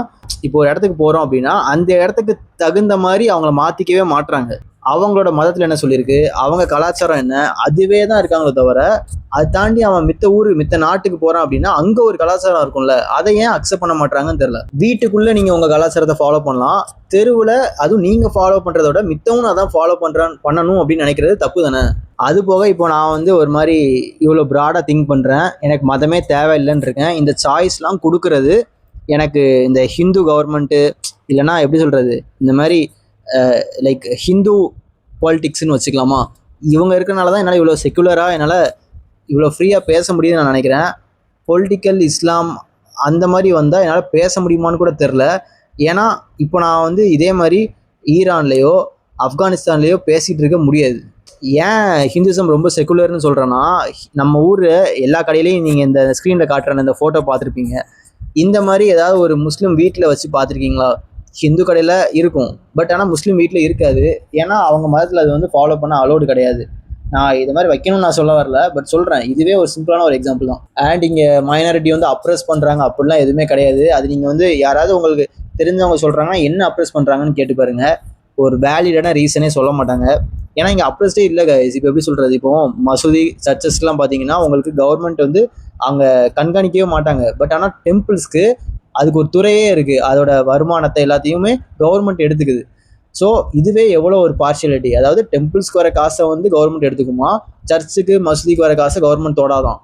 இப்போ ஒரு இடத்துக்கு போகிறோம் அப்படின்னா அந்த இடத்துக்கு தகுந்த மாதிரி அவங்கள மாற்றிக்கவே மாட்டுறாங்க. அவங்களோட மதத்தில் என்ன சொல்லியிருக்கு, அவங்க கலாச்சாரம் என்ன, அதுவே தான் இருக்காங்களே தவிர அதை தாண்டி அவன் மித்த நாட்டுக்கு போகிறான் அப்படின்னா அங்கே ஒரு கலாச்சாரம் இருக்கும்ல, அதை ஏன் அக்செப்ட் பண்ண மாட்டாங்கன்னு தெரியல. வீட்டுக்குள்ளே நீங்கள் உங்கள் கலாச்சாரத்தை ஃபாலோ பண்ணலாம், தெருவில் அதுவும் நீங்கள் ஃபாலோ பண்ணுறத விட மித்தவனும் அதான் ஃபாலோ பண்ணணும் அப்படின்னு நினைக்கிறது தப்பு தானே. அது போக இப்போ நான் வந்து ஒரு மாதிரி இவ்வளோ ப்ராடாக திங்க் பண்ணுறேன், எனக்கு மதமே தேவையில்லைன்னு இருக்கேன். இந்த சாய்ஸ்லாம் கொடுக்கறது எனக்கு இந்த ஹிந்து கவர்மெண்ட்டு இல்லைன்னா எப்படி சொல்கிறது, இந்த மாதிரி லைக் ஹிந்து பாலிட்டிக்ஸ்ன்னு வச்சுக்கலாமா, இவங்க இருக்கிறனால தான் என்னால் இவ்வளோ செக்குலராக என்னால் இவ்வளோ ஃப்ரீயாக பேச முடியுதுன்னு நான் நினைக்கிறேன். பொலிட்டிக்கல் இஸ்லாம் அந்த மாதிரி வந்தால் என்னால் பேச முடியுமான்னு கூட தெரில. ஏன்னா இப்போ நான் வந்து இதே மாதிரி ஈரான்லேயோ ஆப்கானிஸ்தான்லேயோ பேசிகிட்டு இருக்க முடியாது. ஏன் ஹிந்துசம் ரொம்ப செக்குலர்னு சொல்கிறேன்னா, நம்ம ஊர் எல்லா கடையிலையும் நீங்கள் இந்த ஸ்க்ரீனில் காட்டுற இந்த ஃபோட்டோ பார்த்துருப்பீங்க. இந்த மாதிரி ஏதாவது ஒரு முஸ்லீம் வீட்டில் வச்சு பார்த்துருக்கீங்களா? ஹிந்து கடையில் இருக்கும், பட் ஆனால் முஸ்லீம் வீட்டில் இருக்காது. ஏன்னா அவங்க மதத்தில் அது வந்து ஃபாலோ பண்ண அலோடு கிடையாது. நான் இது மாதிரி வைக்கணும்னு நான் சொல்ல வரல, பட் சொல்கிறேன், இதுவே ஒரு சிம்பிளான ஒரு எக்ஸாம்பிள் தான். அண்ட் இங்கே மைனாரிட்டி வந்து அப்ரெஸ் பண்ணுறாங்க அப்படிலாம் எதுவுமே கிடையாது. அது நீங்கள் வந்து யாராவது உங்களுக்கு தெரிஞ்சவங்க சொல்கிறாங்கன்னா என்ன அப்ரெஸ் பண்ணுறாங்கன்னு கேட்டு பாருங்கள், ஒரு வேலிடான ரீசனே சொல்ல மாட்டாங்க. ஏன்னா இங்கே அப்ரெஸ்டே இல்லை கைஸ். இப்போ எப்படி சொல்கிறது, இப்போ மசூதி சர்ச்சஸ்லாம் பார்த்தீங்கன்னா உங்களுக்கு கவர்மெண்ட் வந்து அங்கே கண்காணிக்கவே மாட்டாங்க. பட் ஆனால் டெம்பிள்ஸ்க்கு அதுக்கு ஒரு துறையே இருக்குது, அதோட வருமானத்தை எல்லாத்தையுமே கவர்மெண்ட் எடுத்துக்குது. ஸோ இதுவே எவ்வளோ ஒரு பார்ஷியாலிட்டி. அதாவது டெம்பிள்ஸ்க்கு வர காசை வந்து கவர்மெண்ட் எடுத்துக்குமா, சர்ச்சுக்கு மசூதிக்கு வர காசை கவர்மெண்ட் தொடாதான்.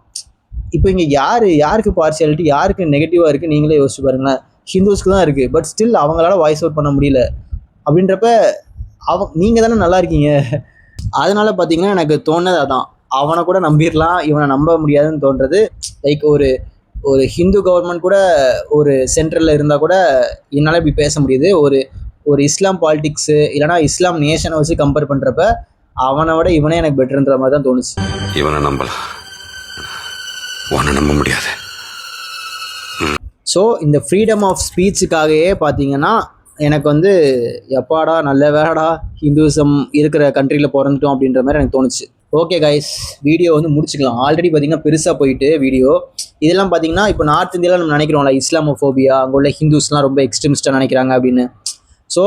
இப்போ இங்கே யாருக்கு பார்ஷியாலிட்டி, யாருக்கு நெகட்டிவாக இருக்குது நீங்களே யோசிச்சு பாருங்களேன். ஹிந்துஸ்க்கு தான் இருக்குது, பட் ஸ்டில் அவங்களால வாய்ஸ் அவுட் பண்ண முடியல. அப்படின்றப்ப நீங்கள் தானே நல்லா இருக்கீங்க. அதனால பார்த்தீங்கன்னா எனக்கு தோணுது அதான், அவனை கூட நம்பிடலாம், இவனை நம்ப முடியாதுன்னு தோன்றது. லைக் ஒரு ஹிந்து கவர்மெண்ட் கூட ஒரு சென்ட்ரலில் இருந்தால் கூட என்னால் இப்படி பேச முடியுது. ஒரு இஸ்லாம் பாலிட்டிக்ஸு இல்லைனா இஸ்லாம் நேஷனை வச்சு கம்பேர் பண்ணுறப்ப அவனை விட இவனே எனக்கு பெட்டர்ன்ற மாதிரி தான் தோணுச்சு. இவனை நம்பலாம், உன்னை நம்ப முடியாது. ஸோ இந்த ஃப்ரீடம் ஆஃப் ஸ்பீச்சுக்காகவே பார்த்தீங்கன்னா எனக்கு வந்து எப்பாடா நல்ல வேடா ஹிந்துவிசம் இருக்கிற கண்ட்ரியில் பிறந்துட்டோம் அப்படின்ற மாதிரி எனக்கு தோணுச்சு. ஓகே கைஸ், வீடியோ வந்து முடிச்சுக்கலாம். ஆல்ரெடி பார்த்தீங்கன்னா பெருசாக போயிட்டு வீடியோ. இதெல்லாம் பார்த்தீங்கன்னா இப்போ நார்த் இந்தியாவில் நம்ம நினைக்கிறோம்ல இஸ்லாமோஃபோபியா, அங்கே உள்ள ஹிந்துஸ்லாம் ரொம்ப எக்ஸ்ட்ரீமிஸ்ட்டாக நினைக்கிறாங்க அப்படின்னு. ஸோ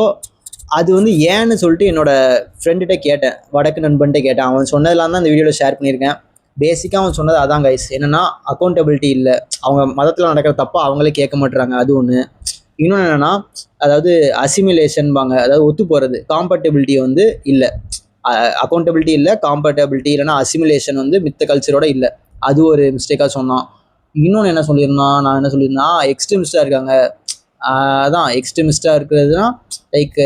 அது வந்து ஏன்னு சொல்லிட்டு என்னோடய ஃப்ரெண்டுகிட்ட கேட்டேன், வடக்கு நண்பன்கிட்ட கேட்டேன். அவன் சொன்னதெல்லாம் தான் இந்த வீடியோவில் ஷேர் பண்ணியிருக்கேன். பேசிக்காக அவன் சொன்னது அதான் கைஸ், என்னென்னா அக்கௌண்டபிலிட்டி இல்லை, அவங்க மதத்தில் நடக்கிற தப்பா அவங்களே கேட்க மாட்டுறாங்க, அது ஒன்று. இன்னொன்று என்னென்னா அதாவது அசிமிலேஷன்பாங்க, அதாவது ஒத்து போகிறது, காம்பட்டபிலிட்டி வந்து இல்லை, அக்கௌண்டபிலிட்டி இல்லை, காம்பட்டபிலிட்டி இல்லைனா அசிமிலேஷன் வந்து மித்த கல்ச்சரோட இல்லை, அது ஒரு மிஸ்டேக்காக சொன்னான். இன்னொன்று என்ன சொல்லியிருந்தான், நான் என்ன சொல்லியிருந்தேன், எக்ஸ்ட்ரீமிஸ்டாக இருக்காங்க. அதான் எக்ஸ்ட்ரீமிஸ்டாக இருக்கிறதுனா லைக்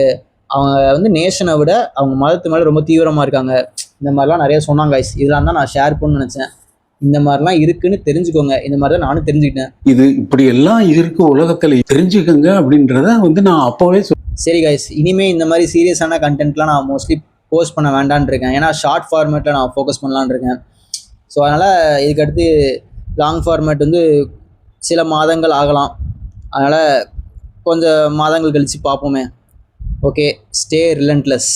அவங்க வந்து நேஷனை விட அவங்க மதத்து மேலே ரொம்ப தீவிரமாக இருக்காங்க, இந்த மாதிரிலாம் நிறைய சொன்னாங்க கைஸ். இதெல்லாம் தான் நான் ஷேர் பண்ணணும்னு நினச்சேன். இந்த மாதிரிலாம் இருக்குன்னு தெரிஞ்சுக்கோங்க, இந்த மாதிரி தான் நானும் தெரிஞ்சுக்கிட்டேன். இது இப்படி எல்லாம் இருக்கு உலகத்தில், தெரிஞ்சுக்கோங்க அப்படின்றத வந்து நான் அப்போவே சரி கைஸ், இனிமேல் இந்த மாதிரி சீரியஸான கண்டென்ட்லாம் நான் மோஸ்ட்லி போஸ்ட் பண்ண வேண்டான்னு இருக்கேன். ஏன்னா ஷார்ட் ஃபார்மேட்டில் நான் ஃபோக்கஸ் பண்ணலான்னு இருக்கேன். ஸோ அதனால் இதுக்கடுத்து லாங் ஃபார்மேட் வந்து சில மாதங்கள் ஆகலாம், அதனால் கொஞ்சம் மாதங்கள் கழித்து பார்ப்போமே. Okay, stay relentless.